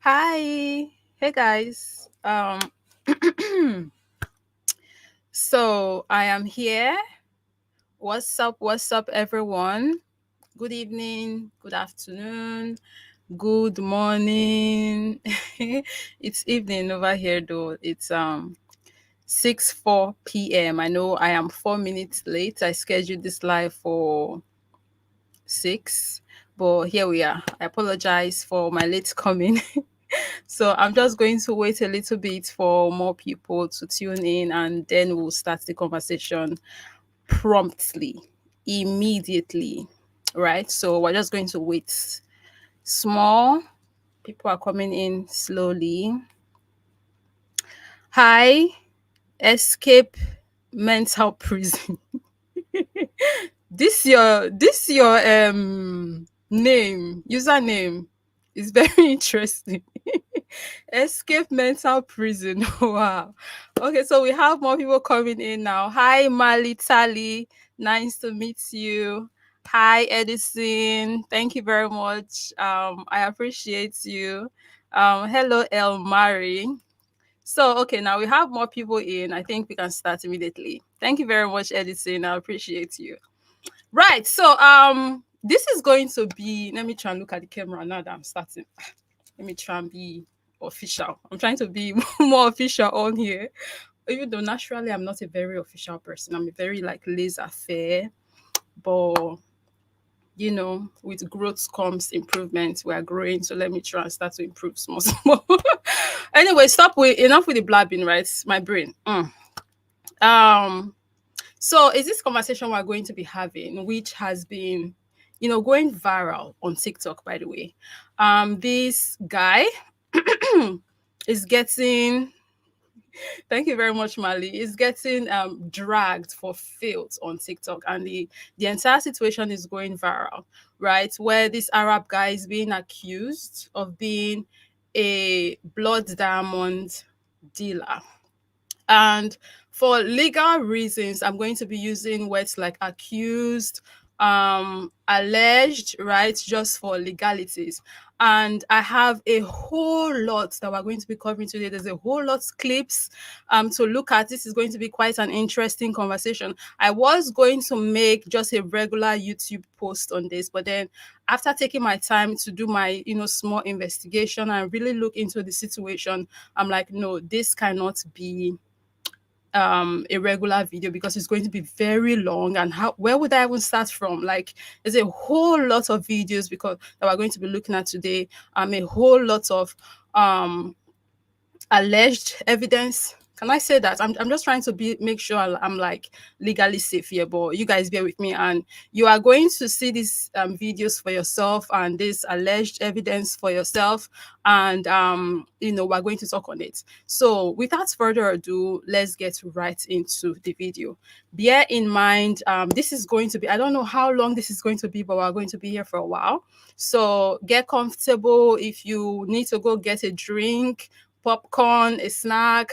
Hi. Hey guys. So I am here. What's up? What's up everyone? Good evening, good afternoon, good morning. It's evening over here though. It's 6:04 p.m. I know I am 4 minutes late. I scheduled this live for 6, but here we are. I apologize for my late coming. So I'm just going to wait a little bit for more people to tune in and then we'll start the conversation promptly, immediately. Right? So we're just going to wait small. People are coming in slowly. Hi, escape mental prison. This your name, username is very interesting. Escape mental prison. Wow. Okay, so we have more people coming in now. Hi, Mali Tali. Nice to meet you. Hi, Edison. Thank you very much. I appreciate you. Hello, El Mari. So, okay, now we have more people in. I think we can start immediately. Thank you very much, Edison. I appreciate you. Right. So, this is going to be. Let me try and look at the camera now that I'm starting. Let me try and be official. I'm trying to be more official on here. Even though naturally I'm not a very official person. I'm a very like laissez faire. But with growth comes improvement. We are growing, so let me try and start to improve small small. Anyway, stop with enough with the blabbing, right? My brain. Um so is this conversation we're going to be having, which has been going viral on TikTok, by the way. This guy is getting, thank you very much, Mali, is getting dragged for filth on TikTok, and the entire situation is going viral, right? Where this Arab guy is being accused of being a blood diamond dealer. And for legal reasons, I'm going to be using words like accused, alleged, right? Just for legalities. And I have a whole lot that we're going to be covering today. There's a whole lot of clips to look at. This is going to be quite an interesting conversation. I was going to make just a regular YouTube post on this, but then after taking my time to do my small investigation and really look into the situation, I'm like, no, this cannot be a regular video because it's going to be very long. And where would I even start from? Like, there's a whole lot of videos because that we're going to be looking at today. A whole lot of alleged evidence. Can I say that? I'm just trying to make sure I'm like legally safe here, but you guys bear with me, and you are going to see these videos for yourself and this alleged evidence for yourself, and we're going to talk on it. So without further ado, let's get right into the video. Bear in mind, this is going to be, I don't know how long this is going to be, but we're going to be here for a while. So get comfortable. If you need to go get a drink, popcorn, a snack,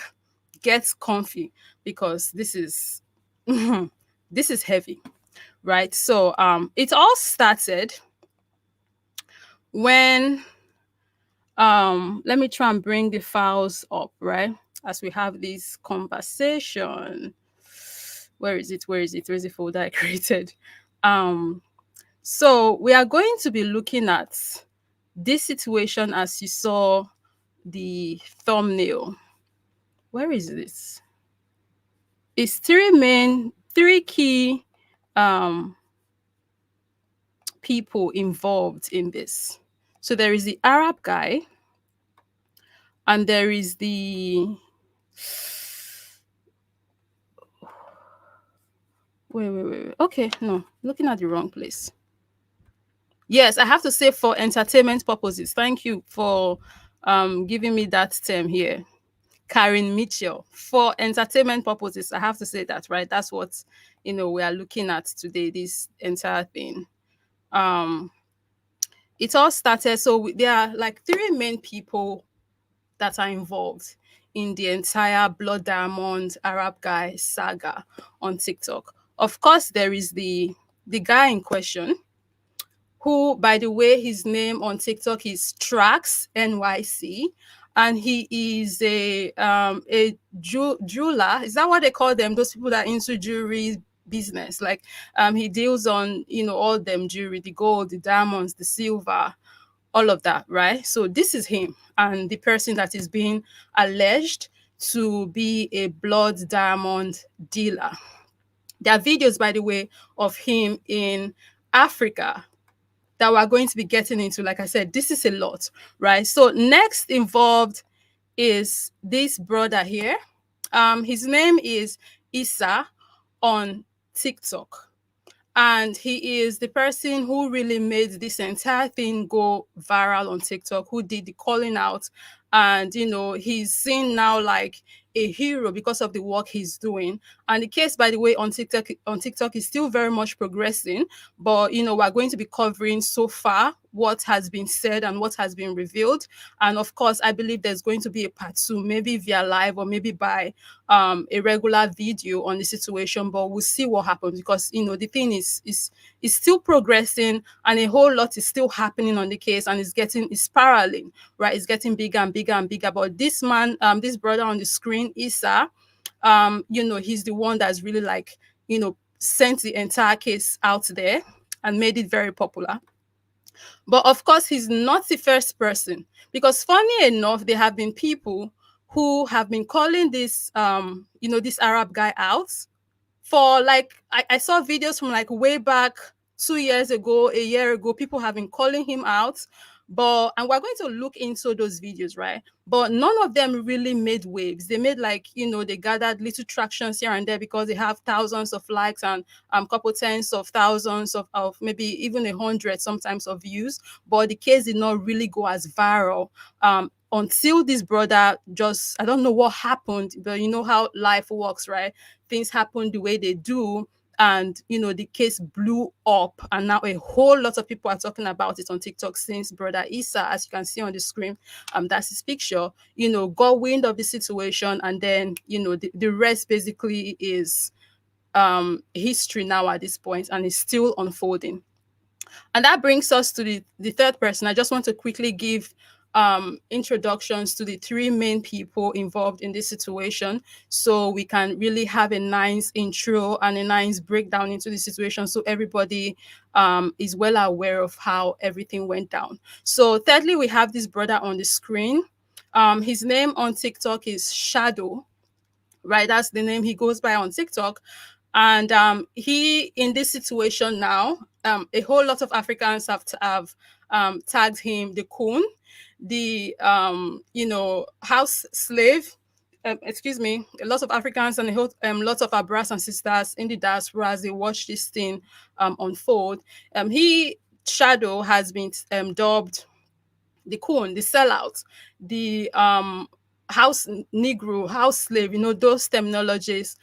get comfy because this is this is heavy, right? So it all started when let me try and bring the files up, right? As we have this conversation. Where is it? Where is it? Where's the folder I created? So we are going to be looking at this situation as you saw the thumbnail. Where is this? It's three key um people involved in this. So there is the Arab guy, and there is the wait. Okay, no, looking at the wrong place. Yes, I have to say for entertainment purposes. Thank you for giving me that term here. Karen Mitchell. For entertainment purposes, I have to say that, right? That's what we are looking at today, this entire thing. It all started, so there are like three main people that are involved in the entire Blood Diamond Arab guy saga on TikTok. Of course, there is the guy in question who, by the way, his name on TikTok is Trax NYC, and he is a jeweler. Is that what they call them? Those people that are into jewelry business. Like he deals on all them jewelry, the gold, the diamonds, the silver, all of that, right? So this is him and the person that is being alleged to be a blood diamond dealer. There are videos, by the way, of him in Africa that we're going to be getting into. Like I said, this is a lot, right? So next involved is this brother here. His name is Issa on TikTok. And he is the person who really made this entire thing go viral on TikTok, who did the calling out. And, he's seen now like a hero because of the work he's doing. And the case, by the way, on TikTok is still very much progressing. But, we're going to be covering so far what has been said and what has been revealed. And of course, I believe there's going to be a part two, maybe via live or maybe by a regular video on the situation, but we'll see what happens because the thing is still progressing and a whole lot is still happening on the case and it's spiraling, right? It's getting bigger and bigger and bigger. But this man, this brother on the screen, Issa, he's the one that's really like, sent the entire case out there and made it very popular. But of course, he's not the first person because, funny enough, there have been people who have been calling this Arab guy out for like I saw videos from like way back 2 years ago, a year ago. People have been calling him out, and we're going to look into those videos, right? But none of them really made waves. They made like they gathered little tractions here and there because they have thousands of likes and couple tens of thousands of maybe even 100 sometimes of views. But the case did not really go as viral until this brother just, I don't know what happened, but you know how life works, right? Things happen the way they do, and the case blew up, and now a whole lot of people are talking about it on TikTok since brother Issa, as you can see on the screen, that's his picture, got wind of the situation, and then the rest basically is history now at this point, and it's still unfolding. And that brings us to the third person. I just want to quickly give introductions to the three main people involved in this situation so we can really have a nice intro and a nice breakdown into the situation so everybody is well aware of how everything went down. So thirdly, we have this brother on the screen. His name on TikTok is Shadow, right? That's the name he goes by on TikTok. And he, in this situation now, a whole lot of Africans have tagged him the coon, the house slave. Excuse me, a lot of Africans and lots of our brothers and sisters in the diaspora as they watch this thing unfold. He Shadow has been dubbed the coon, the sellout, the house negro, house slave, those terminologies,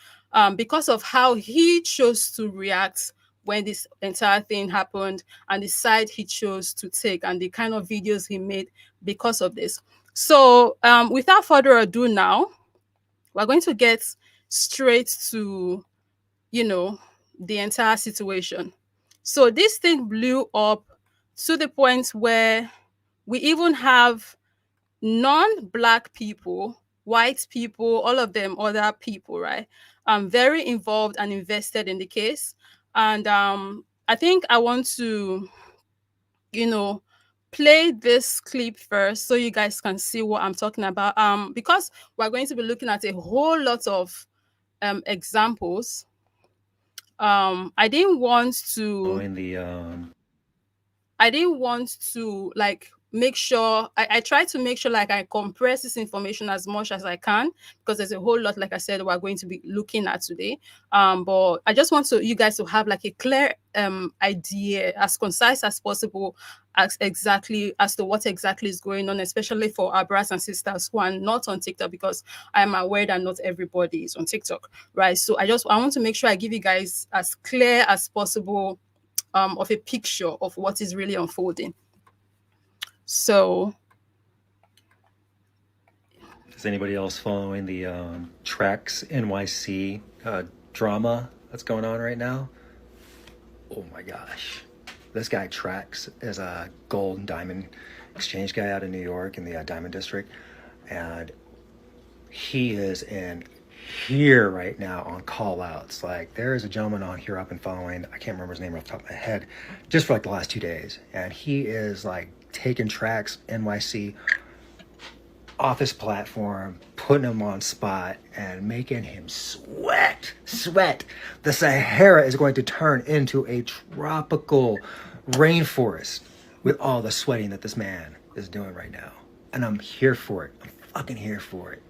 because of how he chose to react when this entire thing happened and the side he chose to take and the kind of videos he made because of this. So without further ado now, we're going to get straight to, the entire situation. So this thing blew up to the point where we even have non-black people, white people, all of them other people, right? Very involved and invested in the case. And I think I want to, you know, play this clip first so you guys can see what I'm talking about. Because we're going to be looking at a whole lot of examples. I didn't want to Following the I didn't want to like make sure I try to make sure like I compress this information as much as I can because there's a whole lot, like I said, we're going to be looking at today. But I just want you guys to have like a clear idea, as concise as possible, as exactly as to what exactly is going on, especially for our brothers and sisters who are not on TikTok, because I'm aware that not everybody is on TikTok, right? So I want to make sure I give you guys as clear as possible of a picture of what is really unfolding. So, is anybody else following the Trax NYC drama that's going on right now? Oh my gosh. This guy Trax is a gold and diamond exchange guy out of New York in the Diamond District, and he is in here right now on call outs. Like there is a gentleman on here I've been following. I can't remember his name off the top of my head, just for like the last 2 days, and he is like taking Trax NYC off his platform, putting him on spot, and making him sweat. The Sahara is going to turn into a tropical rainforest with all the sweating that this man is doing right now. And I'm here for it. I'm fucking here for it.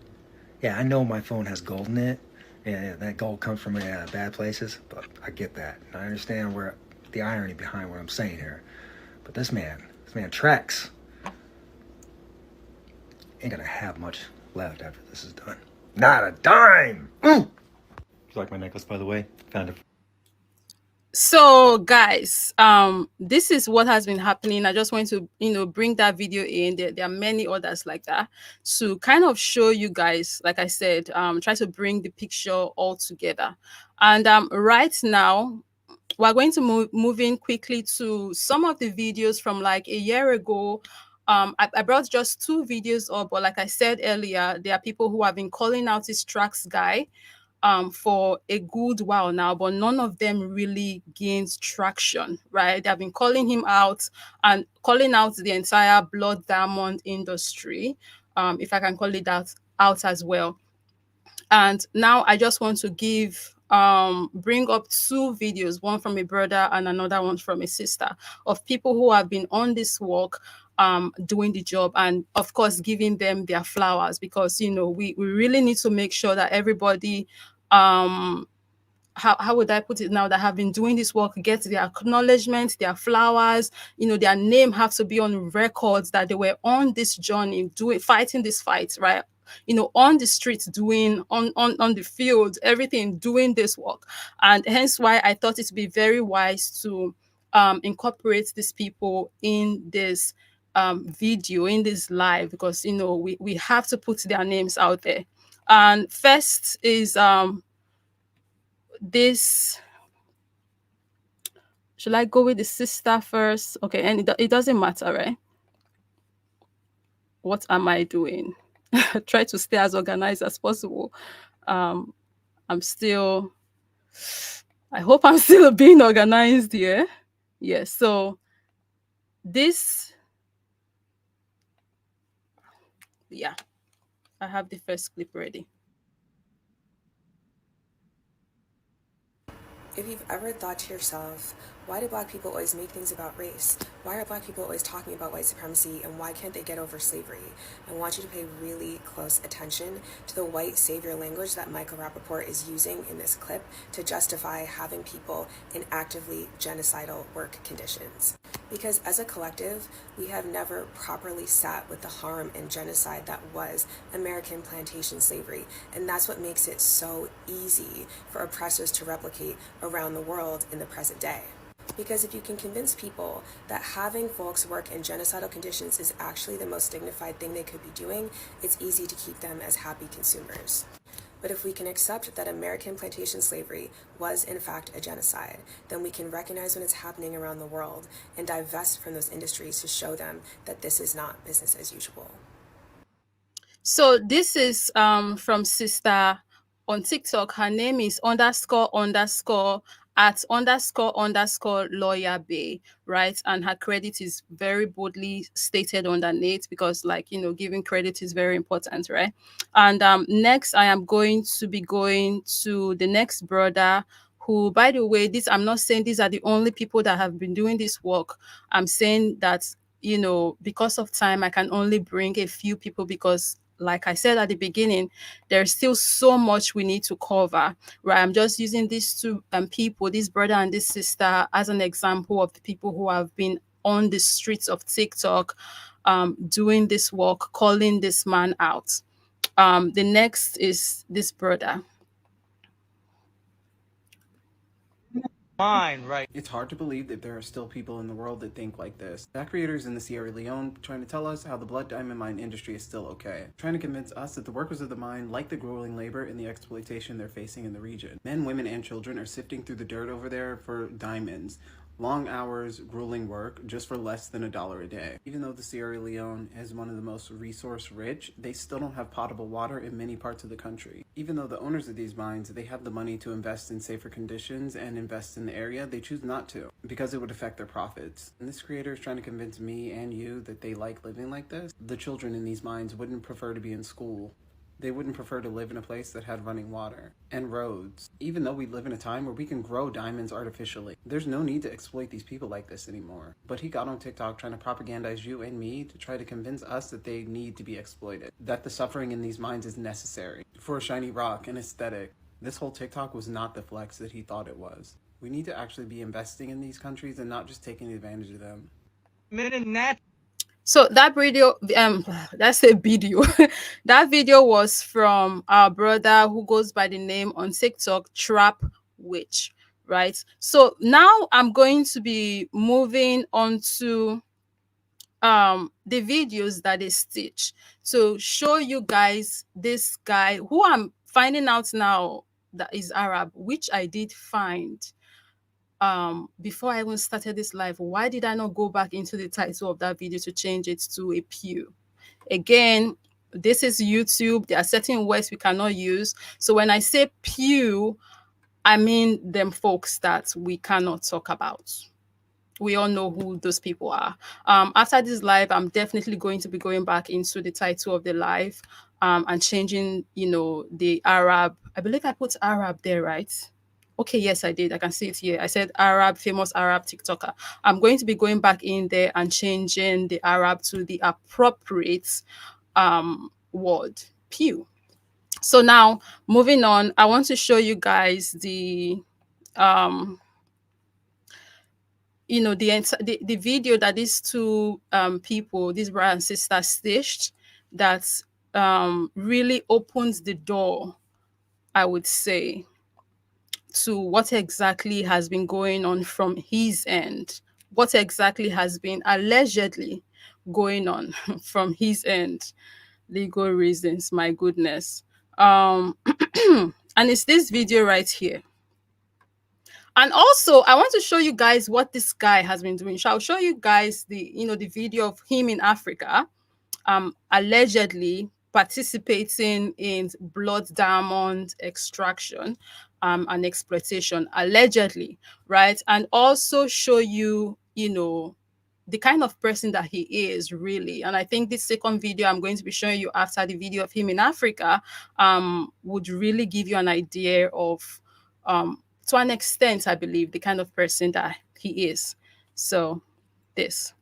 Yeah, I know my phone has gold in it, and that gold comes from bad places, but I get that. And I understand where the irony behind what I'm saying here. But this man Trax, ain't gonna have much left after this is done. Not a dime! You like my necklace, by the way? Found it. So guys, this is what has been happening. I just want to, bring that video in. There are many others like that to kind of show you guys, like I said, try to bring the picture all together. And right now, we're going to move in quickly to some of the videos from like a year ago. I brought just two videos up, but like I said earlier, there are people who have been calling out this Trax guy for a good while now, but none of them really gains traction, right? They've been calling him out and calling out the entire blood diamond industry, if I can call it that, out as well. And now I just want to bring up two videos, one from a brother and another one from a sister, of people who have been on this walk doing the job, and of course giving them their flowers, because we really need to make sure that everybody, um how would I put it now, that have been doing this work, get their acknowledgement, their flowers, their name have to be on records that they were on this journey, fighting this fight, right? On the streets, doing on the field, everything, doing this work. And hence why I thought it would be very wise to incorporate these people in this video, in this live, because we have to put their names out there. And first is this, should I go with the sister first? Okay, and it doesn't matter, right? What am I doing? Try to stay as organized as possible. um I'm still, I hope I'm still being organized here. Yes, so this, yeah, I have the first clip ready. If you've ever thought to yourself, why do black people always make things about race? Why are black people always talking about white supremacy, and why can't they get over slavery? I want you to pay really close attention to the white savior language that Michael Rappaport is using in this clip to justify having people in actively genocidal work conditions. Because as a collective, we have never properly sat with the harm and genocide that was American plantation slavery, and that's what makes it so easy for oppressors to replicate around the world in the present day. Because if you can convince people that having folks work in genocidal conditions is actually the most dignified thing they could be doing, it's easy to keep them as happy consumers. But if we can accept that American plantation slavery was in fact a genocide, then we can recognize when it's happening around the world and divest from those industries to show them that this is not business as usual. So this is from sister on TikTok. Her name is __ at _ lawyer bay, right? And her credit is very boldly stated underneath, because giving credit is very important, right? And next I am going to be going to the next brother, who, by the way, I'm not saying these are the only people that have been doing this work. I'm saying that because of time, I can only bring a few people, because like I said at the beginning, there's still so much we need to cover, right? I'm just using these two people, this brother and this sister, as an example of the people who have been on the streets of TikTok doing this work, calling this man out. The next is this brother. Mind, right? It's hard to believe that there are still people in the world that think like this. That creators in the Sierra Leone trying to tell us how the blood diamond mine industry is still okay. Trying to convince us that the workers of the mine like the grueling labor and the exploitation they're facing in the region. Men, women, and children are sifting through the dirt over there for diamonds. Long hours, grueling work, just for less than $1 a day. Even though the Sierra Leone is one of the most resource rich, they still don't have potable water in many parts of the country. Even though the owners of these mines, they have the money to invest in safer conditions and invest in the area, they choose not to because it would affect their profits. And this creator is trying to convince me and you that they like living like this. The children in these mines wouldn't prefer to be in school. They wouldn't prefer to live in a place that had running water and roads. Even though we live in a time where we can grow diamonds artificially, there's no need to exploit these people like this anymore. But he got on TikTok trying to propagandize you and me to try to convince us that they need to be exploited, that the suffering in these mines is necessary for a shiny rock, an aesthetic. This whole TikTok was not the flex that he thought it was. We need to actually be investing in these countries and not just taking advantage of them. So that video, that's a video. That video was from our brother who goes by the name on TikTok, Trap Witch, right? So now I'm going to be moving on to the videos that they stitch to show you guys this guy who I'm finding out now that is Arab, which I did find before I even started this live. Why did I not go back into the title of that video to change it to a pew? Again, this is YouTube. There are certain words we cannot use. So when I say pew, I mean them folks that we cannot talk about. We all know who those people are. After this live, I'm definitely going to be going back into the title of the live and changing, the Arab. I believe I put Arab there, right? Okay, yes, I did. I can see it here. I said Arab, famous Arab TikToker. I'm going to be going back in there and changing the Arab to the appropriate word, pew. So now, moving on, I want to show you guys the the video that these two people, these brother and sister stitched, that really opens the door, I would say, to what exactly has been going on from his end, what exactly has been allegedly going on from his end. Legal reasons, my goodness. And it's this video right here. And also, I want to show you guys what this guy has been doing. So I'll show you guys the video of him in Africa, allegedly participating in blood diamond extraction and exploitation, allegedly, right? And also show you, the kind of person that he is really. And I think this second video I'm going to be showing you after the video of him in Africa would really give you an idea of, to an extent, I believe, the kind of person that he is. So this.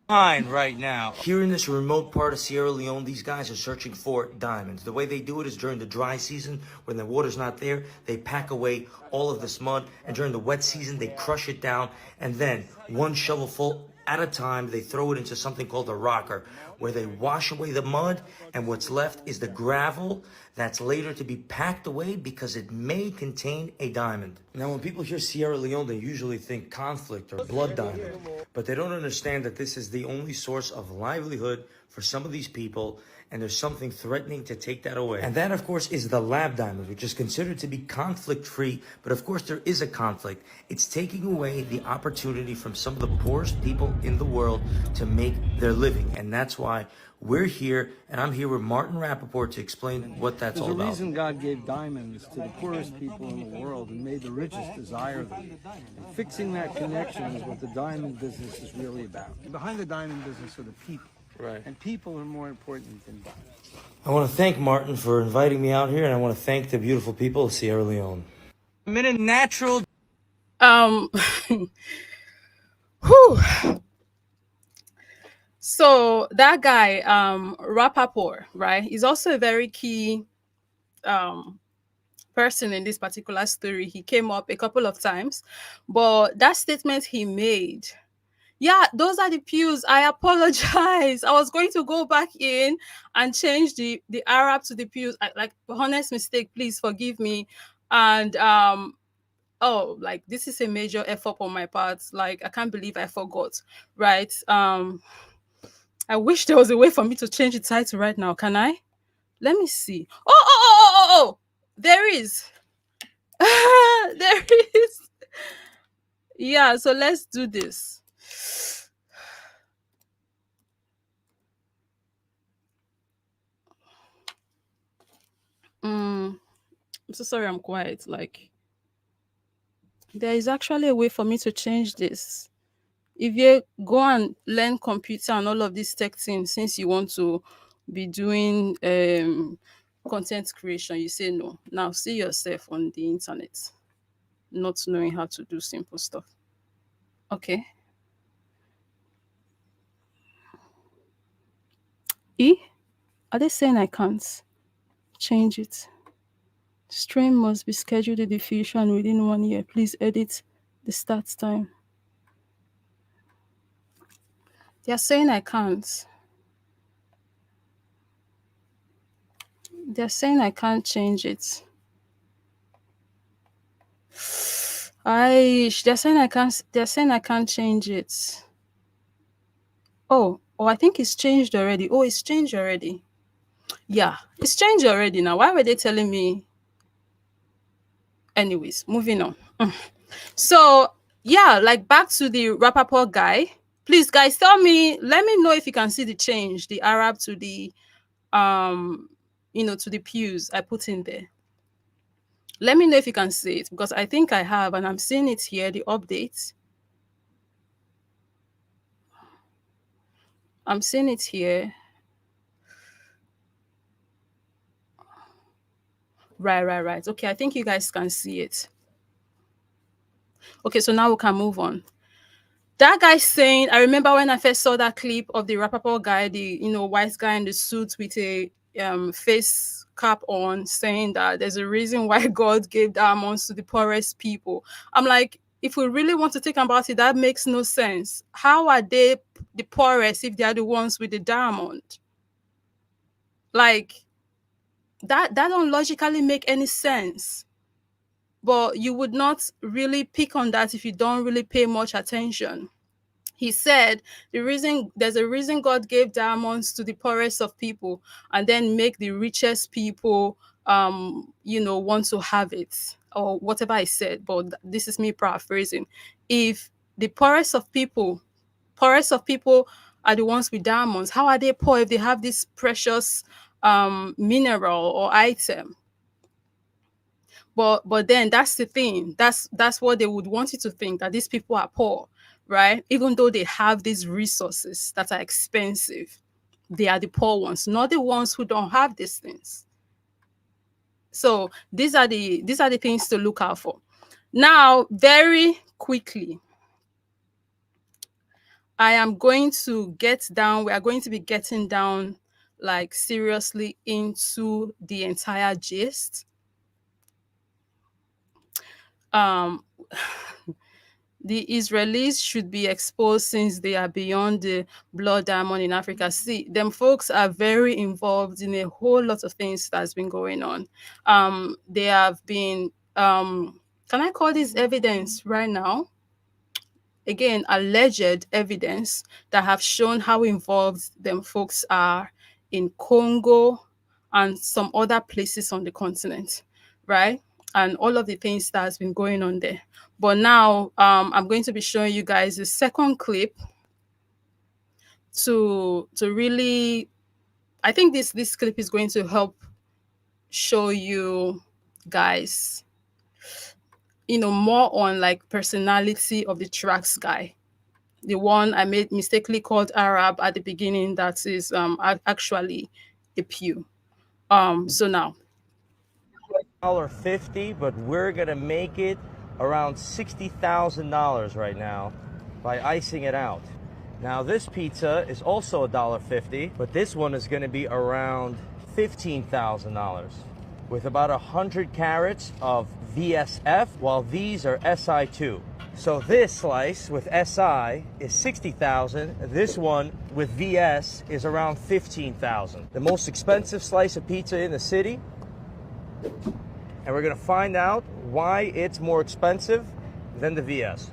Mine right now. Here in this remote part of Sierra Leone, these guys are searching for diamonds. The way they do it is during the dry season, when the water's not there, they pack away all of this mud, and during the wet season, they crush it down, and then one shovelful at a time, they throw it into something called a rocker, where they wash away the mud, and what's left is the gravel that's later to be packed away because it may contain a diamond. Now, when people hear Sierra Leone, they usually think conflict or blood diamond, but they don't understand that this is the only source of livelihood for some of these people, and there's something threatening to take that away. And that, of course, is the lab diamond, which is considered to be conflict-free, but of course there is a conflict. It's taking away the opportunity from some of the poorest people in the world to make their living, and that's why we're here, and I'm here with Martin Rappaport to explain what that's all about. There's a reason God gave diamonds to the poorest people in the world and made the richest desire them. And fixing that connection is what the diamond business is really about. And behind the diamond business are the people. Right. And people are more important than diamonds. I want to thank Martin for inviting me out here, and I want to thank the beautiful people of Sierra Leone. I'm in a natural... Whew. So that guy, Rappaport, right, is also a very key person in this particular story. He came up a couple of times, but that statement he made, yeah, those are the pews. I apologize. I was going to go back in and change the Arab to the pews. Like, honest mistake, please forgive me. And oh, like, this is a major effort on my part. Like, I can't believe I forgot, right? I wish there was a way for me to change the title right now. Can I? Let me see. Oh, there is. There is. Yeah, so let's do this. I'm so sorry I'm quiet. Like, there is actually a way for me to change this. If you go and learn computer and all of these tech things, since you want to be doing content creation, you say no. Now see yourself on the internet, not knowing how to do simple stuff. Okay. E? Are they saying I can't change it? Stream must be scheduled in the future and within 1 year. Please edit the start time. They are saying I can't. They're saying I can't change it. They're saying I can't. They're saying I can't change it. Oh, I think it's changed already. Oh, it's changed already. Yeah, it's changed already now. Why were they telling me? Anyways, moving on. So yeah, like back to the Rappaport guy. Please, guys, tell me. Let me know if you can see the change, the Arab to the to the pews I put in there. Let me know if you can see it because I think I have, and I'm seeing it here. The update. I'm seeing it here. Right. Okay, I think you guys can see it. Okay, so now we can move on. That guy saying, I remember when I first saw that clip of the Rappaport guy, the white guy in the suit with a face cap on, saying that there's a reason why God gave diamonds to the poorest people. I'm like, if we really want to think about it, that makes no sense. How are they the poorest if they are the ones with the diamond? Like that don't logically make any sense. But you would not really pick on that if you don't really pay much attention. He said there's a reason God gave diamonds to the poorest of people and then make the richest people want to have it or whatever I said, but this is me paraphrasing. If the poorest of people are the ones with diamonds, how are they poor if they have this precious mineral or item? But then that's the thing. That's what they would want you to think, that these people are poor, right? Even though they have these resources that are expensive, they are the poor ones, not the ones who don't have these things. So these are the things to look out for. Now, very quickly, I am going to get down. We are going to be getting down like seriously into the entire gist. The Israelis should be exposed since they are beyond the blood diamond in Africa. See, them folks are very involved in a whole lot of things that's been going on. They have been, can I call this evidence right now? Again, alleged evidence that have shown how involved them folks are in Congo and some other places on the continent, right? And all of the things that has been going on there. But now I'm going to be showing you guys the second clip to really, I think this clip is going to help show you guys, more on like personality of the Trax guy. The one I made mistakenly called Arab at the beginning, that is actually a pew. So now $50, but we're gonna make it around $60,000 right now by icing it out. Now this pizza is also $1.50, but this one is gonna be around $15,000 with about 100 carats of VSF, while these are SI2. So this slice with SI is 60,000. This one with VS is around 15,000. The most expensive slice of pizza in the city. And we're gonna find out why it's more expensive than the VS.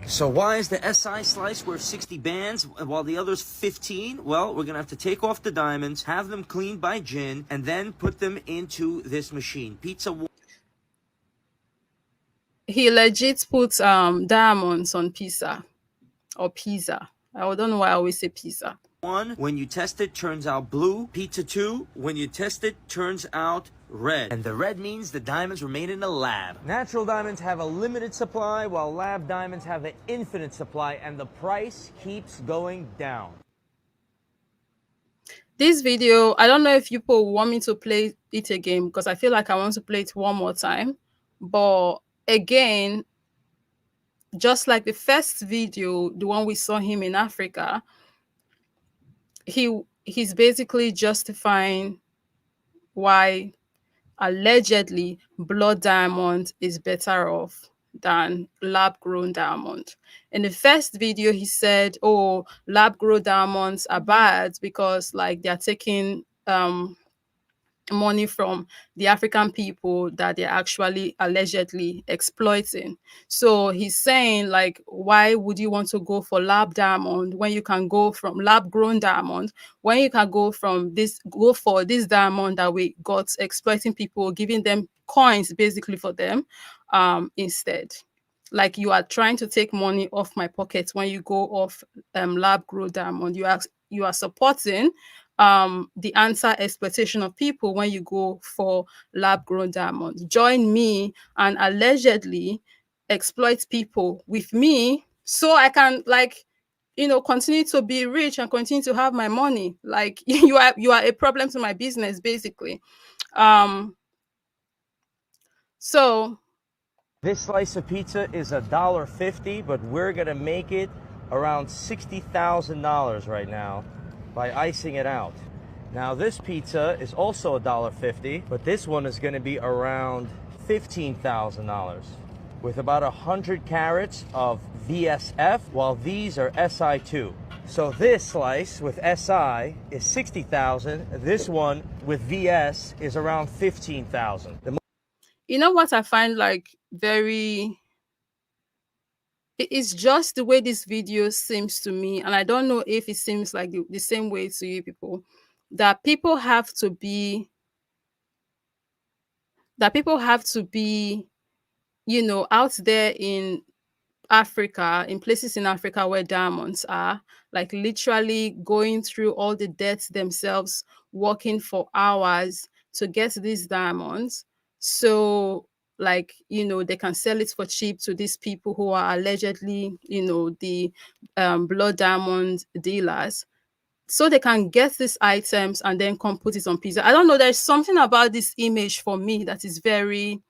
So why is the SI slice worth 60 bands while the other's 15? Well, we're gonna have to take off the diamonds, have them cleaned by Jin, and then put them into this machine. He legit puts diamonds on pizza or pizza. I don't know why I always say pizza. One, when you test it, turns out blue. Pizza two, when you test it, turns out red. And the red means the diamonds were made in a lab. Natural diamonds have a limited supply, while lab diamonds have an infinite supply, and the price keeps going down. This video, I don't know if people want me to play it again because I feel like I want to play it one more time. But again, just like the first video, the one we saw him in Africa, he's basically justifying why allegedly blood diamond is better off than lab grown diamond. In the first video, he said, oh, lab grown diamonds are bad because like they're taking money from the African people that they're actually allegedly exploiting. So he's saying, like, why would you want to go for lab diamond when you can go from lab grown diamond, when you can go for this diamond that we got exploiting people, giving them coins basically for them instead. Like you are trying to take money off my pocket when you go off lab grown diamond. You are supporting the answer exploitation of people when you go for lab grown diamonds. Join me and allegedly exploit people with me so I can continue to be rich and continue to have my money. Like you are a problem to my business basically. Um so This slice of pizza is $1.50, but we're gonna make it around $60,000 right now by icing it out. Now this pizza is also $1.50, but this one is gonna be around $15,000 with about 100 carats of VSF, while these are SI2. So this slice with SI is 60,000. This one with VS is around 15,000. you know what I find like very it's just the way this video seems to me, and I don't know if it seems like the same way to you people, that people have to be out there in Africa, in places in Africa where diamonds are, like literally going through all the debts themselves, working for hours to get these diamonds. So, like, they can sell it for cheap to these people who are allegedly, the blood diamond dealers. So they can get these items and then come put it on pizza. I don't know. There's something about this image for me that is very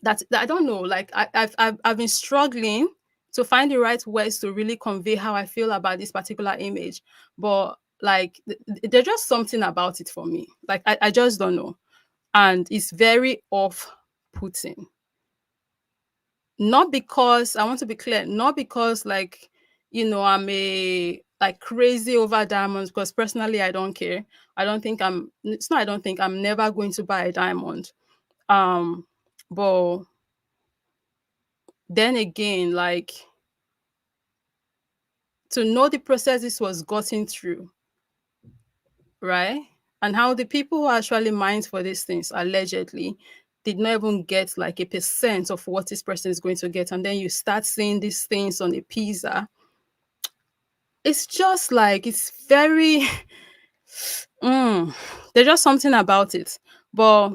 that I don't know. Like I've been struggling to find the right words to really convey how I feel about this particular image, but like there's just something about it for me. Like I just don't know, and it's very off-putting. Not because I want to be clear, not because like I'm a like crazy over diamonds. Because personally, I don't care. I don't think I'm. It's not. I don't think I'm never going to buy a diamond. Um, but then again, like to know the process this was gotten through, right? And how the people who actually mined for these things allegedly did not even get like a percent of what this person is going to get. And then you start seeing these things on a pizza. It's just like it's very there's just something about it. But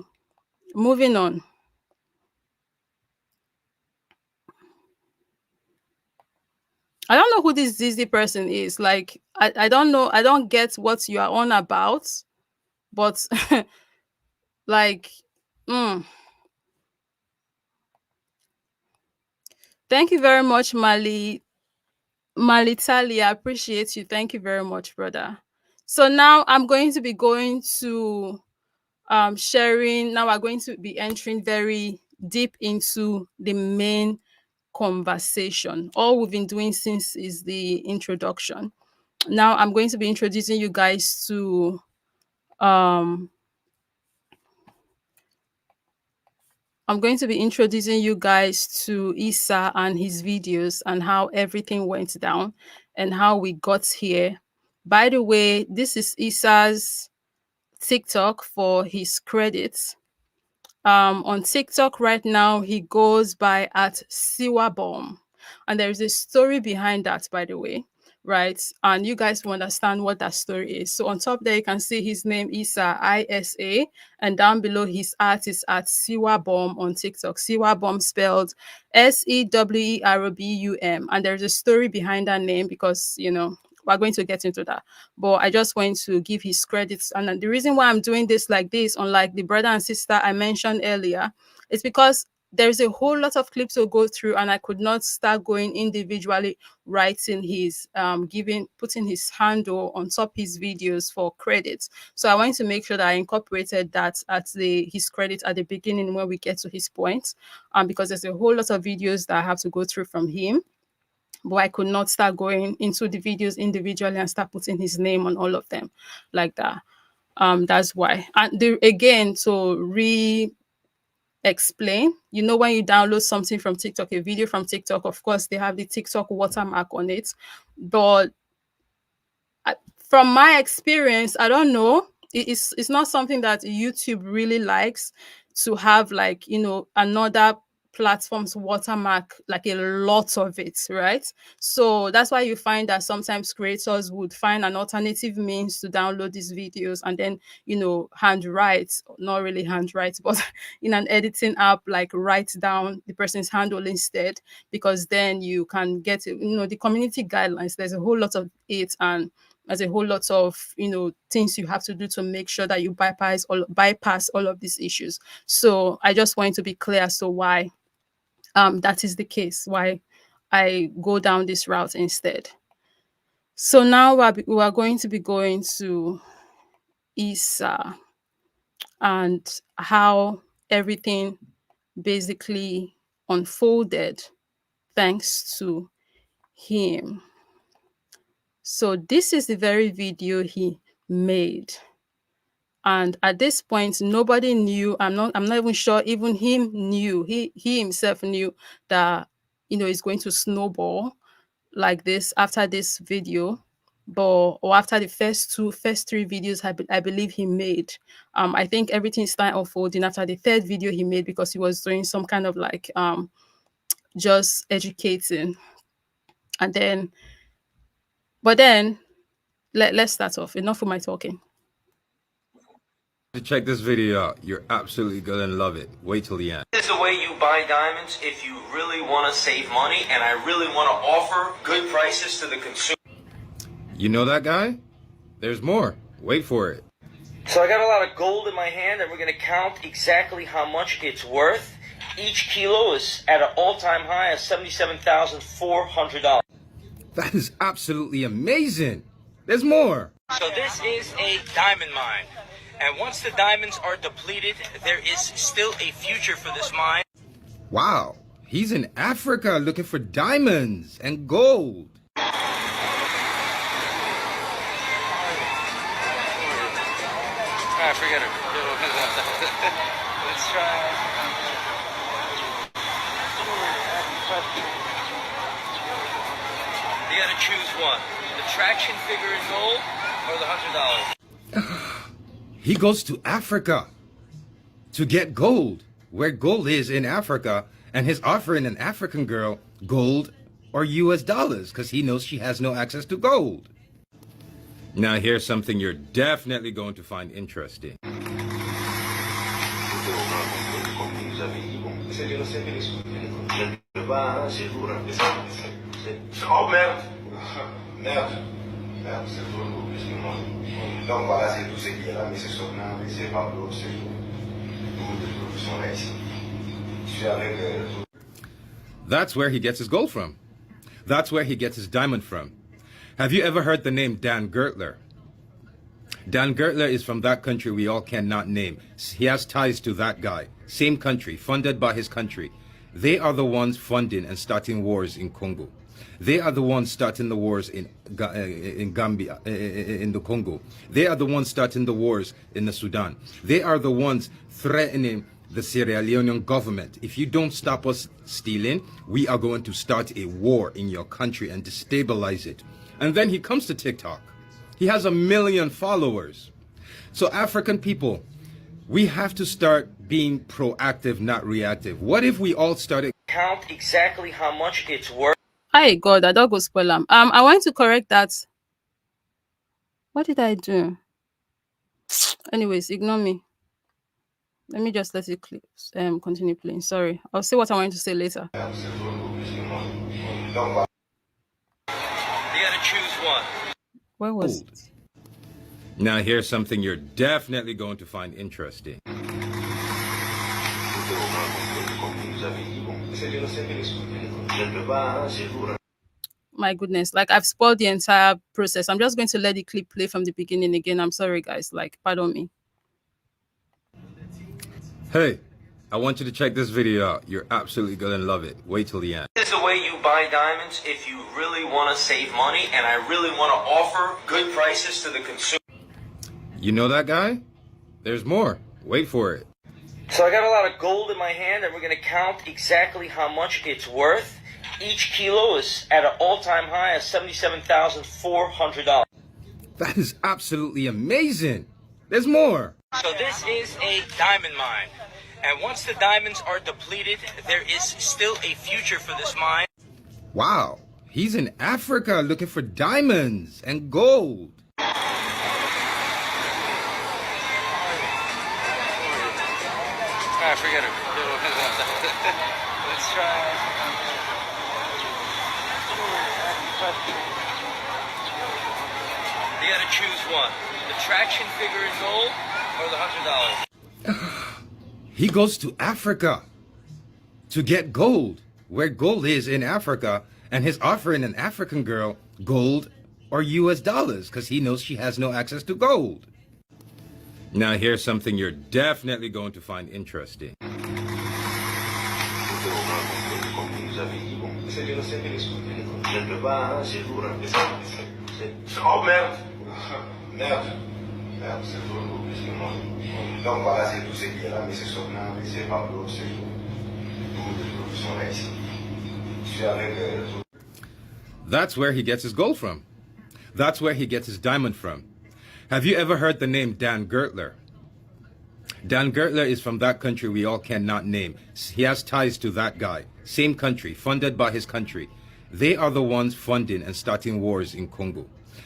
moving on. I don't know who this Zizi person is. Like I don't know. I don't get what you are on about. But like mm, thank you very much, Malitali. I appreciate you. Thank you very much, brother. So now I'm going to be going to sharing. Now we're going to be entering very deep into the main conversation. All we've been doing since is the introduction. Now I'm going to be introducing you guys to um I'm going to be introducing you guys to Issa and his videos and how everything went down and how we got here. By the way, this is Issa's TikTok for his credits. On TikTok right now, he goes by at Siwa Bomb. And there is a story behind that, by the way, right? And you guys will understand what that story is. So on top there, you can see his name Isa, ISA, and down below his art is at Siwa Bomb on TikTok. Siwa Bomb spelled SEWERBUM. And there's a story behind that name because, you know, we're going to get into that. But I just want to give his credits. And the reason why I'm doing this like this, unlike the brother and sister I mentioned earlier, is because there's a whole lot of clips to go through, and I could not start going individually writing his putting his handle on top his videos for credits. So I wanted to make sure that I incorporated that at his credit at the beginning when we get to his point. Because there's a whole lot of videos that I have to go through from him, but I could not start going into the videos individually and start putting his name on all of them like that. That's why. And again, to explain, you know, when you download something from TikTok, a video from TikTok, of course, they have the TikTok watermark on it. But from my experience, I don't know. It's not something that YouTube really likes to have, like, you know, another platform's watermark, like a lot of it, right? So that's why you find that sometimes creators would find an alternative means to download these videos and then, you know, handwrite, not really handwrite, but in an editing app, like write down the person's handle instead, because then you can get, you know, the community guidelines. There's a whole lot of it, and there's a whole lot of, you know, things you have to do to make sure that you bypass all of these issues. So I just want to be clear as to why that is the case, why I go down this route instead. So now we are going to be going to Isa and how everything basically unfolded thanks to him. So this is the very video he made. And at this point, nobody knew. I'm not even sure even him knew. He himself knew that, you know, it's going to snowball like this after this video. But or after the first three videos I believe he made. I think everything started unfolding after the third video he made, because he was doing some kind of like just educating. And then but then let's start off. Enough of my talking. Check this video out. You're absolutely gonna love it. Wait till the end. This is the way you buy diamonds if you really want to save money, and I really want to offer good prices to the consumer. You know that guy? There's more. Wait for it. So I got a lot of gold in my hand, and we're going to count exactly how much it's worth. Each kilo is at an all-time high of $77,400. That is absolutely amazing. There's more. So this is a diamond mine. And once the diamonds are depleted, there is still a future for this mine. Wow. He's in Africa looking for diamonds and gold. Alright, forget it. Let's try. You gotta choose one. The traction figure in gold or the $100. He goes to Africa to get gold, where gold is in Africa, and he's offering an African girl gold or US dollars because he knows she has no access to gold. Now here's something you're definitely going to find interesting. Oh merde! Merde! Merde, c'est trop lourd, excuse-moi. Donc voilà, c'est tout ce qui est là, mais c'est Sorna, mais c'est pas l'autre, c'est beaucoup de choses qui sont là ici. Je suis avec That's where he gets his gold from. That's where he gets his diamond from. Have you ever heard the name Dan Gertler? Dan Gertler is from that country we all cannot name. He has ties to that guy. Same country, funded by his country. They are the ones funding and starting wars in Congo. They are the ones starting the wars in Gambia, in the Congo. They are the ones starting the wars in the Sudan. They are the ones threatening the Sierra Leonean government. If you don't stop us stealing, we are going to start a war in your country and destabilize it. And then he comes to TikTok. He has 1 million followers. So African people, We have to start being proactive, not reactive. What if we all started Count exactly how much it's worth. Hi God, I don't go spoil them. I want to correct that. What did I do? Anyways, ignore me. Let me just let it continue playing. Sorry. I'll say what I want to say later. Donc, You gotta choose one. Where was gold? Now here's something you're definitely going to find interesting. my goodness, like I've spoiled the entire process. I'm just going to let the clip play from the beginning again. I'm sorry guys, like pardon me. Hey, I want you to check this video out. You're absolutely gonna love it. Wait till the end. This is the way you buy diamonds if you really want to save money, and I really want to offer good prices to the consumer. You know that guy? There's more. Wait for it. So I got a lot of gold in my hand, and we're going to count exactly how much it's worth. Each kilo is at an all-time high of $77,400. That is absolutely amazing. There's more. So this is a diamond mine. And once the diamonds are depleted, there is still a future for this mine. Wow. He's in Africa looking for diamonds and gold. Ah, forget it. Let's try. You gotta choose one. The traction figure in gold or the $100. He goes to Africa to get gold, where gold is in Africa, and he's offering an African girl gold or US dollars because he knows she has no access to gold. Now here's something you're definitely going to find interesting. Oh merde. Merde. Merde, c'est tout, excuse-moi. Donc voilà, c'est tout ce qui est là, mais c'est Sofna, mais c'est Pablo, c'est beaucoup de gens qui sont là ici. Je suis avec That's where he gets his gold from. That's where he gets his diamond from. Have you ever heard the name Dan Gertler? Dan Gertler is from that country we all cannot name. He has ties to that guy. Same country, funded by his country. They are the ones funding and starting wars in Congo.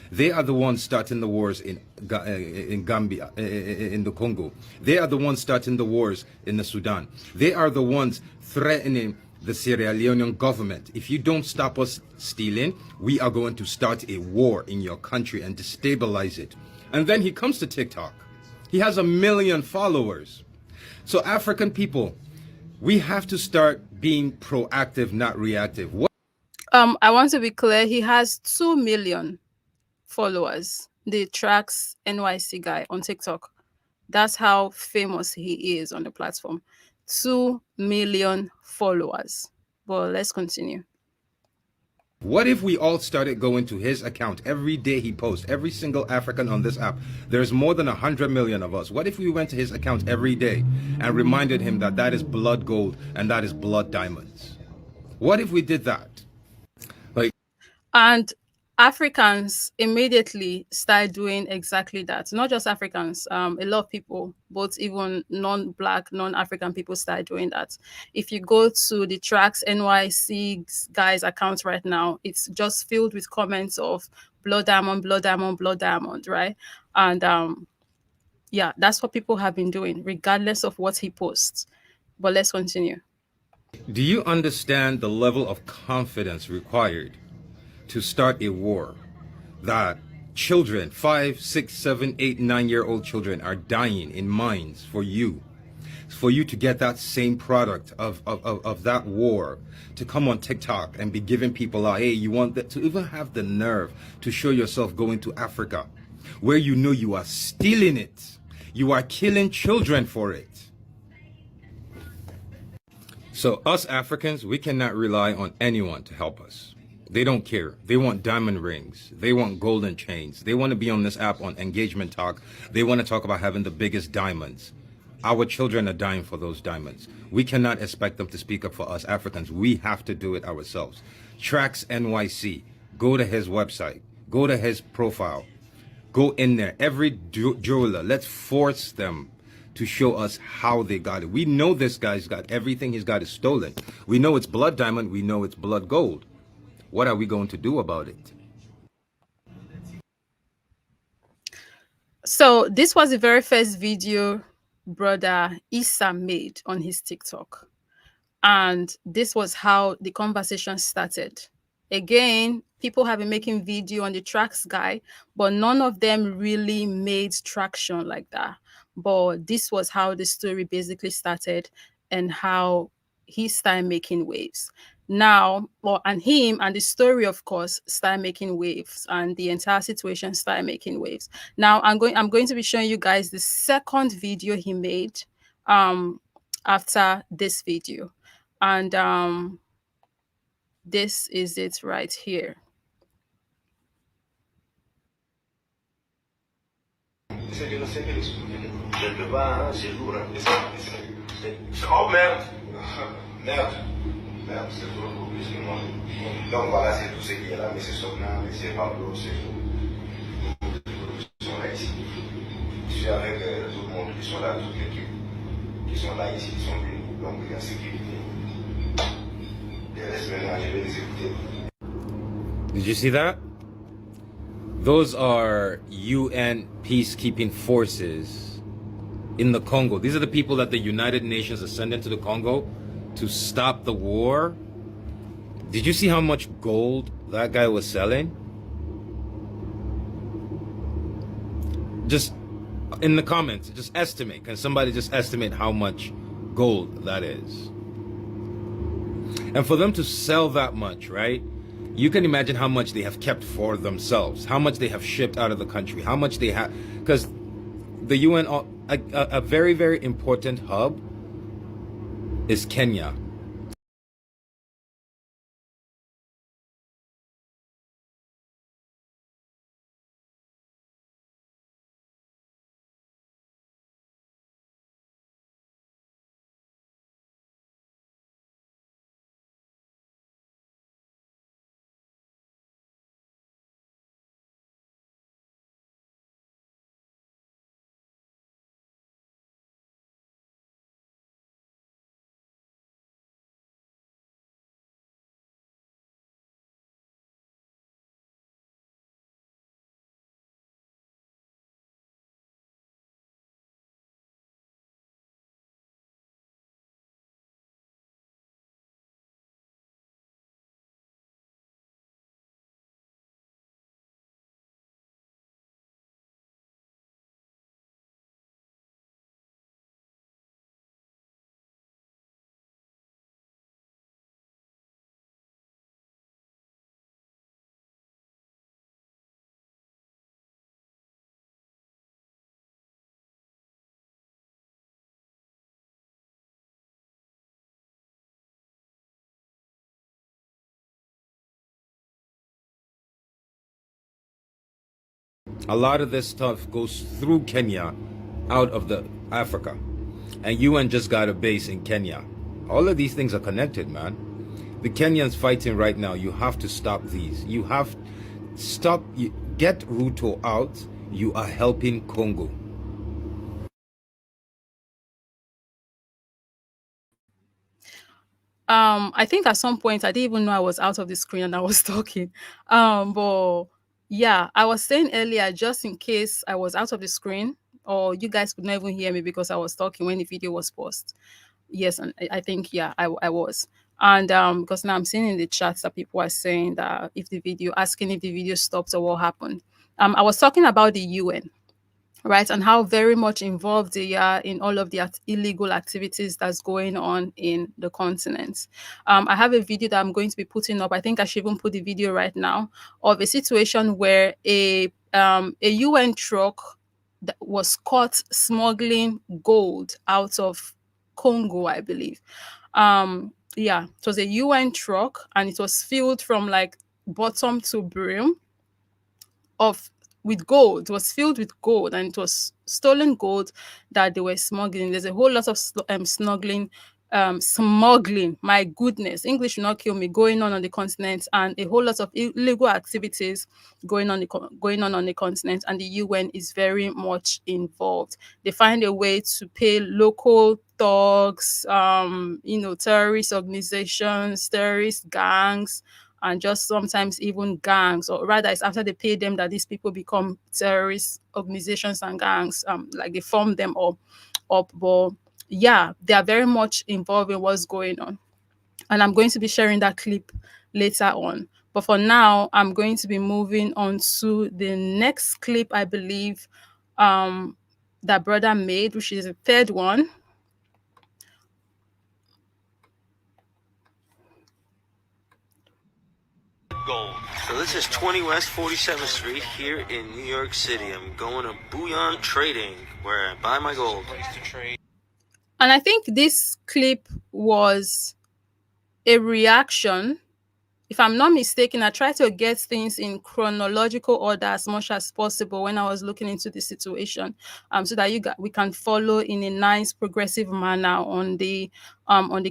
They are the ones starting the wars in Gambia, in the Congo. They are the ones starting the wars in the Sudan. They are the ones threatening the Sierra Leonean government. If you don't stop us stealing, we are going to start a war in your country and destabilize it. And then he comes to TikTok. He has 1 million followers. So African people, we have to start being proactive, not reactive. I want to be clear, he has 2 million followers, the Trax NYC guy on TikTok. That's how famous he is on the platform. 2 million followers. But let's continue. What if we all started going to his account every day he posts, every single African on this app? There's more than 100 million of us. What if we went to his account every day and reminded him that that is blood gold and that is blood diamonds? What if we did that? And Africans immediately start doing exactly that. Not just Africans, a lot of people, both even non-Black, non-African people start doing that. If you go to the Trax NYC guy's account right now, it's just filled with comments of blood diamond, blood diamond, blood diamond, right? And yeah, that's what people have been doing, regardless of what he posts. But let's continue. Do you understand the level of confidence required to start a war? That children, 5, 6, 7, 8, 9-year-old children are dying in mines for you to get that same product of that war, to come on TikTok and be giving people out, hey, you want that, to even have the nerve to show yourself going to Africa, where you know you are stealing it, you are killing children for it. So us Africans, we cannot rely on anyone to help us. They don't care. They want diamond rings. They want golden chains. They want to be on this app on engagement talk. They want to talk about having the biggest diamonds. Our children are dying for those diamonds. We cannot expect them to speak up for us Africans. We have to do it ourselves. Trax NYC. Go to his website. Go to his profile. Go in there. Every jeweler, let's force them to show us how they got it. We know this guy's got everything he's got is stolen. We know it's blood diamond. We know it's blood gold. What are we going to do about it? So this was the very first video brother Issa made on his TikTok. And this was how the conversation started. Again, people have been making video on the Trax guy, but none of them really made traction like that. But this was how the story basically started and how he started making waves. Now, well, and him and the story, of course, started making waves, and the entire situation started making waves. Now, I'm going to be showing you guys the second video he made um after this video, and this is it right here. C'est que c'est que quelque part, hein, c'est lourd. Hein. Oh merde! Merde! Merde, c'est trop lourd, plus que moi. Donc voilà, c'est tout ce qui est là, mais c'est Sogna, mais c'est Pablo, c'est beaucoup de gens qui sont là ici. Je suis avec tout le monde qui sont là, toute l'équipe qui sont là ici, qui sont venus. Donc il y a sécurité. Le reste maintenant, je vais les écouter. Did you see that? Those are UN peacekeeping forces in the Congo. These are the people that the United Nations are sending to the Congo to stop the war. Did you see how much gold that guy was selling? Just in the comments, just estimate. Can somebody just estimate how much gold that is? And for them to sell that much, right? You can imagine how much they have kept for themselves, how much they have shipped out of the country, how much they have, because the UN, a very, very important hub is Kenya. A lot of this stuff goes through Kenya, out of the Africa, and UN just got a base in Kenya. All of these things are connected, man. The Kenyans fighting right now. You have to stop these. You have stop. Get Ruto out. You are helping Congo. I think at some point I didn't even know I was out of the screen and I was talking. But yeah, I was saying earlier, just in case I was out of the screen or you guys could not even hear me because I was talking when the video was paused. Yes, and I think yeah, I was. And because now I'm seeing in the chats that people are saying that if the video asking if the video stopped or what happened. I was talking about the UN, right, and how very much involved they are in all of the illegal activities that's going on in the continent. I have a video that I'm going to be putting up. I think I should even put the video right now of a situation where a UN truck that was caught smuggling gold out of Congo, I believe. Yeah, it was a UN truck and it was filled from like bottom to brim of with gold. It was filled with gold and it was stolen gold that they were smuggling. There's a whole lot of smuggling smuggling, my goodness, English will not kill me, going on the continent, and a whole lot of illegal activities going on the continent, and the UN is very much involved. They find a way to pay local thugs, terrorist organizations, terrorist gangs, and just sometimes even gangs, or rather it's after they pay them that these people become terrorist organizations and gangs, like they form them up. But yeah, they are very much involved in what's going on. And I'm going to be sharing that clip later on. But for now, I'm going to be moving on to the next clip, I believe, that brother made, which is the third one. Gold. So this is 20 West 47th Street here in New York City. I'm going to Bullion Trading, where I buy my gold. And I think this clip was a reaction. If I'm not mistaken, I tried to get things in chronological order as much as possible when I was looking into the situation, so that we can follow in a nice progressive manner on the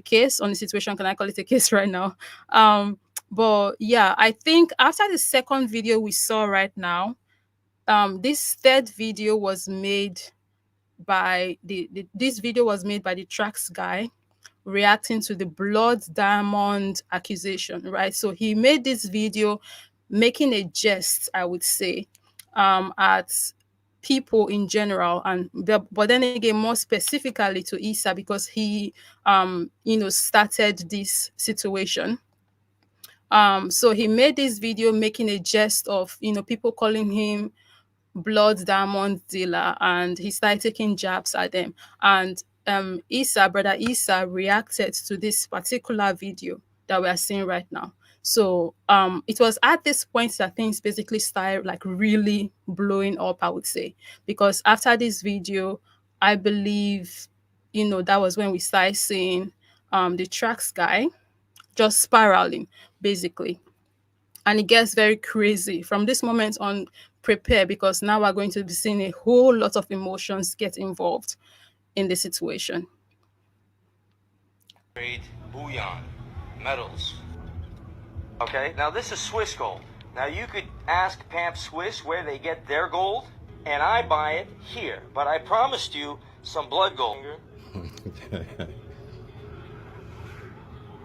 case, on the situation. Can I call it a case right now? But yeah, I think after the second video we saw right now, this third video was made by this video was made by the Trax guy, reacting to the blood diamond accusation, right? So he made this video making a jest, I would say, at people in general, and but then again more specifically to Issa, because he started this situation. So he made this video making a jest of people calling him blood diamond dealer, and he started taking jabs at them. And brother Issa reacted to this particular video that we are seeing right now. So it was at this point that things basically started like really blowing up, I would say, because after this video, I believe that was when we started seeing the Trax guy just spiraling, basically. And it gets very crazy from this moment on. Prepare, because now we're going to be seeing a whole lot of emotions get involved in the situation. Trade bullion, metals. Okay, now this is Swiss gold. Now you could ask Pamp Swiss where they get their gold, and I buy it here. But I promised you some blood gold.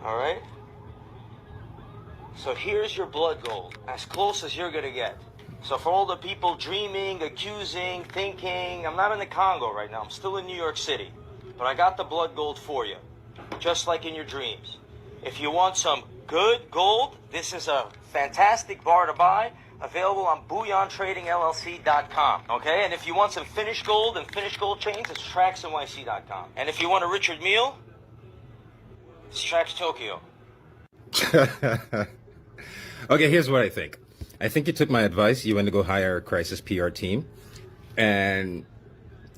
All right? So here's your blood gold, as close as you're gonna get. So for all the people dreaming, accusing, thinking, I'm not in the Congo right now, I'm still in New York City. But I got the blood gold for you, just like in your dreams. If you want some good gold, this is a fantastic bar to buy, available on BullionTradingLLC.com, okay? And if you want some finished gold and finished gold chains, it's TraxNYC.com. And if you want a Richard Mille, it's Trax Tokyo. Okay, here's what I think. I think you took my advice. You went to go hire a crisis PR team. And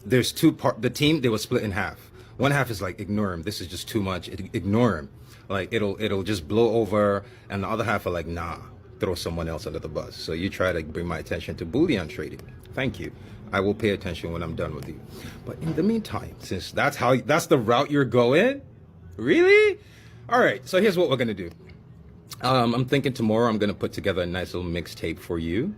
there's the team, they will split in half. One half is like, ignore him. This is just too much. Ignore him. Like, it'll just blow over. And the other half are like, nah, throw someone else under the bus. So you try to bring my attention to bullion trading. Thank you. I will pay attention when I'm done with you. But in the meantime, since that's the route you're going, really? All right, so here's what we're gonna do. I'm thinking tomorrow I'm gonna put together a nice little mixtape for you.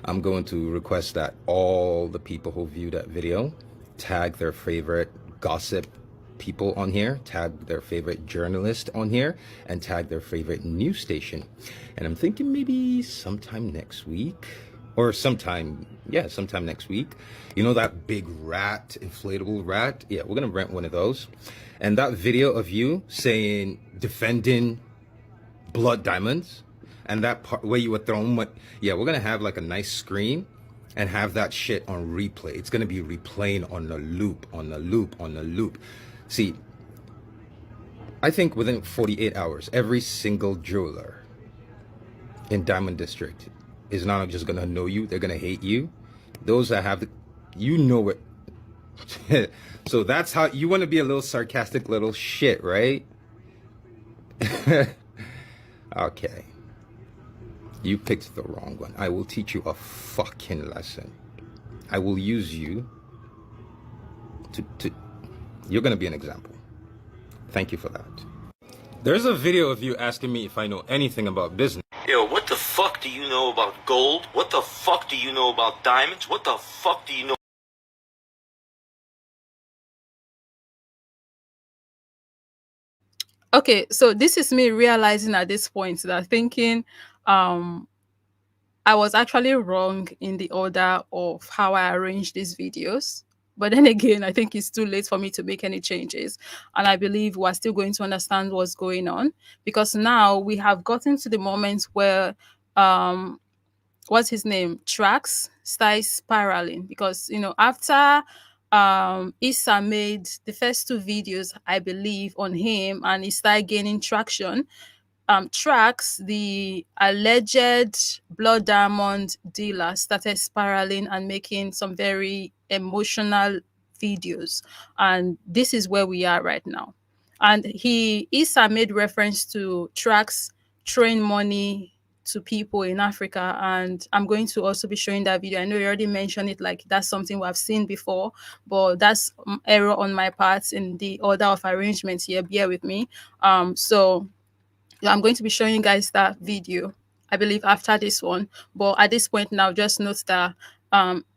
I'm going to request that all the people who view that video tag their favorite gossip people on here, tag their favorite journalist on here, and tag their favorite news station. And I'm thinking maybe sometime next week, or sometime next week. You know that big rat, inflatable rat? Yeah, we're gonna rent one of those. And that video of you saying, defending blood diamonds, and that part where you were thrown, yeah, we're gonna have like a nice screen and have that shit on replay. It's gonna be replaying on the loop, on the loop, on the loop. See, I think within 48 hours, every single jeweler in Diamond District is not just gonna know you, they're gonna hate you. Those that have, you know it. So that's how you want to be, a little sarcastic little shit, right? Okay. You picked the wrong one. I will teach you a fucking lesson. I will use you to you're gonna be an example. Thank you for that. There's a video of you asking me if I know anything about business. Yo, what the fuck do you know about gold? What the fuck do you know about diamonds? What the fuck do you know? Okay, so this is me realizing at this point that thinking um I was actually wrong in the order of how I arranged these videos. But then again, I think it's too late for me to make any changes. And I believe we're still going to understand what's going on because now we have gotten to the moment where um what's his name? Trax starts spiraling because after Issa made the first two videos, I believe, on him and he started gaining traction. Trax, the alleged blood diamond dealer, started spiraling and making some very emotional videos. And this is where we are right now. And Issa made reference to Trax train money to people in Africa. And I'm going to also be showing that video. I know you already mentioned it, like that's something we've seen before, but that's error on my part in the order of arrangements here. Bear with me. So I'm going to be showing you guys that video, I believe, after this one. But at this point now, just note that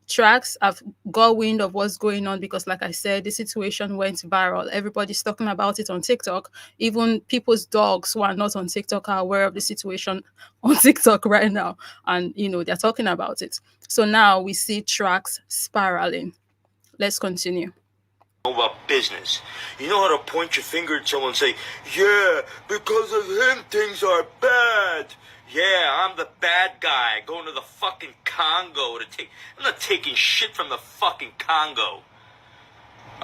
Trax have got wind of what's going on because, like I said, the situation went viral. Everybody's talking about it on TikTok. Even people's dogs who are not on TikTok are aware of the situation on TikTok right now. And, they're talking about it. So now we see Trax spiraling. Let's continue. About business. You know how to point your finger at someone and say, yeah, because of him things are bad. Yeah, I'm the bad guy going to the fucking Congo to take... I'm not taking shit from the fucking Congo.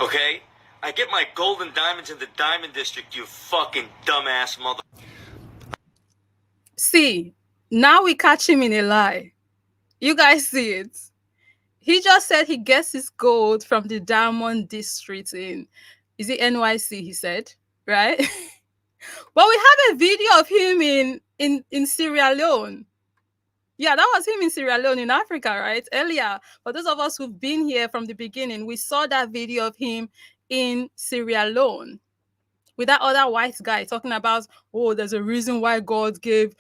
Okay? I get my gold and diamonds in the diamond district, you fucking dumbass mother... See, now we catch him in a lie. You guys see it? He just said he gets his gold from the Diamond District in, is it NYC? He said, right? But we have a video of him in Sierra Leone. Yeah, that was him in Sierra Leone in Africa, right? Earlier, for those of us who've been here from the beginning, we saw that video of him in Sierra Leone with that other white guy talking about, oh, there's a reason why God gave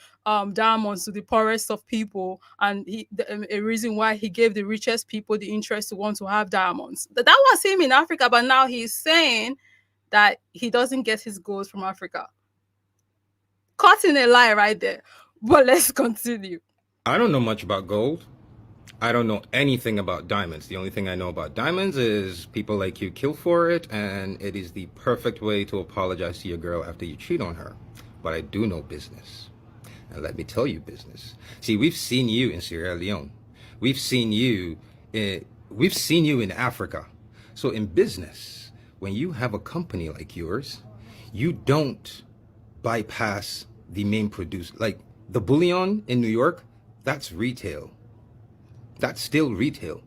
diamonds to the poorest of people, and a reason why he gave the richest people the interest to want to have diamonds. That was him in Africa, but now he's saying that he doesn't get his gold from Africa. Caught in a lie right there. But let's continue. I don't know much about gold. I don't know anything about diamonds. The only thing I know about diamonds is people like you kill for it, and it is the perfect way to apologize to your girl after you cheat on her. But I do know business. And let me tell you business. See, we've seen you in Sierra Leone. We've seen you in Africa. So in business, when you have a company like yours, you don't bypass the main producer. Like the bullion in New York, that's retail. That's still retail.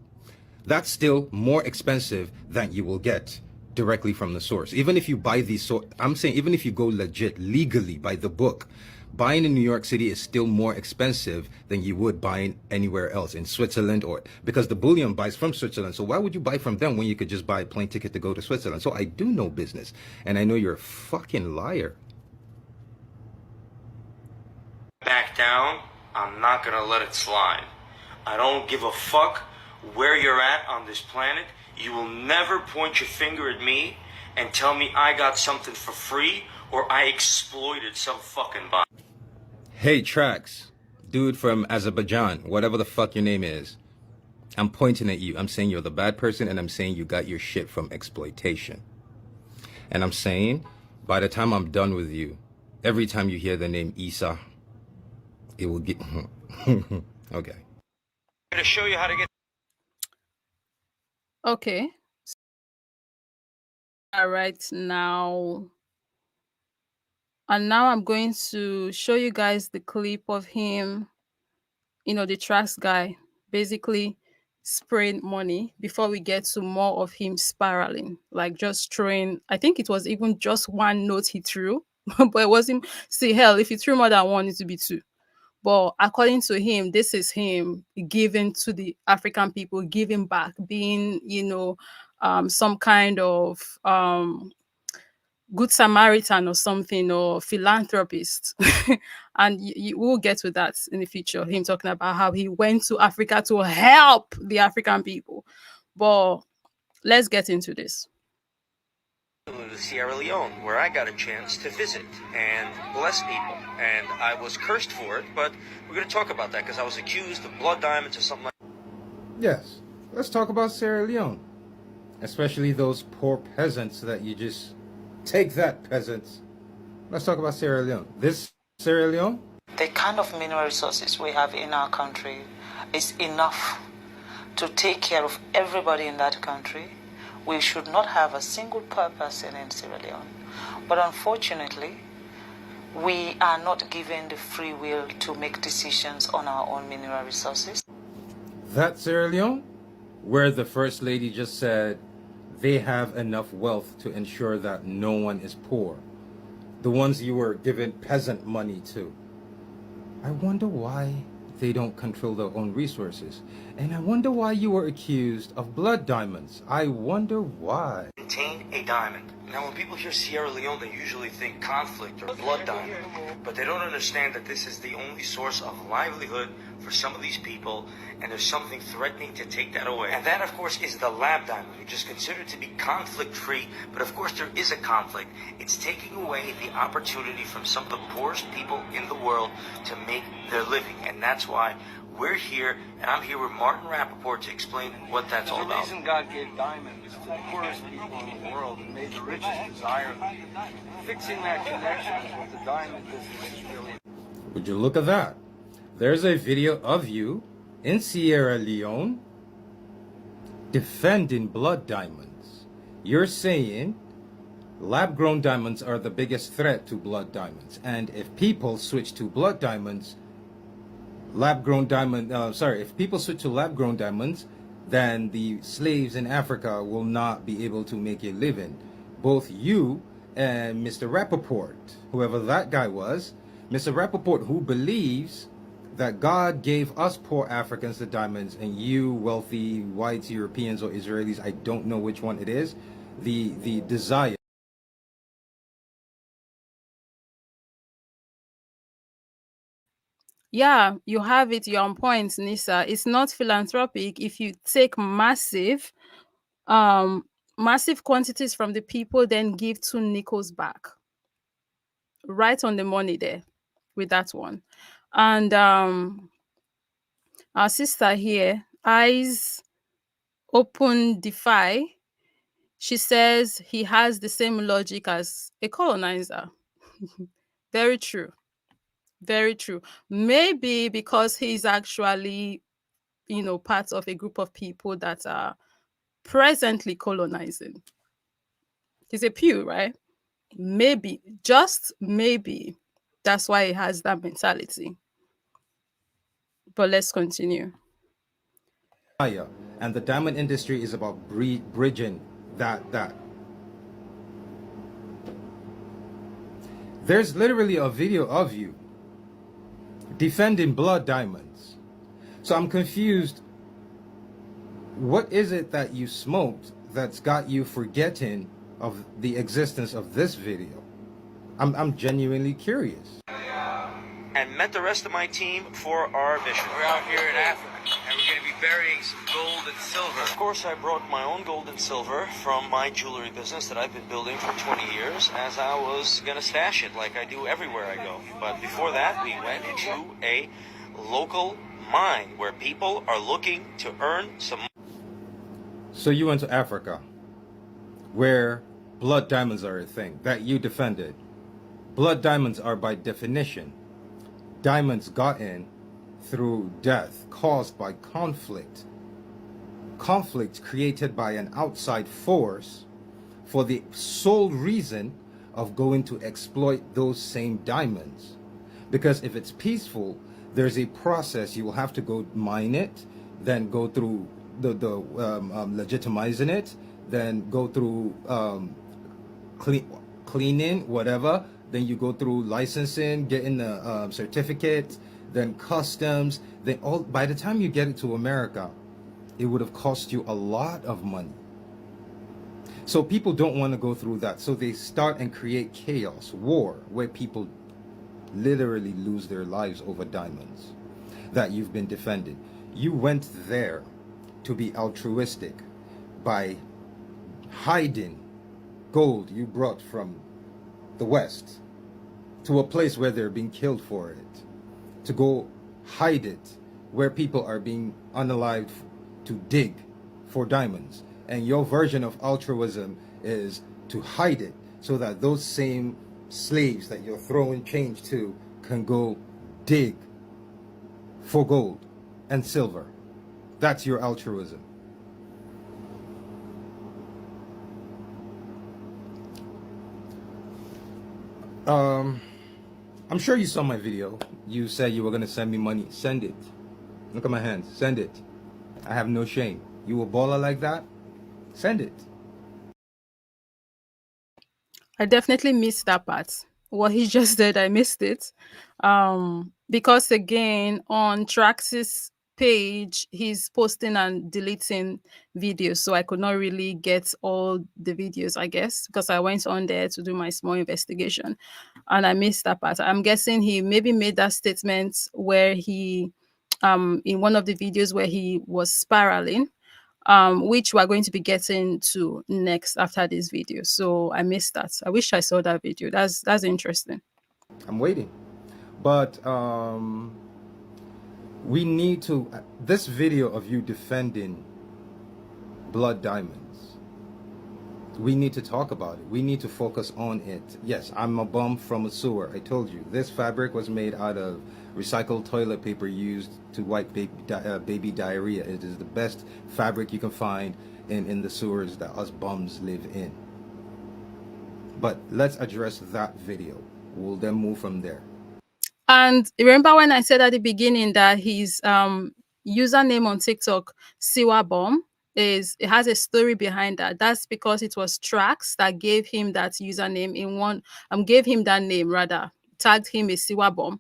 That's still more expensive than you will get directly from the source. Even if you buy these, I'm saying even if you go legit, legally, by the book, buying in New York City is still more expensive than you would buying anywhere else in Switzerland, or because the bullion buys from Switzerland. So why would you buy from them when you could just buy a plane ticket to go to Switzerland? So I do know business, and I know you're a fucking liar. Back down, I'm not gonna let it slide. I don't give a fuck where you're at on this planet. You will never point your finger at me and tell me I got something for free or I exploited some fucking bot. Hey, Trax, dude from Azerbaijan, whatever the fuck your name is. I'm pointing at you. I'm saying you're the bad person, and I'm saying you got your shit from exploitation. And I'm saying, by the time I'm done with you, every time you hear the name Issa, it will get... Okay. I'm gonna show you how to get... Okay. All right, now. And now I'm going to show you guys the clip of him, the Trax guy, basically spraying money before we get to more of him spiraling, like just throwing. I think it was even just one note he threw, but it wasn't. See, hell, if he threw more than one, it would be two. But according to him, this is him giving to the African people, giving back, being, some kind of good Samaritan or something, or philanthropist. And you will get to that in the future. Him talking about how he went to Africa to help the African people. But let's get into this. To Sierra Leone, where I got a chance to visit and bless people. And I was cursed for it, but we're going to talk about that because I was accused of blood diamonds or something like that. Yes, let's talk about Sierra Leone, especially those poor peasants that you just take that, peasants. Let's talk about Sierra Leone. This Sierra Leone? The kind of mineral resources we have in our country is enough to take care of everybody in that country. We should not have a single poor person in Sierra Leone. But unfortunately, we are not given the free will to make decisions on our own mineral resources. That Sierra Leone? Where the First Lady just said they have enough wealth to ensure that no one is poor. The ones you were giving peasant money to. I wonder why they don't control their own resources. And I wonder why you were accused of blood diamonds. I wonder why. Contain a diamond. Now, when people hear Sierra Leone, they usually think conflict or blood diamond. But they don't understand that this is the only source of livelihood for some of these people, and there's something threatening to take that away. And that, of course, is the lab diamond, which is considered to be conflict-free, but of course there is a conflict. It's taking away the opportunity from some of the poorest people in the world to make their living, and that's why we're here, and I'm here with Martin Rappaport to explain what that's all about. The reason God gave diamonds to the poorest people in the world and made the richest desire them. Fixing that connection is what the diamond business is really. Would you look at that? There's a video of you in Sierra Leone defending blood diamonds. You're saying lab-grown diamonds are the biggest threat to blood diamonds, and if people switch to blood diamonds, if people switch to lab-grown diamonds, then the slaves in Africa will not be able to make a living. Both you and Mr. Rappaport, whoever that guy was, Mr. Rappaport, who believes that God gave us poor Africans the diamonds, and you wealthy whites, Europeans or Israelis, I don't know which one it is, the desire. Yeah, you have it. You're on point, Nisa. It's not philanthropic if you take um massive quantities from the people, then give 2 nickels back. Right on the money there with that one. And our sister here, Eyes Open Defy, she says he has the same logic as a colonizer. Very true. Very true. Maybe because he's actually, part of a group of people that are presently colonizing. He's a pew, right? Maybe, just maybe, that's why he has that mentality. But let's continue. And the diamond industry is about bridging that. There's literally a video of you defending blood diamonds. So I'm confused. What is it that you smoked that's got you forgetting of the existence of this video? I'm genuinely curious. And met the rest of my team for our mission. We're out here in Africa, and we're going to be burying some gold and silver. Of course, I brought my own gold and silver from my jewelry business that I've been building for 20 years, as I was going to stash it like I do everywhere I go. But before that, we went to a local mine where people are looking to earn some. So you went to Africa, where blood diamonds are a thing that you defended. Blood diamonds are, by definition, diamonds gotten through death caused by conflict. Conflict created by an outside force for the sole reason of going to exploit those same diamonds. Because if it's peaceful, there's a process. You will have to go mine it, then go through the legitimizing it, then go through cleaning, whatever. Then you go through licensing, getting the certificate, then customs. Then by the time you get it to America, it would have cost you a lot of money. So people don't want to go through that. So they start and create chaos, war, where people literally lose their lives over diamonds that you've been defending. You went there to be altruistic by hiding gold you brought from the West to a place where they're being killed for it, to go hide it where people are being unalived to dig for diamonds. And your version of altruism is to hide it so that those same slaves that you're throwing change to can go dig for gold and silver. That's your altruism. I'm sure you saw my video. You said you were going to send me money. Send it. Look at my hands. Send it. I have no shame. You a baller like that? Send it. I definitely missed that part. What he just said, I missed it. Because again, on Trax's page, he's posting and deleting videos. So I could not really get all the videos, I guess, because I went on there to do my small investigation and I missed that part. I'm guessing he maybe made that statement where he in one of the videos where he was spiraling, which we're going to be getting to next after this video. So I missed that. I wish I saw that video. That's interesting. I'm waiting. But we need to, this video of you defending blood diamonds, we need to talk about it. We need to focus on it. Yes, I'm a bum from a sewer. I told you this fabric was made out of recycled toilet paper used to wipe baby diarrhea. It is the best fabric you can find in the sewers that us bums live in. But let's address that video. We'll then move from there. And remember when I said at the beginning that his username on TikTok, Siwa Bomb, it has a story behind that. That's because it was Trax that gave him that username gave him that name rather, tagged him a Siwa Bomb.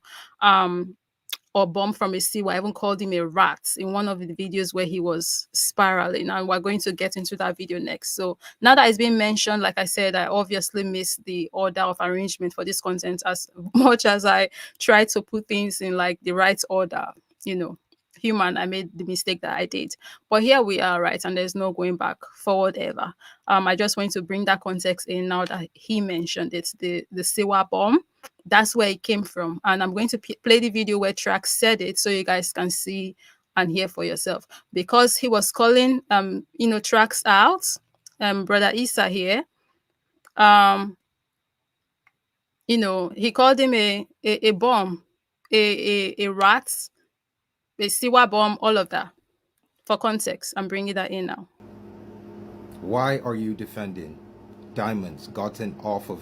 Or bomb from a sea. I even called him a rat in one of the videos where he was spiraling, and we're going to get into that video next. So now that it's been mentioned, like I said, I obviously missed the order of arrangement for this content as much as I try to put things in like the right order. Human, I made the mistake that I did, but here we are, right? And there's no going back forward ever. I just want to bring that context in now that he mentioned it, the Siwa bomb. That's where it came from, and I'm going to play the video where Trax said it so you guys can see and hear for yourself, because he was calling Trax out, brother Issa here. He called him a bomb, a rat, a Siwa bomb, all of that. For context, I'm bringing that in now. Why are you defending diamonds gotten off of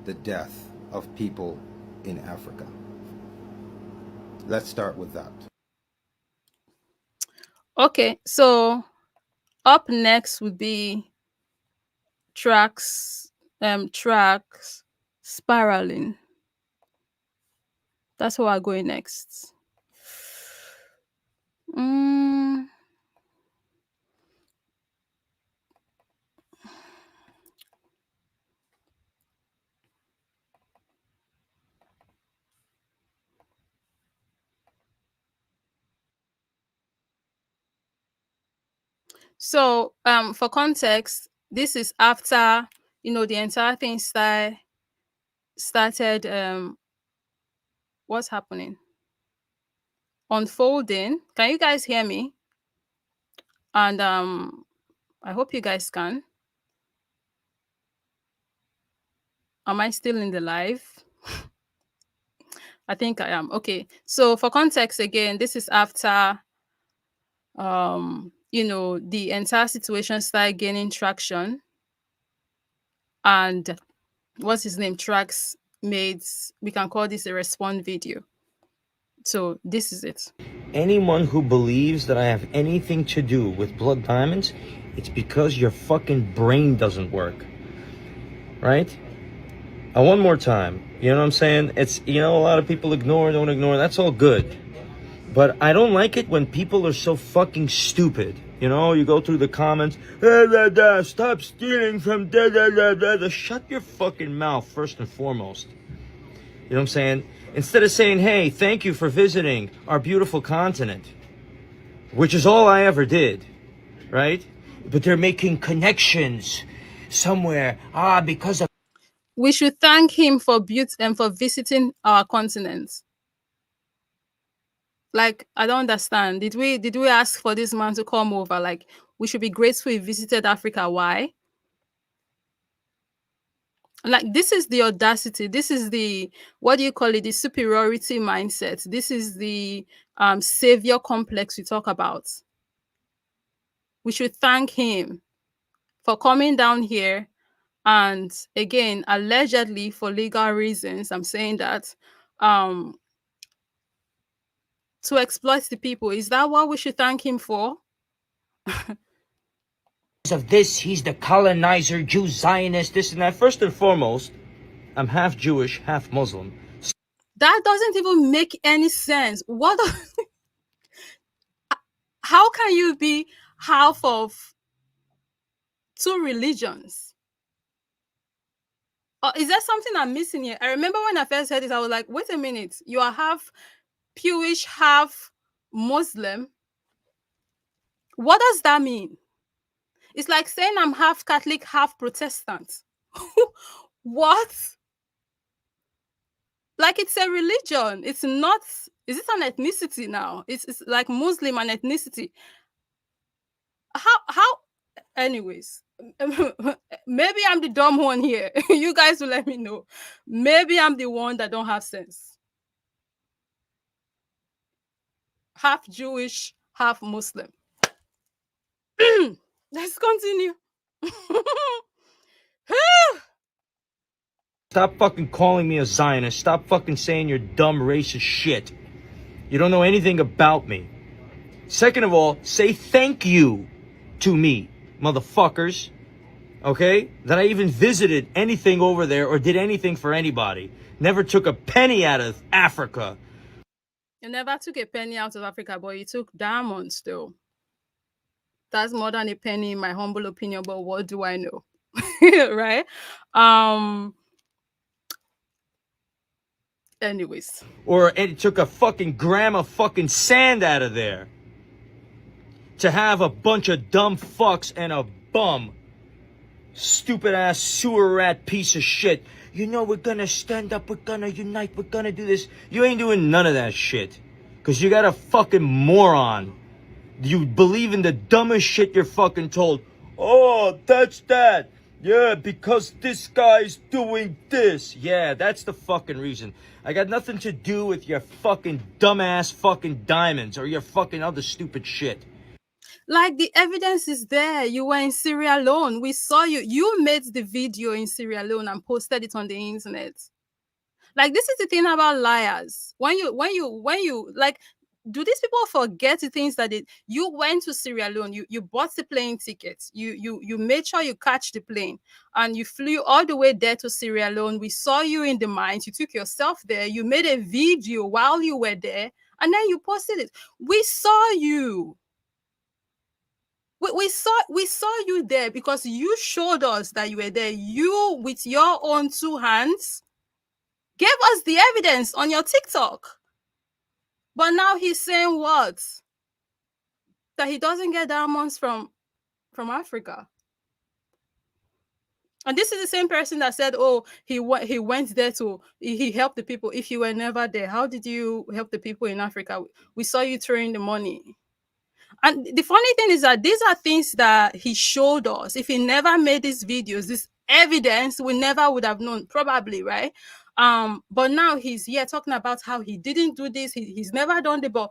the death of people in Africa? Let's start with that. Okay, so up next would be Trax spiraling. That's where we're going next. So for context, this is after the entire thing started what's happening, unfolding. Can you guys hear me? And I hope you guys can. Am I still in the live? I think I am. Okay, so for context again, this is after the entire situation started gaining traction, and what's his name, Trax made, we can call this a response video. So this is it. Anyone who believes that I have anything to do with blood diamonds, it's because your fucking brain doesn't work. Right? One more time. You know what I'm saying? It's, a lot of people don't ignore. That's all good. But I don't like it when people are so fucking stupid You know, you go through the comments, stop stealing from Shut your fucking mouth, first and foremost. You know what I'm saying? Instead of saying, hey, thank you for visiting our beautiful continent, which is all I ever did, right? But they're making connections somewhere. Because of. We should thank him for beauty and for visiting our continent. Like, I don't understand. Did we ask for this man to come over? Like, we should be grateful he visited Africa. Why? Like, this is the audacity. This is the, what do you call it? The superiority mindset. This is the savior complex we talk about. We should thank him for coming down here and, again, allegedly for legal reasons, I'm saying that, um to exploit the people. Is that what we should thank him for? Of this, he's the colonizer, Jew, Zionist, this and that. First and foremost, I'm half Jewish, half Muslim. That doesn't even make any sense. How can you be half of two religions? Is there something I'm missing here? I remember when I first heard it, I was like, wait a minute, you are half Jewish, half Muslim. What does that mean? It's like saying I'm half Catholic, half Protestant. What? Like, it's a religion. It's not, is it an ethnicity now? It's like Muslim and ethnicity. How anyways, maybe I'm the dumb one here. You guys will let me know. Maybe I'm the one that don't have sense. Half Jewish, half Muslim. Let's continue. Stop fucking calling me a Zionist. Stop fucking saying you're dumb racist shit. You don't know anything about me. Second of all, say thank you to me, motherfuckers. Okay? That I even visited anything over there or did anything for anybody. Never took a penny out of Africa. You never took a penny out of Africa, but you took diamonds though. That's more than a penny in my humble opinion, but what do I know? Right? Anyways. Or it took a fucking gram of fucking sand out of there. To have a bunch of dumb fucks and a bum. Stupid ass sewer rat piece of shit. You know, we're gonna stand up, we're gonna unite, we're gonna do this. You ain't doing none of that shit. Cause you got a fucking moron. You believe in the dumbest shit you're fucking told. Oh, that's that. Yeah, because this guy's doing this. Yeah, that's the fucking reason. I got nothing to do with your fucking dumbass fucking diamonds or your fucking other stupid shit. Like, the evidence is there. You were in Sierra Leone. We saw you. You made the video in Sierra Leone and posted it on the internet. Like, this is the thing about liars. When you like, do these people forget the things that you went to Sierra Leone, you bought the plane tickets, you made sure you catch the plane, and you flew all the way there to Sierra Leone. We saw you in the mines, you took yourself there, you made a video while you were there, and then you posted it. We saw you. We saw you there because you showed us that you were there. You, with your own two hands, gave us the evidence on your TikTok. But now he's saying what? That he doesn't get diamonds from Africa. And this is the same person that said, oh, he went there to, he helped the people. If you were never there, how did you help the people in Africa? We saw you throwing the money. And the funny thing is that these are things that he showed us. If he never made these videos, this evidence, we never would have known, probably, right? But now he's here talking about how he didn't do this, he's never done it, but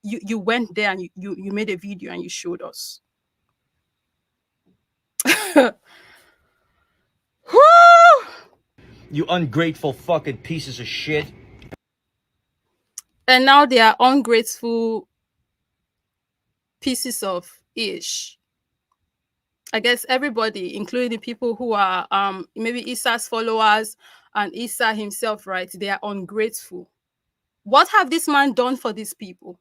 you went there and you made a video and you showed us. You ungrateful fucking pieces of shit. And now they are ungrateful pieces of ish. I guess everybody, including the people who are maybe Issa's followers and Issa himself, right? They are ungrateful. What have this man done for these people?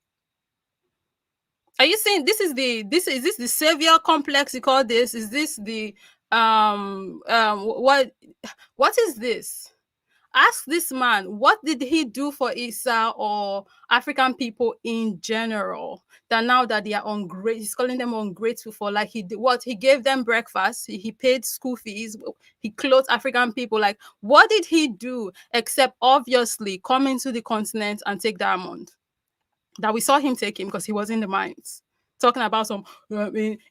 Are you saying this the savior complex you call this? Is this the what is this? Ask this man, what did he do for Isa or African people in general? That now that they are ungrateful, he's calling them ungrateful for, like, he did what? He gave them breakfast, he paid school fees, he clothed African people. Like, what did he do except obviously come into the continent and take Diamond? That we saw him take him because he was in the mines. Talking about some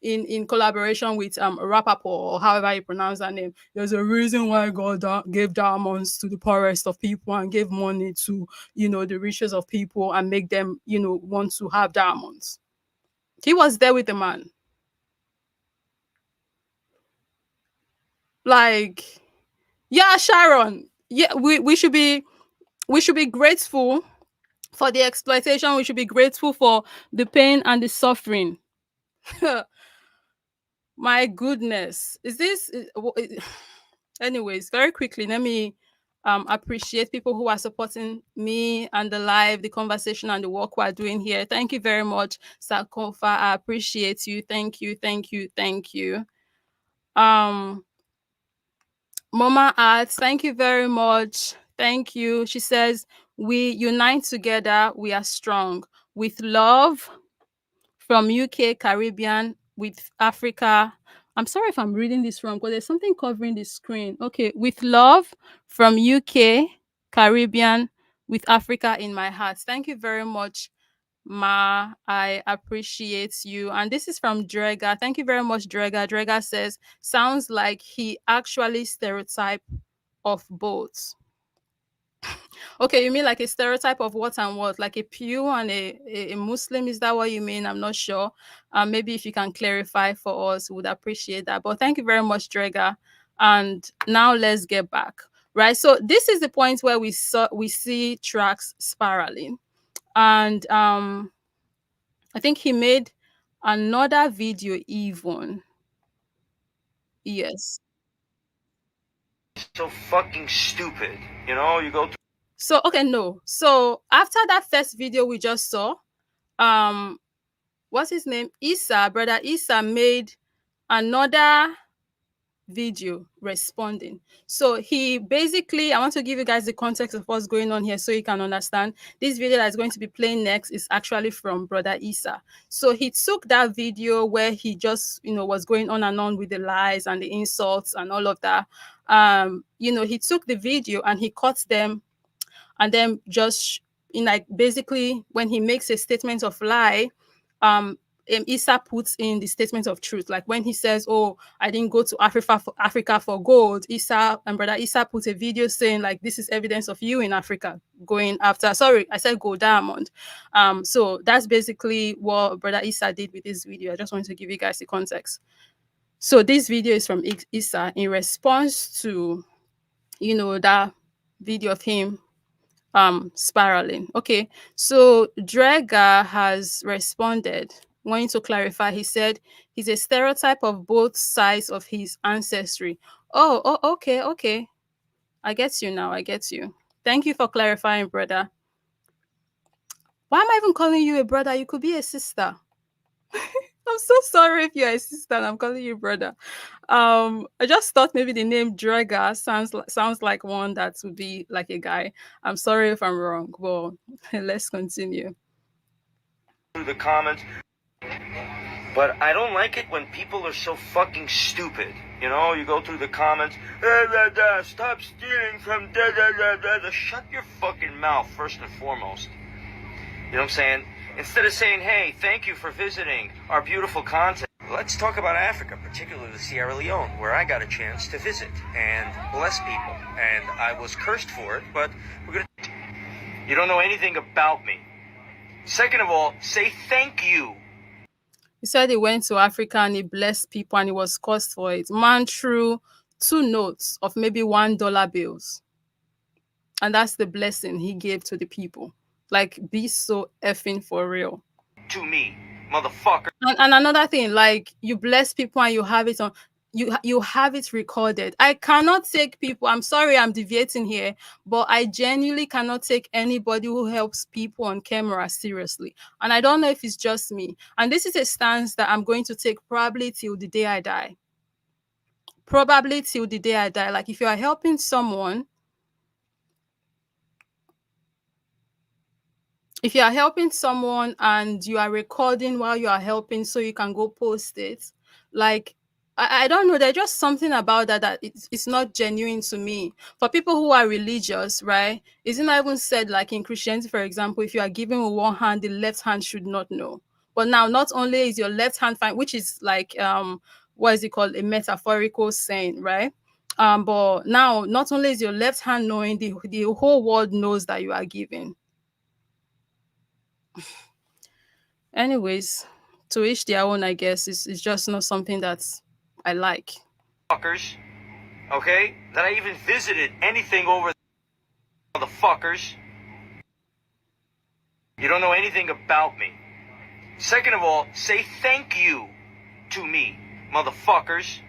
in collaboration with Rapaport, or however you pronounce that name. There's a reason why God gave diamonds to the poorest of people and gave money to the richest of people and make them want to have diamonds. He was there with the man. Like, yeah, Sharon. Yeah, we should be grateful for the exploitation. We should be grateful for the pain and the suffering. My goodness. Is this anyways, very quickly, let me appreciate people who are supporting me and the live, the conversation, and the work we're doing here. Thank you very much, Sakofa. I appreciate you. Thank you, thank you, thank you. Um Mama Arts, thank you very much. Thank you. She says, we unite together, we are strong. With love, from UK, Caribbean, with Africa. I'm sorry if I'm reading this wrong, but there's something covering the screen. Okay, with love, from UK, Caribbean, with Africa in my heart. Thank you very much, Ma. I appreciate you. And this is from Drega. Thank you very much, Drega. Drega says, sounds like he actually stereotype of both. Okay, you mean like a stereotype of what and what? Like a Pew and a Muslim? Is that what you mean? I'm not sure. Maybe if you can clarify for us, would appreciate that. But thank you very much, Drega. And now let's get back. Right. So this is the point where we see Trax spiraling. And I think he made another video even. Yes. So fucking stupid. You know, you go through. So okay, no. So after that first video we just saw, um what's his name? Issa, brother Issa made another video responding. So he basically, I want to give you guys the context of what's going on here so you can understand. This video that is going to be playing next is actually from brother Issa. So he took that video where he just, was going on and on with the lies and the insults and all of that. He took the video and he cut them, and then just in, like, basically when he makes a statement of lie, Issa puts in the statement of truth. Like when he says, "Oh, I didn't go to Africa for gold," Issa and brother Issa put a video saying, like, this is evidence of you in Africa going after. Sorry, I said gold, diamond. So that's basically what brother Issa did with this video. I just wanted to give you guys the context. So this video is from Issa in response to, that video of him spiraling. Okay, so Drega has responded, wanting to clarify. He said he's a stereotype of both sides of his ancestry. Oh, okay. I get you now. I get you. Thank you for clarifying, brother. Why am I even calling you a brother? You could be a sister. I'm so sorry if you're a sister and I'm calling you brother. I just thought maybe the name Drega sounds like one that would be like a guy. I'm sorry if I'm wrong. Well, let's continue. The comments, but I don't like it when people are so fucking stupid. You know, you go through the comments, stop stealing from Shut your fucking mouth, first and foremost. You know what I'm saying? Instead of saying, hey, thank you for visiting our beautiful content, let's talk about Africa, particularly Sierra Leone, where I got a chance to visit and bless people. And I was cursed for it, but we're going to... You don't know anything about me. Second of all, say thank you. He said he went to Africa and he blessed people and he was cursed for it. Man threw 2 notes of maybe $1 bills. And that's the blessing he gave to the people. Like, be so effing for real. To me, motherfucker. And another thing, like, you bless people and you have it on. you have it recorded. I cannot take people, I'm sorry I'm deviating here, but I genuinely cannot take anybody who helps people on camera seriously. And I don't know if it's just me. And this is a stance that I'm going to take probably till the day I die. Probably till the day I die. Like, if you are helping someone, if you are helping someone and you are recording while you are helping so you can go post it, like, I don't know, there's just something about that that it's not genuine to me. For people who are religious, right, it's not even said, like in Christianity, for example, if you are giving with one hand, the left hand should not know. But now, not only is your left hand fine, which is like what is it called, a metaphorical saying, right? But now, not only is your left hand knowing, the whole world knows that you are giving. Anyways, to each their own, I guess. It's just not something that I like. Fuckers, okay? That I even visited anything over motherfuckers. You don't know anything about me. Second of all, say thank you to me, motherfuckers.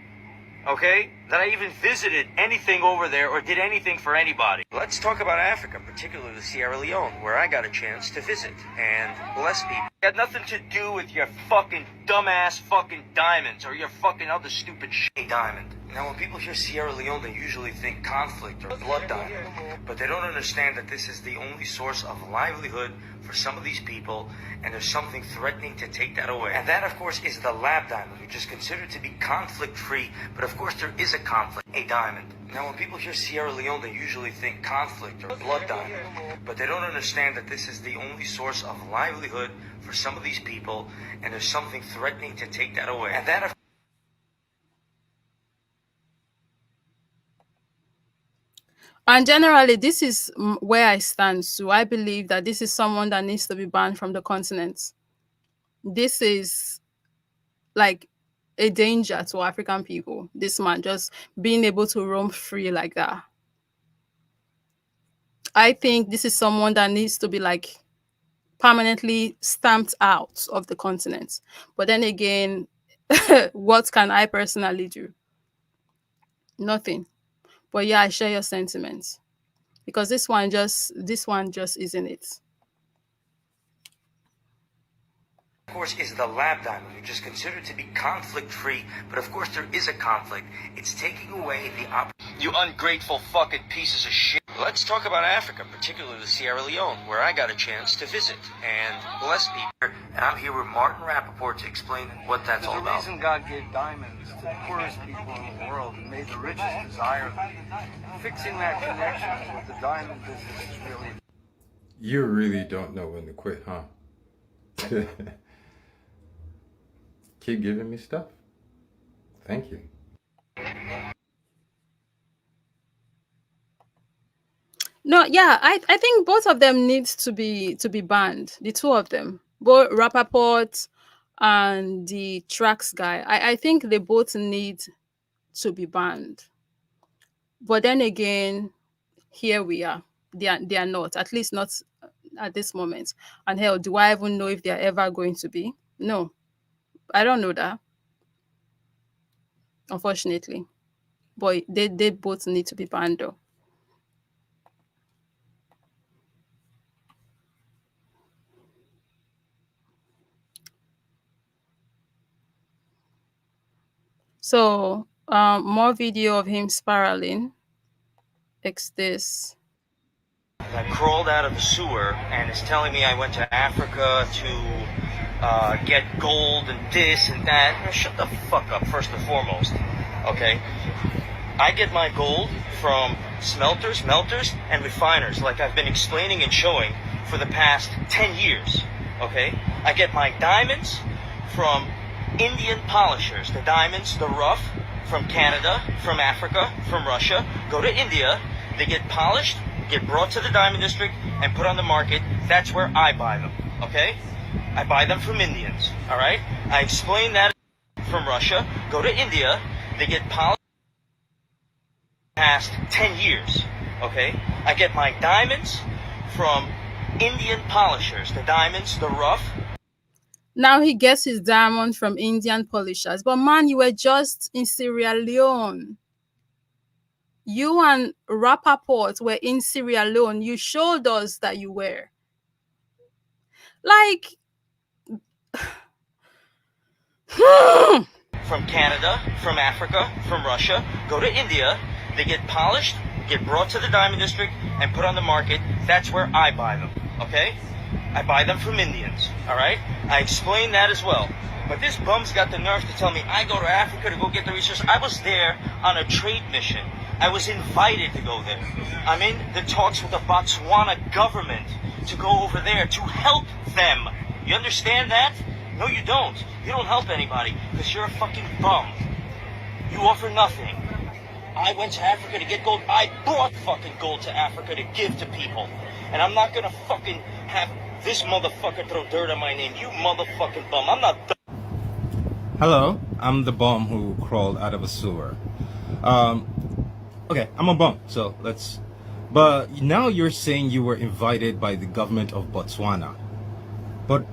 Okay? That I even visited anything over there or did anything for anybody. Let's talk about Africa, particularly Sierra Leone, where I got a chance to visit and bless people. It had nothing to do with your fucking dumbass fucking diamonds or your fucking other stupid shit. Diamond. Now, when people hear Sierra Leone, they usually think conflict or blood diamond. But they don't understand that this is the only source of livelihood for some of these people, and there's something threatening to take that away. And that, of course, is the lab diamond, which is considered to be conflict-free, but of course there is a conflict. A diamond. Now, when people hear Sierra Leone, they usually think conflict or blood diamond. But they don't understand that this is the only source of livelihood for some of these people, and there's something threatening to take that away. And that, of And generally, this is where I stand. So I believe that this is someone that needs to be banned from the continent. This is like a danger to African people. This man just being able to roam free like that. I think this is someone that needs to be like permanently stamped out of the continent. But then again, what can I personally do? Nothing. But yeah, I share your sentiments, because this one just isn't it. course, is the lab diamond, which is considered to be conflict-free, but of course there is a conflict. It's taking away the You ungrateful fucking pieces of shit. Let's talk about Africa, particularly Sierra Leone, where I got a chance to visit and bless people. And I'm here with Martin Rappaport to explain what that's all about. The reason God gave diamonds to the poorest people in the world and made the richest desire them. Fixing that connection is what the diamond business is really. You really don't know when to quit, huh? Keep giving me stuff. Thank you. No, yeah, I think both of them need to be banned. The two of them, both Rappaport and the Trax guy. I think they both need to be banned. But then again, here we are. They are not, at least not at this moment. And hell, do I even know if they are ever going to be? No, I don't know that, unfortunately. But they both need to be banned though. So more video of him spiraling. X this. I crawled out of the sewer and is telling me I went to Africa to get gold and this and that. Now, shut the fuck up, first and foremost. Okay? I get my gold from smelters, melters, and refiners, like I've been explaining and showing for the past 10 years. Okay? I get my diamonds from Indian polishers. The diamonds, the rough, from Canada, from Africa, from Russia, go to India. They get polished, get brought to the diamond district, and put on the market. That's where I buy them. Okay? I buy them from Indians. All right? I explain that from Russia, go to India. They get polished. Past 10 years. Okay? I get my diamonds from Indian polishers. The diamonds, the rough. Now he gets his diamond from Indian polishers. But man, you were just in Sierra Leone. You and Rappaport were in Sierra Leone. You showed us that you were. Like, From Canada, from Africa, from Russia, go to India. They get polished, get brought to the diamond district, and put on the market. That's where I buy them, okay? I buy them from Indians, all right? I explain that as well. But this bum's got the nerve to tell me I go to Africa to go get the research. I was there on a trade mission. I was invited to go there. I'm in the talks with the Botswana government to go over there to help them. You understand that? No, you don't. You don't help anybody because you're a fucking bum. You offer nothing. I went to Africa to get gold. I brought fucking gold to Africa to give to people. And I'm not gonna fucking have this motherfucker throw dirt on my name. You motherfucking bum. I'm not Hello, I'm the bum who crawled out of a sewer. Um, okay, I'm a bum, so let's. But now you're saying you were invited by the government of Botswana. But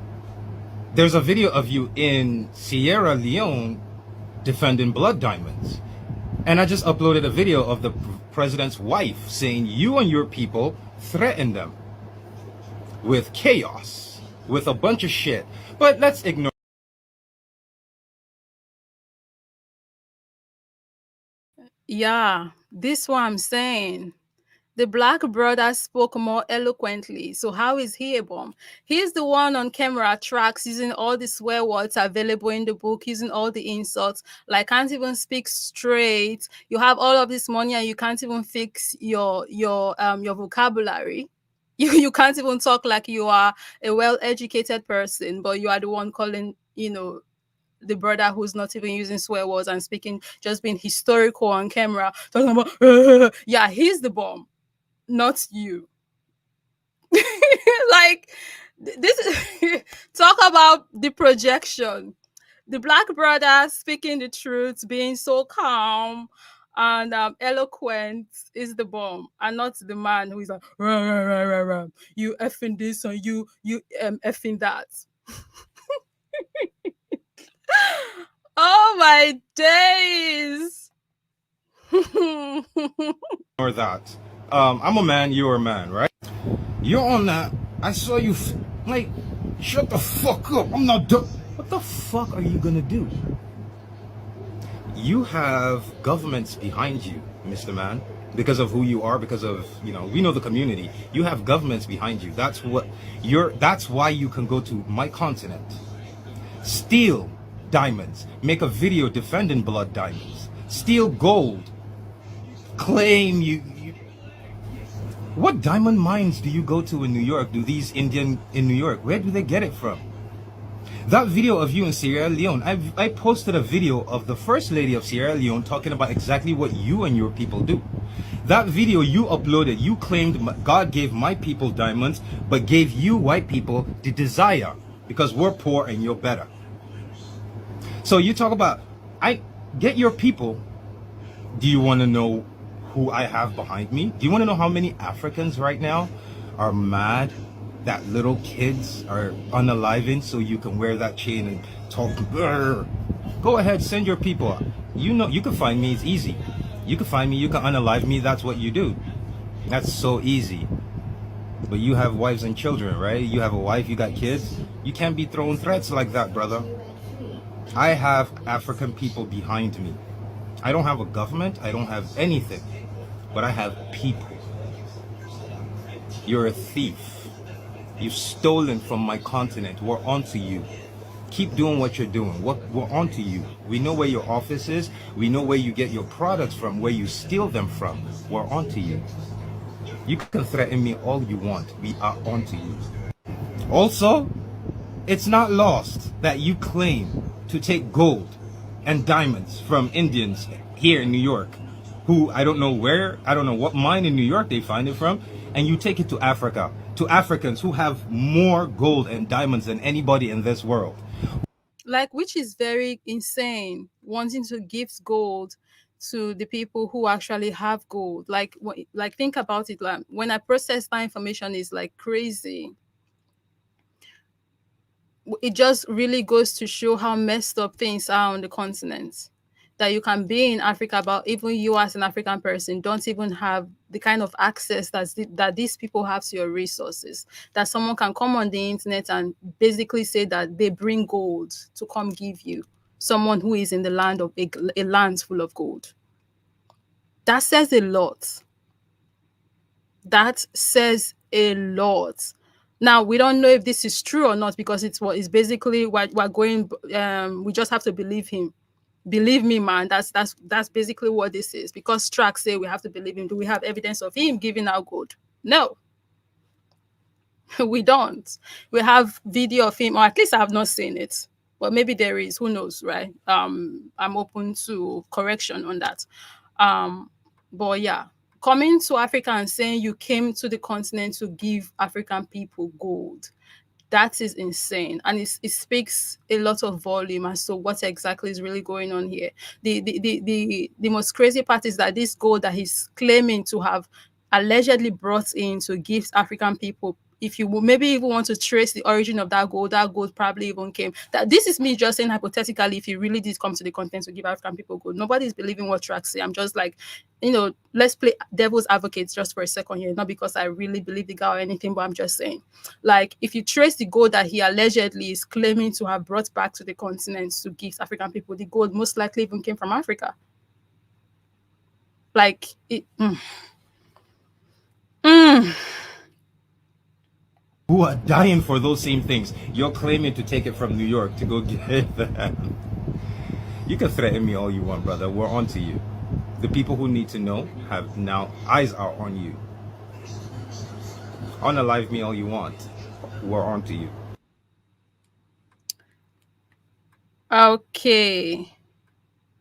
there's a video of you in Sierra Leone defending blood diamonds. And I just uploaded a video of the president's wife saying you and your people threatened them with chaos, with a bunch of shit. But let's ignore. yeah, this what I'm saying. The black brother spoke more eloquently. So how is he a bomb? He's the one on camera tracks using all the swear words available in the book, using all the insults. Like can't even speak straight. You have all of this money and you can't even fix your vocabulary. You can't even talk like you are a well-educated person, but you are the one calling, the brother who's not even using swear words and speaking, just being historical on camera, talking about yeah, he's the bomb, not you. Like this is talk about the projection. The black brother speaking the truth, being so calm and eloquent is the bomb, and not the man who is like rah, rah, rah, rah, rah. You effing this and you effing that. Oh my days. That. I'm a man, you're a man, right? You're on that. I saw you, like, shut the fuck up. I'm not done. What the fuck are you gonna do? You have governments behind you, Mr. Man, because of who you are, because of, we know the community. You have governments behind you. That's why you can go to my continent, steal diamonds, make a video defending blood diamonds, steal gold, claim you. What diamond mines do you go to in New York? Do these Indian in New York? Where do they get it from? That video of you in Sierra Leone, I posted a video of the First Lady of Sierra Leone talking about exactly what you and your people do. That video you uploaded, you claimed God gave my people diamonds, but gave you white people the desire because we're poor and you're better. So you talk about, I get your people. Do you want to know who I have behind me? Do you want to know how many Africans right now are mad that little kids are unaliving so you can wear that chain and talk? Brr. Go ahead, send your people. You can find me. It's easy. You can find me. You can unalive me. That's what you do. That's so easy. But you have wives and children, right? You have a wife. You got kids. You can't be throwing threats like that, brother. I have African people behind me. I don't have a government, I don't have anything, but I have people. You're a thief. You've stolen from my continent. We're onto you. Keep doing what you're doing. We're onto you. We know where your office is. We know where you get your products from, where you steal them from. We're onto you. You can threaten me all you want. We are onto you. Also, it's not lost that you claim to take gold and diamonds from Indians here in New York, who I don't know where, I don't know what mine in New York they find it from, and you take it to Africa, to Africans who have more gold and diamonds than anybody in this world. Like, which is very insane, wanting to gift gold to the people who actually have gold. Like, like think about it. Like, when I process that information, is like crazy. it just really goes to show how messed up things are on the continent. That you can be in Africa, but even you as an African person don't even have the kind of access that these people have to your resources. That someone can come on the internet and basically say that they bring gold to come give you. Someone who is in the land of a land full of gold. That says a lot. That says a lot. Now we don't know if this is true or not because it's what is basically what we're going. We just have to believe him. Believe me, man. That's basically what this is. Because Trax say we have to believe him. Do we have evidence of him giving out gold? No, we don't. We have video of him, or at least I have not seen it. But maybe there is. Who knows, right? I'm open to correction on that. But yeah, coming to Africa and saying you came to the continent to give African people gold, that is insane, and it speaks a lot of volume as to what exactly is really going on here. The most crazy part is that this gold that he's claiming to have allegedly brought in to give African people, if you will maybe even want to trace the origin of that gold probably even came. That this is me just saying hypothetically, if he really did come to the continent to give African people gold, nobody's believing what Trax say. I'm just like, let's play devil's advocate just for a second here, not because I really believe the guy or anything, but I'm just saying, like, if you trace the gold that he allegedly is claiming to have brought back to the continent to give African people, the gold most likely even came from Africa. Like, Who are dying for those same things. You're claiming to take it from New York to go get them. You can threaten me all you want, brother. We're on to you. The people who need to know have now eyes are on you. Unalive me all you want. We're on to you. okay.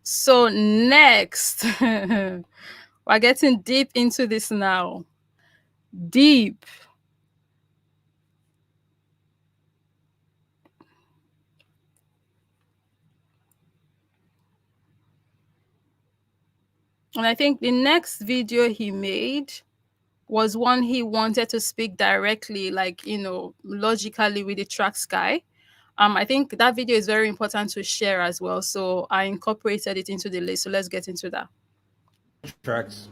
So next, we're getting deep into this now. Deep. And I think the next video he made was one he wanted to speak directly, like, logically with the Trax guy. I think that video is very important to share as well. So I incorporated it into the list. So let's get into that. Trax.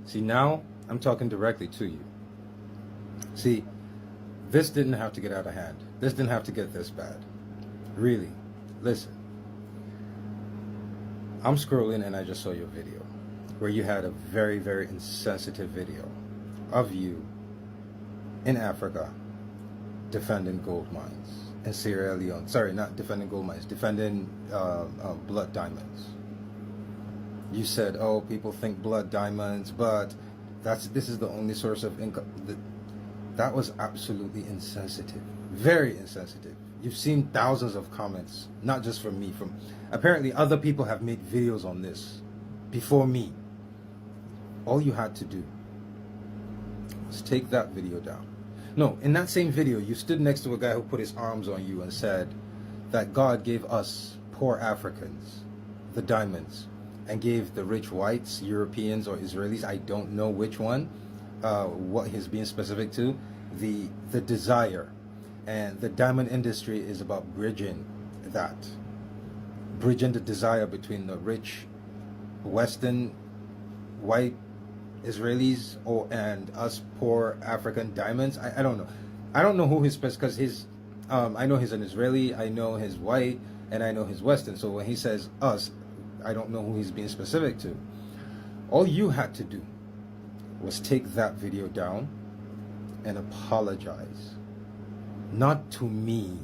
See, now I'm talking directly to you. See, this didn't have to get out of hand. This didn't have to get this bad. Really. Listen. I'm scrolling and I just saw your video where you had a very, very insensitive video of you in Africa defending gold mines in Sierra Leone. Sorry, not defending gold mines, defending blood diamonds. You said, oh, people think blood diamonds, but this is the only source of income. That was absolutely insensitive, very insensitive. You've seen thousands of comments, not just from me, from apparently other people have made videos on this before me. All you had to do was take that video down. No, in that same video, you stood next to a guy who put his arms on you and said that God gave us poor Africans the diamonds and gave the rich whites, Europeans or Israelis, I don't know which one, what he's being specific to, the desire. And the diamond industry is about bridging the desire between the rich Western white Israelis and us poor African diamonds. I don't know. I don't know who his because his I know he's an Israeli, I know his white, and I know his Western. So when he says us, I don't know who he's being specific to. All you had to do was take that video down and apologize. Not to me,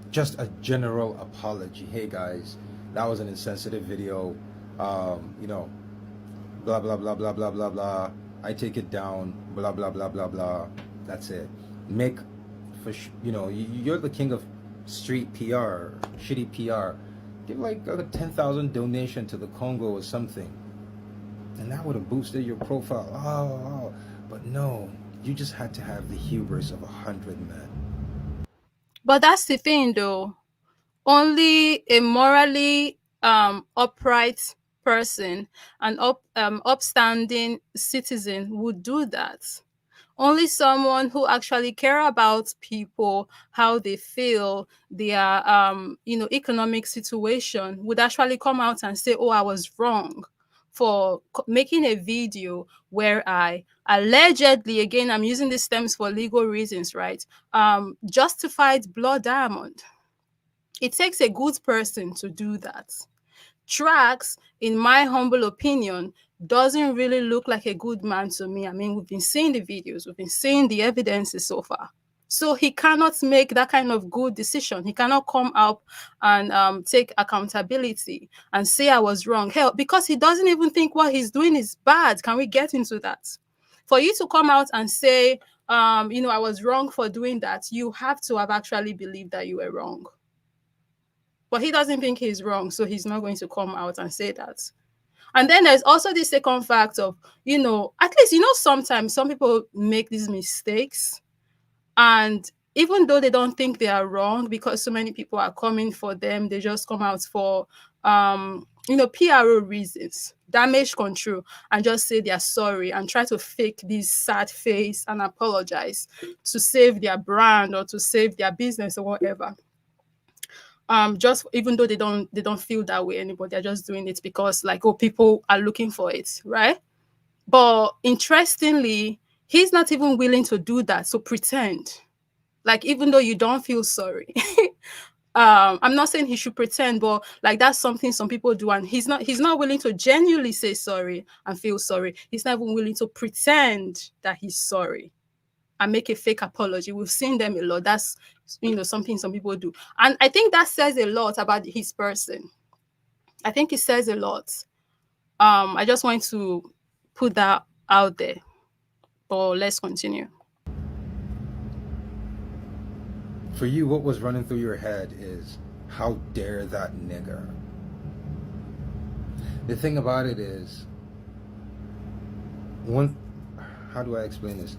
just a general apology. Hey guys, that was an insensitive video. Blah blah blah blah blah blah blah. I take it down. Blah blah blah blah blah. That's it. Make for you're the king of street PR, shitty PR. Give like a 10,000 donation to the Congo or something, and that would have boosted your profile. Oh, but no, you just had to have the hubris of 100 men. But that's the thing, though. Only a morally upright person, an upstanding citizen would do that. Only someone who actually care about people, how they feel, their economic situation would actually come out and say, "Oh, I was wrong for making a video where I allegedly, again, I'm using these terms for legal reasons, right? Justified blood diamond." It takes a good person to do that. Trax, in my humble opinion, doesn't really look like a good man to me. I mean, we've been seeing the videos, we've been seeing the evidences so far. So he cannot make that kind of good decision. He cannot come up and take accountability and say I was wrong. Hell, because he doesn't even think what he's doing is bad. Can we get into that? For you to come out and say, I was wrong for doing that, you have to have actually believed that you were wrong. But he doesn't think he's wrong, so he's not going to come out and say that. And then there's also the second fact of, at least, sometimes some people make these mistakes. And even though they don't think they are wrong, because so many people are coming for them, they just come out for, PRO reasons, damage control, and just say they're sorry and try to fake this sad face and apologize to save their brand or to save their business or whatever. Just even though they don't feel that way anymore, they're just doing it because, like, oh, people are looking for it, right? But interestingly, he's not even willing to do that, so pretend, like, even though you don't feel sorry. I'm not saying he should pretend, but like, that's something some people do, and he's not willing to genuinely say sorry and feel sorry. He's not even willing to pretend that he's sorry and make a fake apology. We've seen them a lot. That's something some people do. And I think that says a lot about his person. I think it says a lot. I just want to put that out there. But let's continue. For you, what was running through your head is, how dare that nigger? The thing about it is, how do I explain this?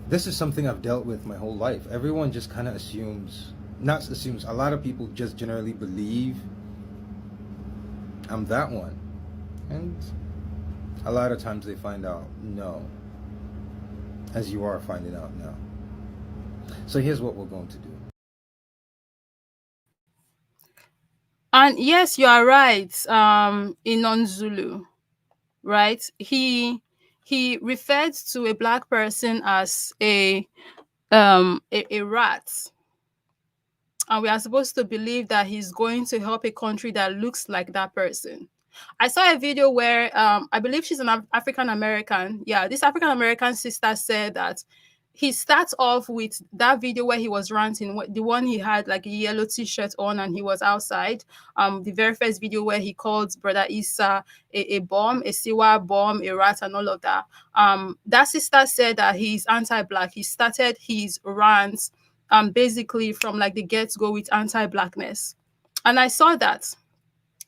This is something I've dealt with my whole life. Everyone just kind of a lot of people just generally believe I'm that one. And a lot of times they find out no. As you are finding out now. So here's what we're going to do. And yes, you are right. In Zulu, right? He referred to a black person as a rat. And we are supposed to believe that he's going to help a country that looks like that person. I saw a video where I believe she's an African American. Yeah, this African American sister said that he starts off with that video where he was ranting, the one he had like a yellow t-shirt on and he was outside. The very first video where he called Brother Issa a bomb, a Siwa bomb, a rat, and all of that. That sister said that he's anti-black. He started his rants basically from like the get-go with anti-blackness. And I saw that.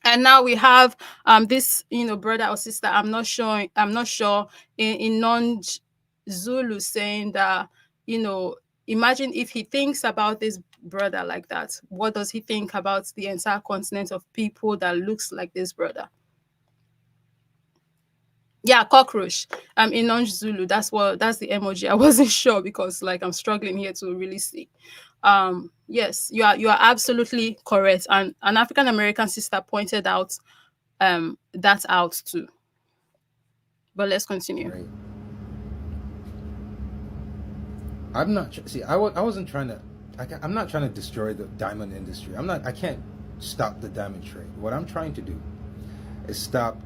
And now we have this brother or sister, I'm not sure in non-Zulu, saying that imagine if he thinks about this brother like that, what does he think about the entire continent of people that looks like this brother? Yeah, cockroach. In non-Zulu, that's the emoji. I wasn't sure because like I'm struggling here to really see. Yes, you are absolutely correct. And an African American sister pointed out that out too. But let's continue. Right. I'm not see. I wasn't trying to. I'm not trying to destroy the diamond industry. I can't stop the diamond trade. What I'm trying to do is stop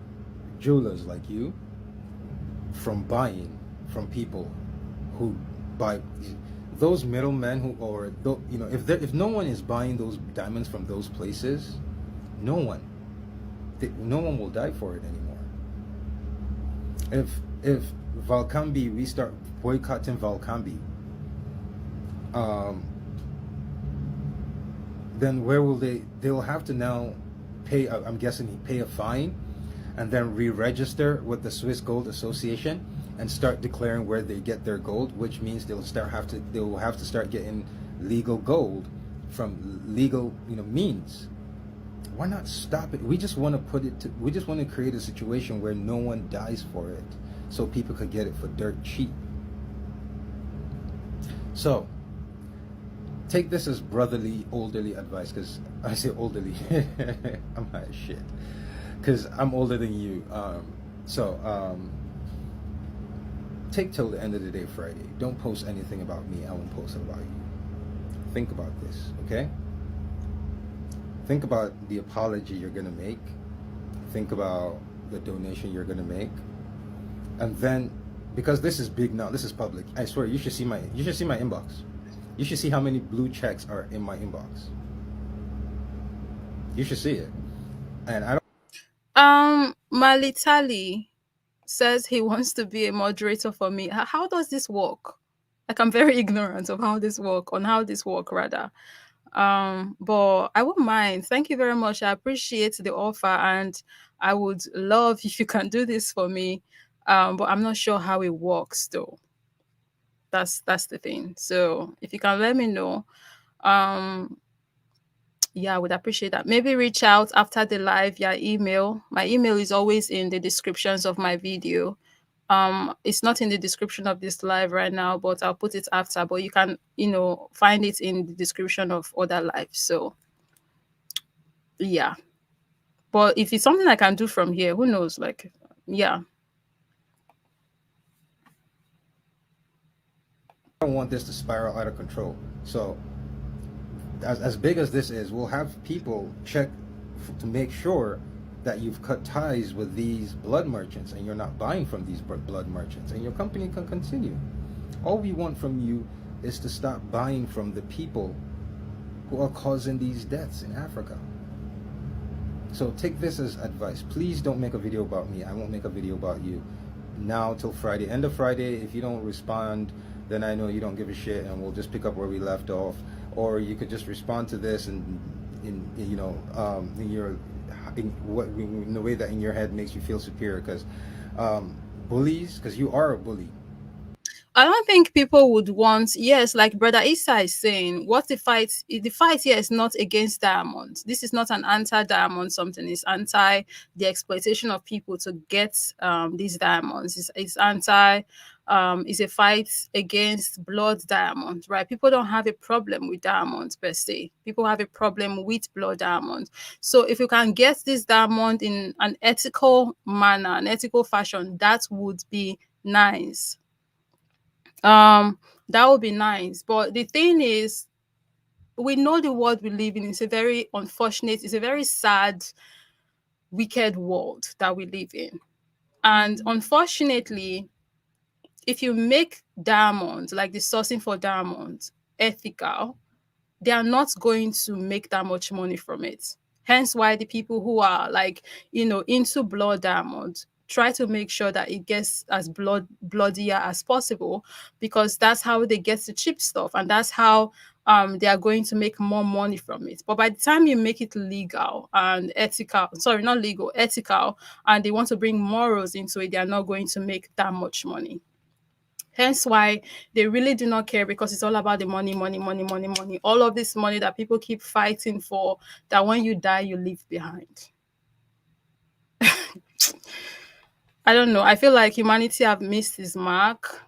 jewelers like you from buying from people who buy those middlemen if no one is buying those diamonds from those places, no one will die for it anymore. If Valcambi, we start boycotting Valcambi, then where will they'll have to now pay, I'm guessing, pay a fine and then re-register with the Swiss Gold Association and start declaring where they get their gold, which means they'll have to start getting legal gold from legal means. Why not stop it? We just want to create a situation where no one dies for it, so people could get it for dirt cheap. So take this as brotherly, elderly advice, because I say elderly, I'm high as shit, because I'm older than you. Take till the end of the day Friday. Don't post anything about me. I won't post it about you. Think about this, okay? Think about the apology you're gonna make. Think about the donation you're gonna make, and then, because this is big now, this is public. I swear, you should see my inbox. You should see how many blue checks are in my inbox. You should see it, and I don't. Malitali says he wants to be a moderator for me. How does this work? Like, I'm very ignorant of how this work rather. But I won't mind. Thank you very much. I appreciate the offer, and I would love if you can do this for me. But I'm not sure how it works though. That's the thing. So if you can let me know, um yeah, I would appreciate that. Maybe reach out after the live via email. My email is always in the descriptions of my video. It's not in the description of this live right now, but I'll put it after. But you can, find it in the description of other lives. So yeah. But if it's something I can do from here, who knows? Like, yeah. I don't want this to spiral out of control. So as big as this is, we'll have people check to make sure that you've cut ties with these blood merchants and you're not buying from these blood merchants, and your company can continue. All we want from you is to stop buying from the people who are causing these deaths in Africa. So take this as advice. Please don't make a video about me. I won't make a video about you now till Friday. End of Friday. If you don't respond, then I know you don't give a shit, and we'll just pick up where we left off. Or you could just respond to this and in the way that in your head makes you feel superior, because bullies, because you are a bully. I don't think people would want, yes, like Brother Isa is saying, what the fight here is not against diamonds. This is not an anti-diamond something. It's anti the exploitation of people to get these diamonds. It's anti, it's a fight against blood diamonds, right? People don't have a problem with diamonds per se. People have a problem with blood diamonds. So if you can get this diamond in an ethical manner, an ethical fashion, that would be nice. That would be nice. But the thing is, we know the world we live in is a very unfortunate, it's a very sad, wicked world that we live in. And unfortunately, if you make diamonds, like the sourcing for diamonds, ethical, they are not going to make that much money from it. Hence why the people who are like, into blood diamonds try to make sure that it gets as bloodier as possible, because that's how they get the cheap stuff, and that's how they are going to make more money from it. But by the time you make it legal and ethical, sorry, not legal, ethical, and they want to bring morals into it, they are not going to make that much money. Hence why they really do not care, because it's all about the money, money, money, money, money. All of this money that people keep fighting for, that when you die, you leave behind. I don't know. I feel like humanity have missed its mark.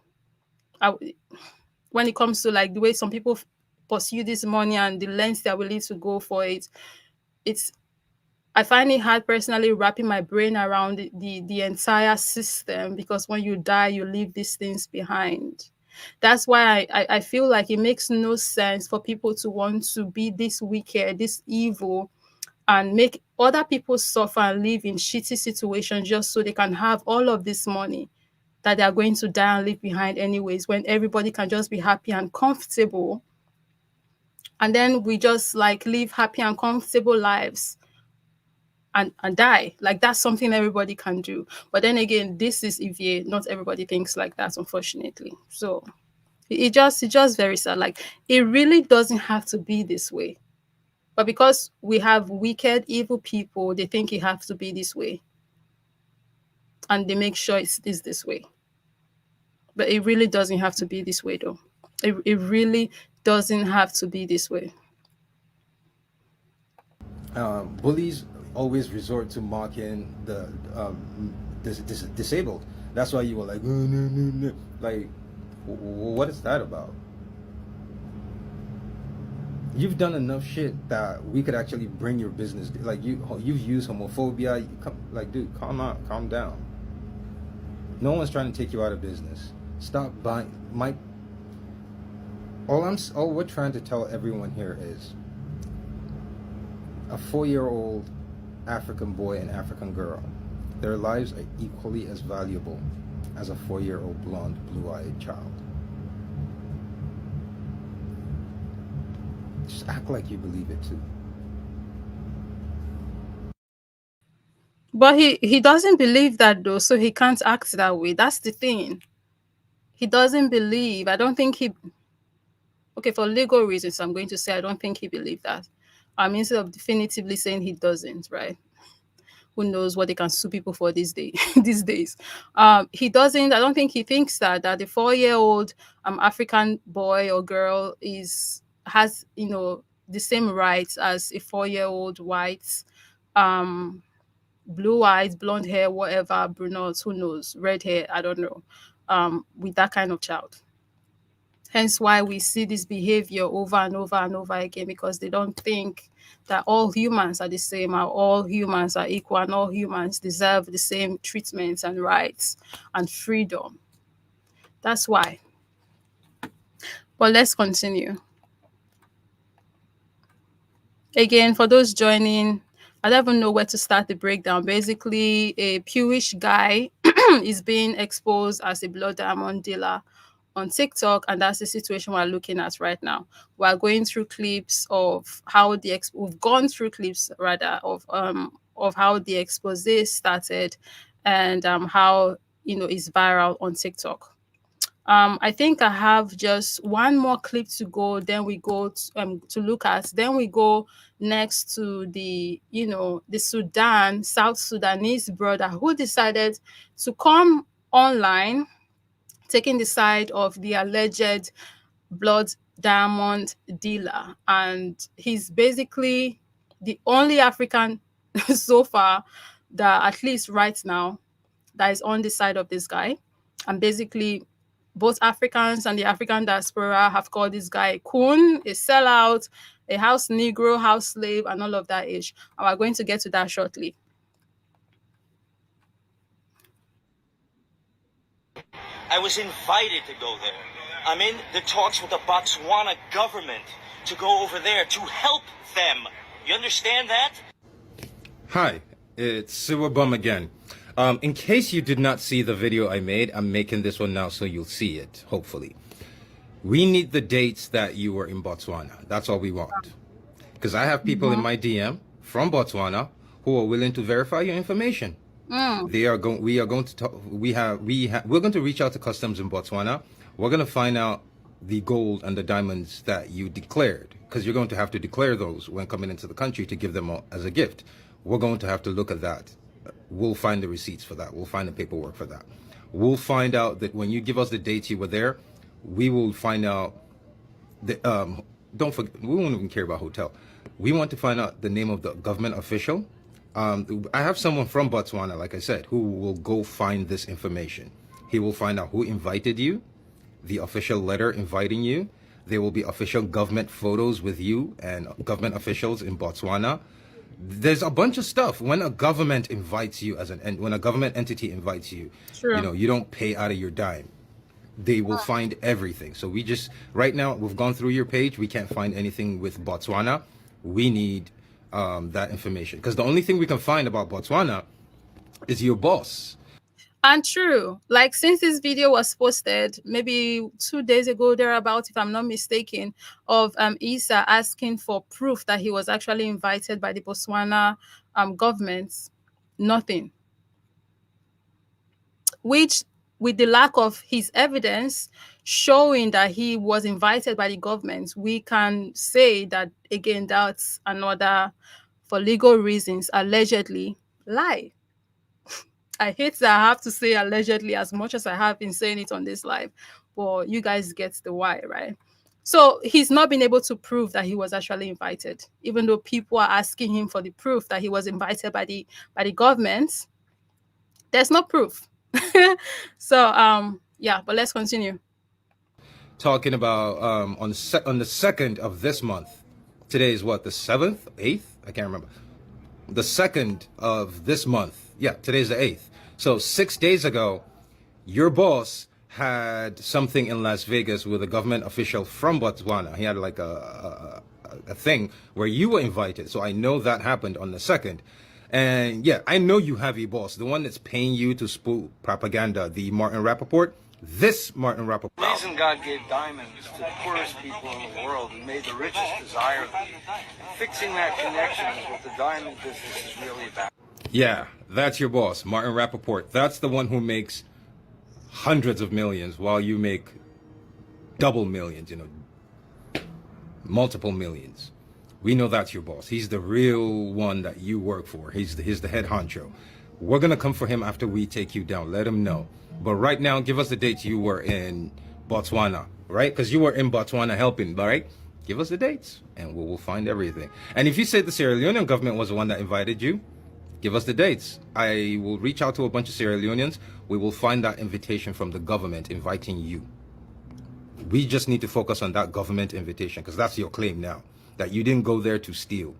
When it comes to like the way some people pursue this money and the lengths they are willing to go for it, I find it hard personally wrapping my brain around the entire system, because when you die, you leave these things behind. That's why I feel like it makes no sense for people to want to be this wicked, this evil, and make other people suffer and live in shitty situations just so they can have all of this money that they are going to die and leave behind anyways, when everybody can just be happy and comfortable. And then we just like live happy and comfortable lives and die. Like, that's something everybody can do. But then again, this is EVA. Not everybody thinks like that, unfortunately. So it's just very sad. Like, it really doesn't have to be this way. But because we have wicked, evil people, they think it has to be this way. And they make sure it is this way. But it really doesn't have to be this way, though. It really doesn't have to be this way. Bullies always resort to mocking the disabled. That's why you were like, no, no, no, no. Like, what is that about? You've done enough shit that we could actually bring your business. Like you've used homophobia. Like, dude, calm out, calm down. No one's trying to take you out of business. Stop buying. All we're trying to tell everyone here is a 4-year-old African boy and African girl, their lives are equally as valuable as a 4-year-old blonde, blue-eyed child. Just act like you believe it too. But he doesn't believe that though, so he can't act that way. That's the thing. He doesn't believe. I don't think he. Okay, for legal reasons, I'm going to say I don't think he believed that. Instead of definitively saying he doesn't, right? Who knows what they can sue people for these days? These days, he doesn't. I don't think he thinks that the 4-year-old African boy or girl has the same rights as a 4-year-old white, um, blue eyes, blonde hair, whatever, brunettes, who knows, red hair, I don't know, with that kind of child. Hence why we see this behavior over and over and over again, because they don't think that all humans are the same, or all humans are equal, and all humans deserve the same treatment and rights and freedom. That's why. But let's continue. Again, for those joining, I don't even know where to start the breakdown. Basically, a Pewish guy is being exposed as a blood diamond dealer on TikTok, and that's the situation we're looking at right now. We're going through clips of how we've gone through clips rather of how the expose started, and how it's viral on TikTok. I think I have just one more clip to go. Then we go to look at. Then we go next to the South Sudanese brother who decided to come online, taking the side of the alleged blood diamond dealer, and he's basically the only African so far that, at least right now, that is on the side of this guy. And basically, both Africans and the African diaspora have called this guy a coon, a sellout, a house negro, house slave, and all of that ish. And we're going to get to that shortly. I was invited to go there. I'm in the talks with the Botswana government to go over there to help them. You understand that? Hi, it's Sewer Bum again. In case you did not see the video I made, I'm making this one now so you'll see it, hopefully. We need the dates that you were in Botswana. That's all we want. Because I have people in my DM from Botswana who are willing to verify your information. We are going to talk, we're going to reach out to customs in Botswana. We're going to find out the gold and the diamonds that you declared, because you're going to have to declare those when coming into the country to give them as a gift. We're going to have to look at that. We'll find the receipts for that. We'll find the paperwork for that. We'll find out that when you give us the dates you were there, we will find out the don't forget, we won't even care about hotel. We want to find out the name of the government official. I have someone from Botswana, like I said, who will go find this information. He will find out who invited you, the official letter inviting you. There will be official government photos with you and government officials in Botswana. There's a bunch of stuff. When a government invites you when a government entity invites you, True. you don't pay out of your dime. They will find everything. So right now, we've gone through your page. We can't find anything with Botswana. We need that information, because the only thing we can find about Botswana is your boss. And true, like since this video was posted maybe 2 days ago, thereabout, if I'm not mistaken, of Issa asking for proof that he was actually invited by the Botswana government, nothing. Which, with the lack of his evidence showing that he was invited by the government, we can say that again, that's another, for legal reasons, allegedly lie. I hate that I have to say allegedly as much as I have been saying it on this live, but you guys get the why, right? So he's not been able to prove that he was actually invited, even though people are asking him for the proof that he was invited by the government. There's no proof. So yeah, but let's continue. Talking about on the 2nd of this month, Today is what, the 7th, 8th? I can't remember. The 2nd of this month. Yeah, today's the 8th. So 6 days ago, your boss had something in Las Vegas with a government official from Botswana. He had like a thing where you were invited. So I know that happened on the 2nd. And yeah, I know you have a boss, the one that's paying you to spool propaganda, the Martin Rappaport. This Martin Rappaport. The reason God gave diamonds to the poorest people in the world and made the richest desire them. And fixing that connection is what the diamond business is really about. Yeah, that's your boss, Martin Rappaport. That's the one who makes hundreds of millions while you make double millions, multiple millions. We know that's your boss. He's the real one that you work for. He's the head honcho. We're going to come for him after we take you down. Let him know. But right now, give us the dates you were in Botswana, right? Because you were in Botswana helping, all right? Give us the dates and we will find everything. And if you say the Sierra Leonean government was the one that invited you, give us the dates. I will reach out to a bunch of Sierra Leoneans. We will find that invitation from the government inviting you. We just need to focus on that government invitation because that's your claim now, that you didn't go there to steal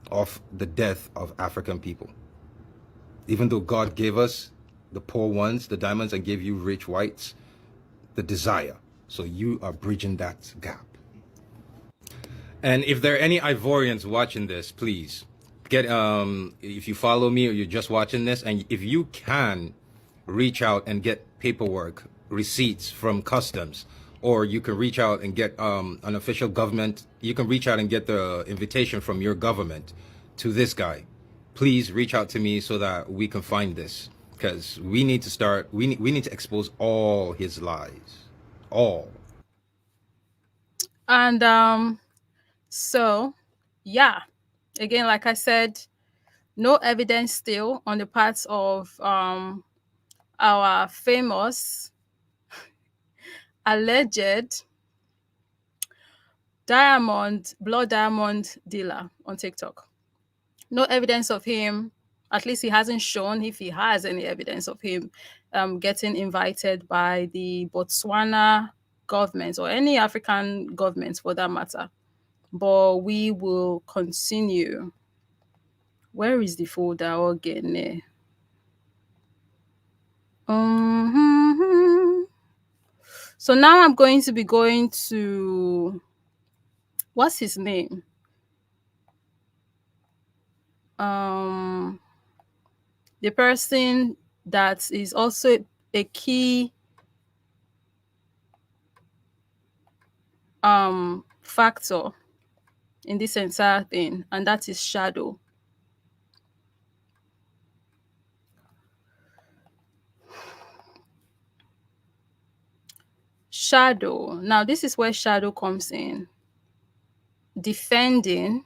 off the death of African people. Even though God gave us the poor ones, the diamonds, and gave you rich whites, the desire. So you are bridging that gap. And if there are any Ivorians watching this, please get if you follow me or you're just watching this, and if you can reach out and get paperwork, receipts from customs, or you can reach out and get an official government, you can reach out and get the invitation from your government to this guy. Please reach out to me so that we can find this, because we need to start, we need to expose all his lies, all. And so yeah, again, like I said, no evidence still on the parts of our famous alleged blood diamond dealer on TikTok. No evidence of him. At least he hasn't shown if he has any evidence of him getting invited by the Botswana government or any African government for that matter. But we will continue. Where is the folder again? So now I'm going to be going to, what's his name? The person that is also a key factor in this entire thing, and that is Shadow. Shadow. Now, this is where Shadow comes in, defending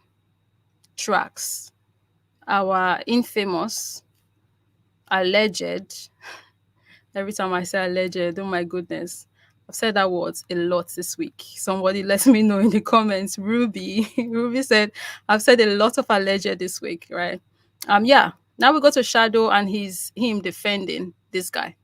Trax, our infamous, alleged. Every time I say alleged, oh my goodness, I've said that word a lot this week. Somebody let me know in the comments. Ruby, Ruby said I've said a lot of alleged this week, right? Yeah. Now we go to Shadow and him defending this guy.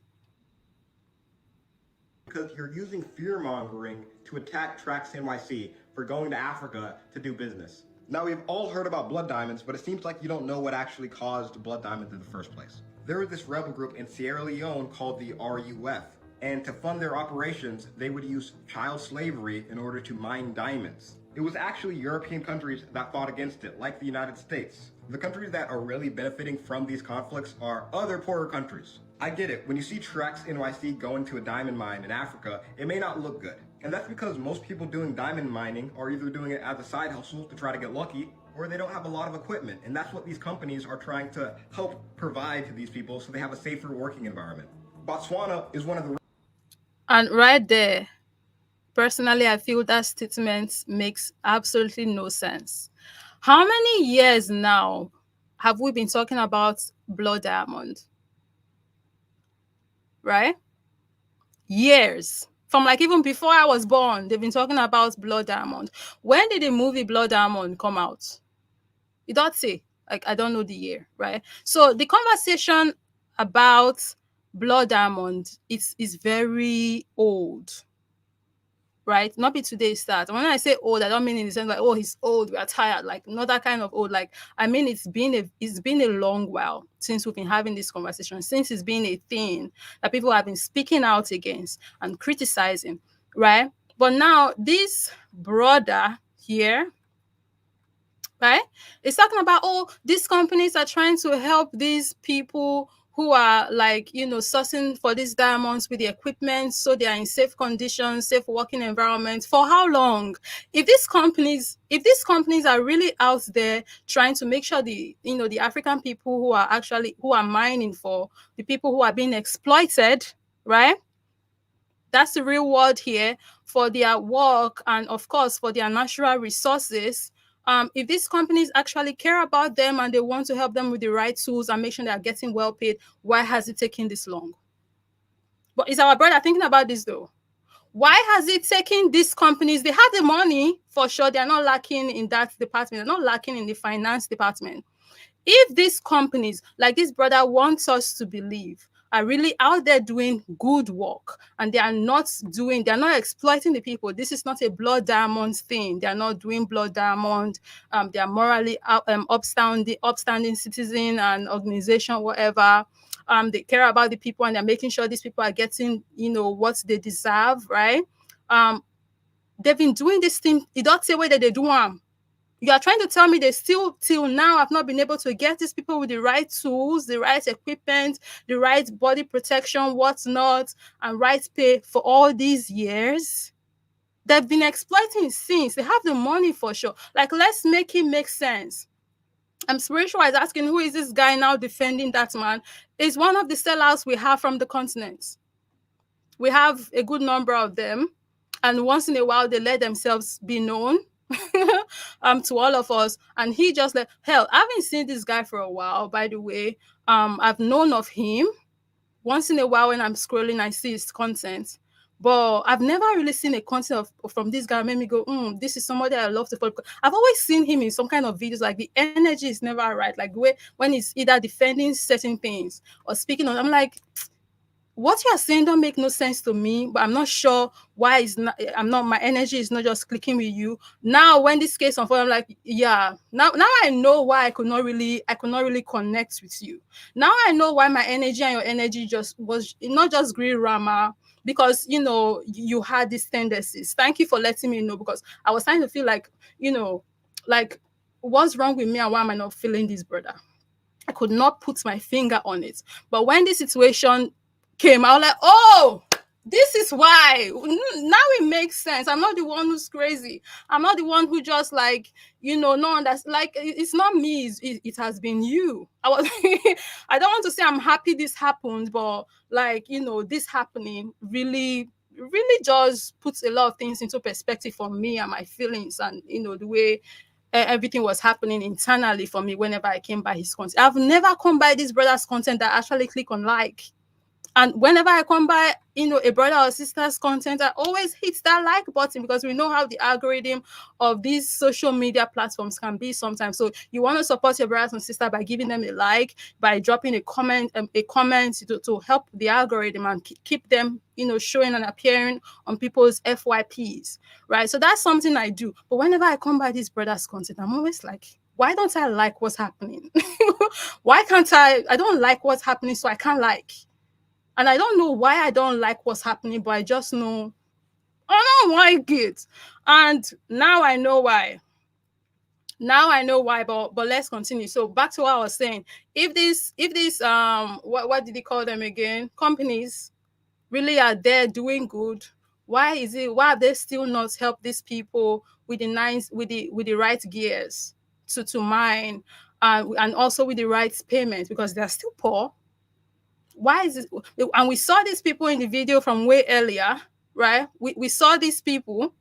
Because you're using fear mongering to attack Trax NYC for going to Africa to do business. Now, we've all heard about blood diamonds, but it seems like you don't know what actually caused blood diamonds in the first place. There was this rebel group in Sierra Leone called the RUF, and to fund their operations, they would use child slavery in order to mine diamonds. It was actually European countries that fought against it, like the United States. The countries that are really benefiting from these conflicts are other poorer countries. I get it, when you see Trax NYC going to a diamond mine in Africa, it may not look good. And that's because most people doing diamond mining are either doing it as a side hustle to try to get lucky, or they don't have a lot of equipment. And that's what these companies are trying to help provide to these people so they have a safer working environment. Botswana is one of the... And right there, personally, I feel that statement makes absolutely no sense. How many years now have we been talking about blood diamond? Right? Years. From like even before I was born, they've been talking about blood diamond. When did the movie Blood Diamond come out? You don't say. Like, I don't know the year, right? So the conversation about blood diamond is very old. right? Not be today start. When I say old, I don't mean in the sense like, oh, he's old, we are tired, like not that kind of old. Like, I mean, it's been a long while since we've been having this conversation, since it's been a thing that people have been speaking out against and criticizing, right? But now this brother here, right? It's talking about, oh, these companies are trying to help these people who are like, sourcing for these diamonds with the equipment so they are in safe conditions, safe working environment. For how long? If these companies are really out there trying to make sure the African people who are mining for the people who are being exploited, right? That's the real word here, for their work and of course for their natural resources. If these companies actually care about them and they want to help them with the right tools and make sure they are getting well paid, why has it taken this long? But is our brother thinking about this though? Why has it taken these companies? They have the money for sure. They are not lacking in that department. They're not lacking in the finance department. If these companies, like this brother wants us to believe, are really out there doing good work and they're not exploiting the people. This is not a blood diamond thing. They're not doing blood diamond. They are morally upstanding citizen and organization, whatever. They care about the people and they're making sure these people are getting, what they deserve, right? They've been doing this thing. It don't say whether they do them. You are trying to tell me they still, till now, have not been able to get these people with the right tools, the right equipment, the right body protection, what's not, and right pay for all these years? They've been exploiting since. They have the money for sure. Like, let's make it make sense. Spiritual is asking, who is this guy now defending that man? Is one of the sellouts we have from the continent. We have a good number of them, and once in a while they let themselves be known to all of us. And he just like, hell, I haven't seen this guy for a while, by the way. I've known of him. Once in a while when I'm scrolling, I see his content, but I've never really seen a content from this guy made me go, this is somebody I love to follow. I've always seen him in some kind of videos, like the energy is never right, like the way when he's either defending certain things or speaking on, I'm like, what you are saying don't make no sense to me, but I'm not sure why my energy is not just clicking with you. Now when this case unfolded, I'm like, yeah, now I know why I could not really connect with you. Now I know why my energy and your energy just was not just green rama, because you had these tendencies. Thank you for letting me know, because I was trying to feel like what's wrong with me and why am I not feeling this, brother? I could not put my finger on it. But when this situation came, I was like, oh, this is why. Now it makes sense. I'm not the one who's crazy. I'm not the one who just no, that's like, it's not me. It has been you. I don't want to say I'm happy this happened, but this happening really just puts a lot of things into perspective for me and my feelings and, the way everything was happening internally for me whenever I came by his content. I've never come by this brother's content that I actually click on like. And whenever I come by, a brother or sister's content, I always hit that like button, because we know how the algorithm of these social media platforms can be sometimes. So you want to support your brothers and sisters by giving them a like, by dropping a comment to help the algorithm and keep them, showing and appearing on people's FYPs, right? So that's something I do. But whenever I come by this brother's content, I'm always like, why don't I like what's happening? Why can't I don't like what's happening, so I can't like. And I don't know why I don't like what's happening, but I just know I don't like it. And now I know why. But let's continue. So back to what I was saying. If these what did he call them again? Companies really are there doing good, why have they still not helped these people with the right gears to mine, and also with the right payment, because they're still poor? Why is it? And we saw these people in the video from way earlier, right? We saw these people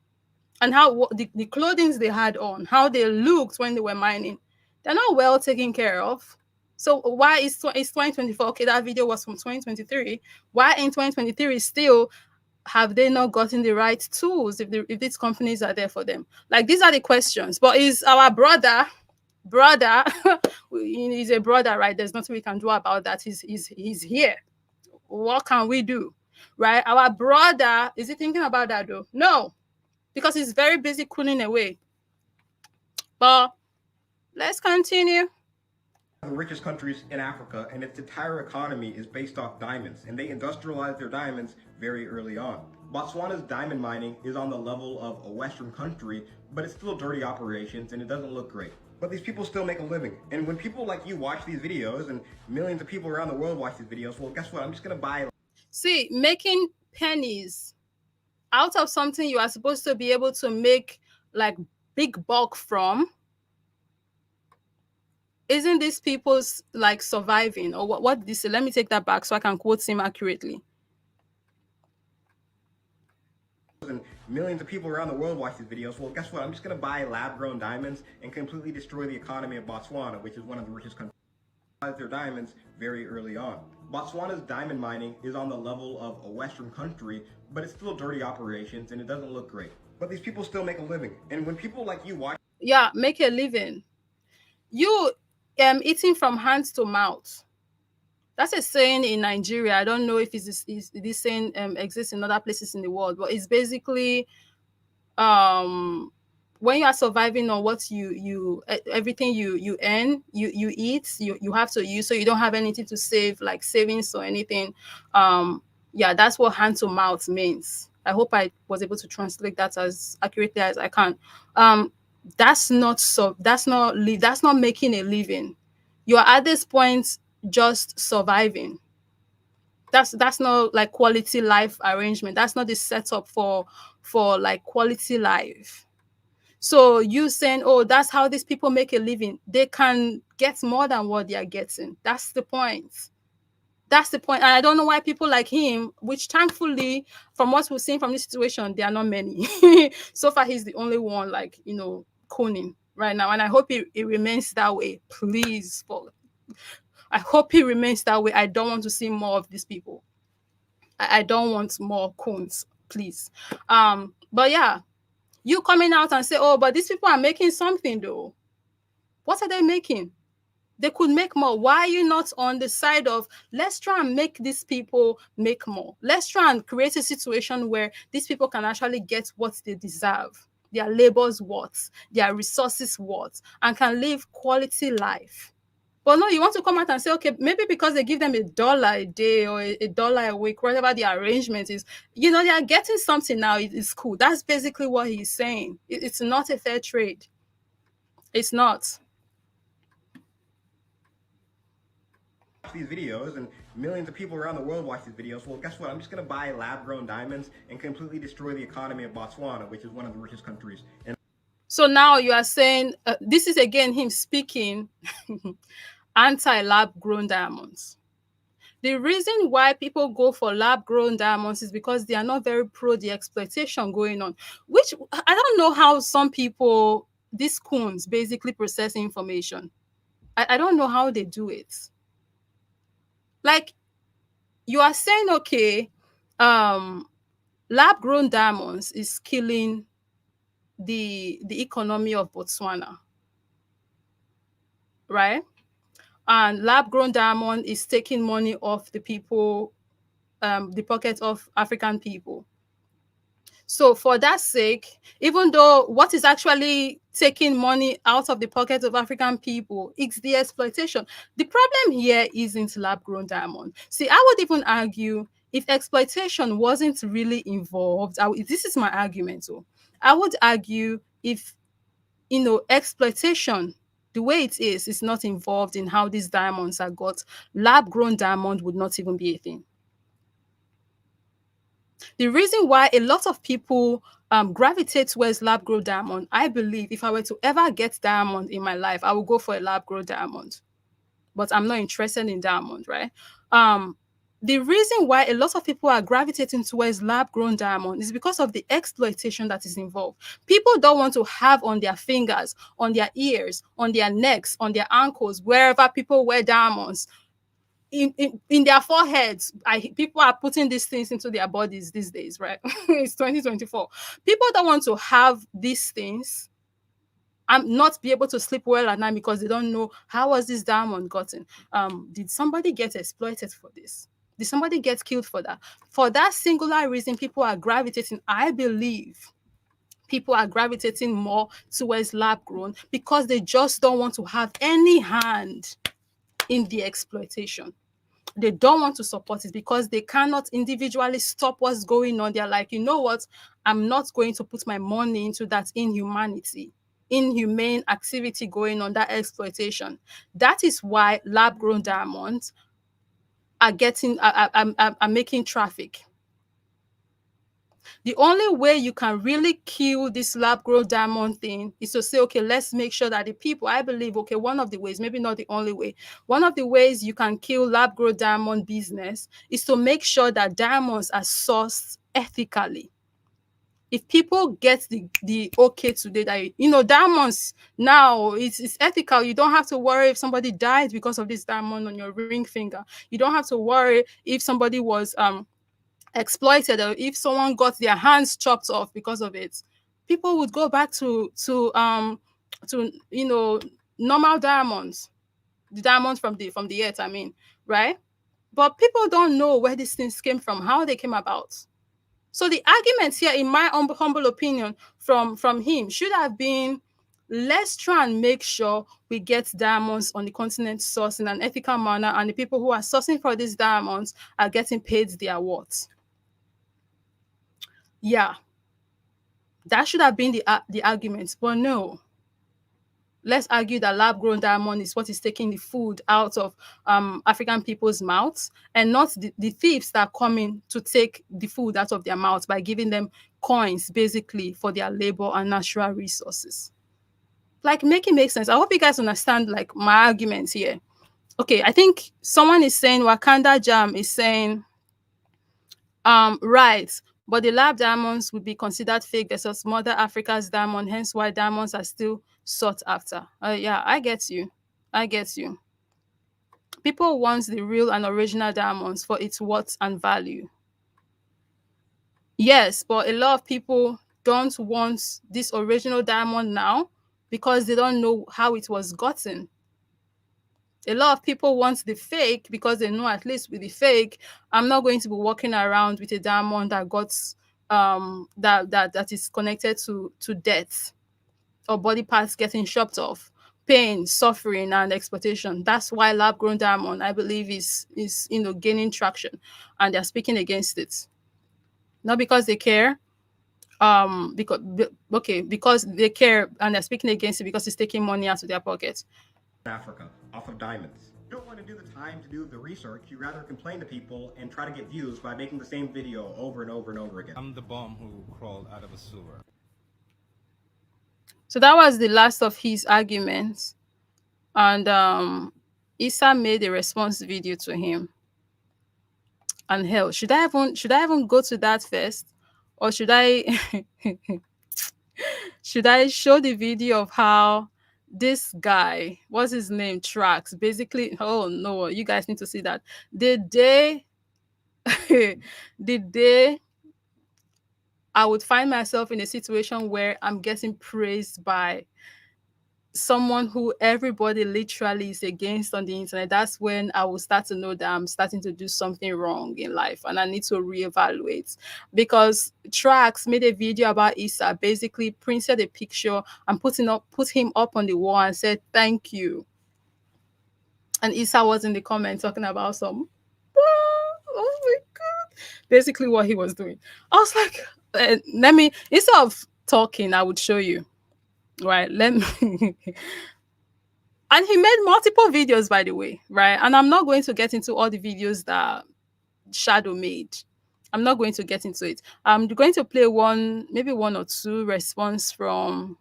and how the clothing they had on, how they looked when they were mining. They're not well taken care of. So why is 2024? Okay, that video was from 2023. Why in 2023 still have they not gotten the right tools if these companies are there for them? Like, these are the questions. But is our brother he's a brother, right? There's nothing we can do about that. He's here. What can we do, right? Our brother, is he thinking about that though? No. because he's very busy cooling away. But let's continue. The richest countries in Africa, and its entire economy is based off diamonds, and they industrialized their diamonds very early on. Botswana's diamond mining is on the level of a Western country, but it's still dirty operations and it doesn't look great. But these people still make a living. And when people like you watch these videos and millions of people around the world watch these videos, well, guess what? I'm just gonna buy. See, making pennies out of something you are supposed to be able to make like big bulk from, isn't this people's like surviving? Or what did he say? Let me take that back so I can quote him accurately. And millions of people around the world watch these videos. Well, guess what? I'm just gonna buy lab-grown diamonds and completely destroy the economy of Botswana, which is one of the richest countries. Their diamonds very early on. Botswana's diamond mining is on the level of a Western country, but it's still dirty operations and it doesn't look great. But these people still make a living. And when people like you watch, Yeah, make a living. You eating from hand to mouth. That's a saying in Nigeria. I don't know if this saying exists in other places in the world, but it's basically um when you are surviving on what everything you earn, you eat, you have to use, so you don't have anything to save, like savings or anything. Yeah, that's what hand to mouth means. I hope I was able to translate that as accurately as I can. um that's not making a living. You're at this point just surviving. That's not like quality life arrangement. That's not the setup for like quality life. So you saying, oh, that's how these people make a living, they can get more than what they are getting. That's the point. That's the point. And I don't know why people like him, which thankfully, from what we've seen from this situation, there are not many. So far, he's the only one, like, coning right now. And I hope it remains that way. Please, I hope he remains that way. I don't want to see more of these people. I don't want more cones, please. But yeah, you coming out and say, oh, but these people are making something though. What are they making? They could make more. Why are you not on the side of, let's try and make these people make more? Let's try and create a situation where these people can actually get what they deserve, their labor's worth, their resources worth, and can live quality life. But no, you want to come out and say, okay, maybe because they give them $1 a day or $1 a week, whatever the arrangement is, they are getting something now. It's cool. That's basically what he's saying. It's not a fair trade. It's not. these videos and millions of people around the world watch these videos, well, guess what? I'm just gonna buy lab-grown diamonds and completely destroy the economy of Botswana, which is one of the richest countries. And so now you are saying, this is again him speaking anti-lab grown diamonds. The reason why people go for lab grown diamonds is because they are not very pro the exploitation going on, which I don't know how some people, these coons, basically process information. I don't know how they do it. Like, you are saying, okay, lab grown diamonds is killing the economy of Botswana, right? And lab grown diamond is taking money off the people, the pocket of African people. So for that sake, even though what is actually taking money out of the pocket of African people, it's the exploitation. The problem here isn't lab-grown diamond. See, I would even argue if exploitation wasn't really involved, this is my argument. So I would argue if, exploitation, the way it is not involved in how these diamonds are got, lab-grown diamond would not even be a thing. The reason why a lot of people gravitate towards lab grown diamond, I believe if I were to ever get diamond in my life, I would go for a lab grown diamond. But I'm not interested in diamond, right? The reason why a lot of people are gravitating towards lab grown diamond is because of the exploitation that is involved. People don't want to have on their fingers, on their ears, on their necks, on their ankles, wherever people wear diamonds, in their foreheads. People are putting these things into their bodies these days, right? It's 2024. People don't want to have these things and not be able to sleep well at night because they don't know, how was this diamond gotten. Did somebody get exploited for this? Did somebody get killed for that? For that singular reason, people are gravitating, I believe people are gravitating more towards lab grown because they just don't want to have any hand in the exploitation. They don't want to support it because they cannot individually stop what's going on. They're like, you know what? I'm not going to put my money into that inhumane activity going on, that exploitation. That is why lab grown diamonds are making traffic. The only way you can really kill this lab grown diamond thing is to say, okay, let's make sure that the people, I believe, okay, one of the ways, maybe not the only way, one of the ways you can kill lab grown diamond business is to make sure that diamonds are sourced ethically. If people get the okay today that, you know, diamonds now, it's ethical. You don't have to worry if somebody died because of this diamond on your ring finger. You don't have to worry if somebody was exploited or if someone got their hands chopped off because of it. People would go back to you know, normal diamonds, the diamonds from the earth, I mean, right? But people don't know where these things came from, how they came about. So the argument here, in my humble opinion, from him should have been, let's try and make sure we get diamonds on the continent sourced in an ethical manner, and the people who are sourcing for these diamonds are getting paid their worth. Yeah, that should have been the argument, but no. Let's argue that lab-grown diamond is what is taking the food out of African people's mouths, and not the thieves that are coming to take the food out of their mouths by giving them coins, basically, for their labor and natural resources. Like, make it make sense. I hope you guys understand, like, my arguments here. Okay, I think someone is saying, Wakanda Jam is saying, right, but the lab diamonds would be considered fake versus Mother Africa's diamond, hence why diamonds are still sought after. Yeah, I get you. I get you. People want the real and original diamonds for its worth and value. Yes, but a lot of people don't want this original diamond now because they don't know how it was gotten. A lot of people want the fake because they know, at least with the fake, I'm not going to be walking around with a diamond that got that is connected to death or body parts getting chopped off, pain, suffering, and exploitation. That's why lab-grown diamond, I believe, is you know, gaining traction, and they're speaking against it. Not because they care, because they care, and they're speaking against it because it's taking money out of their pockets. Africa off of diamonds. You don't want to do the time to do the research. You rather complain to people and try to get views by making the same video over and over and over again. I'm the bomb who crawled out of a sewer. So that was the last of his arguments, and Issa made a response video to him. And hell, should I even go to that first, or should I should I show the video of how this guy, what's his name, Trax, basically? Oh no, you guys need to see that. The day I would find myself in a situation where I'm getting praised by someone who everybody literally is against on the internet, that's when I will start to know that I'm starting to do something wrong in life and I need to reevaluate. Because Trax made a video about Issa, basically printed a picture and put him up on the wall and said thank you. And Issa was in the comment talking about some oh my god, basically what he was doing. I was like, let me, instead of talking, I would show you. Right, let me and he made multiple videos, by the way, right? And I'm not going to get into all the videos that Shadow made. I'm not going to get into it. I'm going to play maybe one or two response from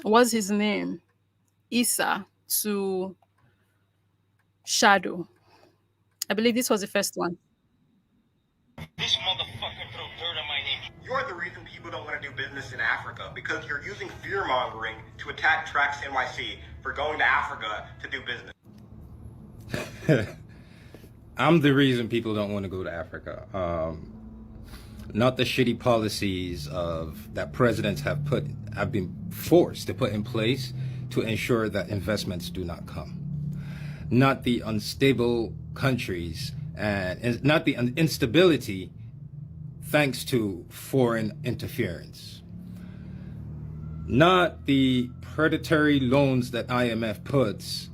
what's his name, Issa, to Shadow. I believe this was the first one. This motherfucker throw dirt on my name. You're the reason people don't want to do business in Africa, because you're using fear-mongering to attack Trax NYC for going to Africa to do business. I'm the reason people don't want to go to Africa. Not the shitty policies that presidents have been forced to put in place to ensure that investments do not come. Not the unstable countries and not the instability thanks to foreign interference. Not the predatory loans that IMF puts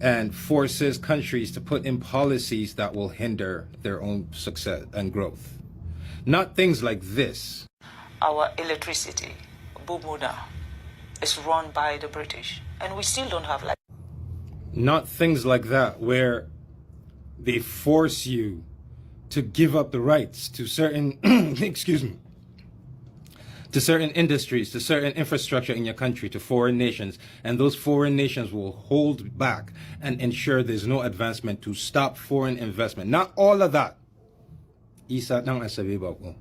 and forces countries to put in policies that will hinder their own success and growth. Not things like this. Our electricity, Bumuda, is run by the British, and we still don't have Not things like that where they force you to give up the rights to certain, excuse me, to certain industries, to certain infrastructure in your country, to foreign nations, and those foreign nations will hold back and ensure there's no advancement to stop foreign investment. Not all of that. Isa nang asabi ko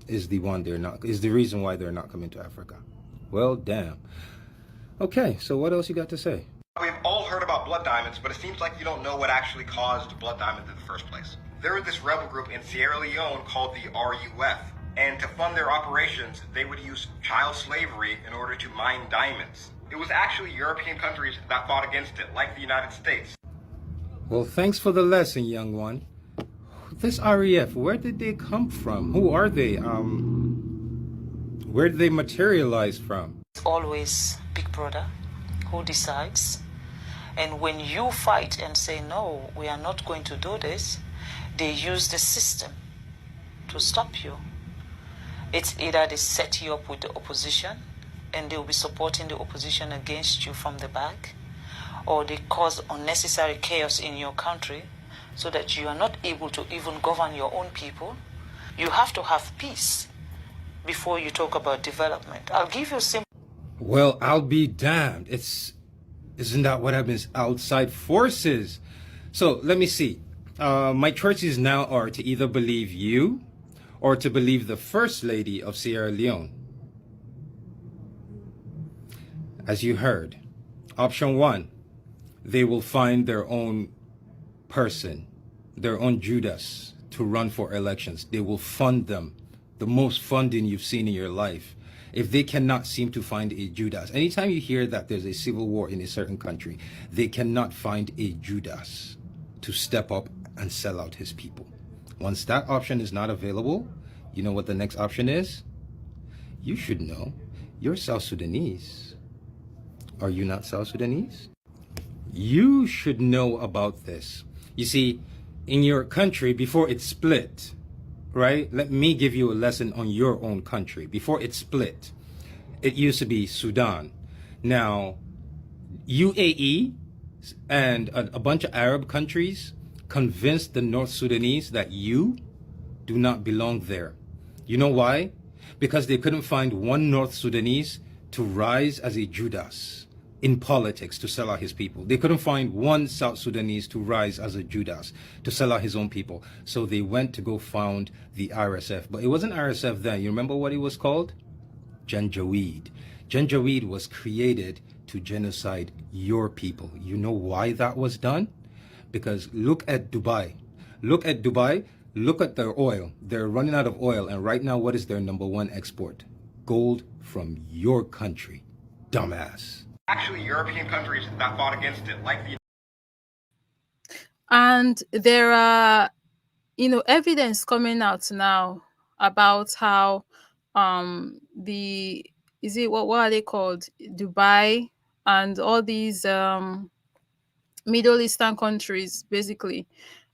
is the reason why they're not coming to Africa. Well, damn. Okay, so what else you got to say? We've all heard about blood diamonds, but it seems like you don't know what actually caused blood diamonds in the first place. There was this rebel group in Sierra Leone called the RUF, and to fund their operations, they would use child slavery in order to mine diamonds. It was actually European countries that fought against it, like the United States. Well, thanks for the lesson, young one. This REF, where did they come from? Who are they? Where did they materialize from? It's always Big Brother who decides. And when you fight and say, no, we are not going to do this, they use the system to stop you. It's either they set you up with the opposition and they'll be supporting the opposition against you from the back, or they cause unnecessary chaos in your country so that you are not able to even govern your own people. You have to have peace before you talk about development. I'll give you a simple... Well, I'll be damned. Isn't that what happens? Outside forces. So let me see. My choices now are to either believe you or to believe the First Lady of Sierra Leone. As you heard, option one, they will find their own person, their own Judas to run for elections. They will fund them, the most funding you've seen in your life. If they cannot seem to find a Judas, anytime you hear that there's a civil war in a certain country, they cannot find a Judas to step up and sell out his people. Once that option is not available, you know what the next option is? You should know. You're South Sudanese. Are you not South Sudanese? You should know about this. You see, in your country, before it split, right? Let me give you a lesson on your own country. Before it split, it used to be Sudan. Now, UAE and a bunch of Arab countries convinced the North Sudanese that you do not belong there. You know why? Because they couldn't find one North Sudanese to rise as a Judas in politics to sell out his people. They couldn't find one South Sudanese to rise as a Judas to sell out his own people. So they went to go found the RSF. But it wasn't RSF then. You remember what it was called? Janjaweed. Janjaweed was created to genocide your people. You know why that was done? Because look at Dubai. Look at Dubai. Look at their oil. They're running out of oil. And right now, what is their number one export? Gold from your country. Dumbass. Actually, European countries that fought against it, like the... And there are, evidence coming out now about how what are they called? Dubai and all these Middle Eastern countries basically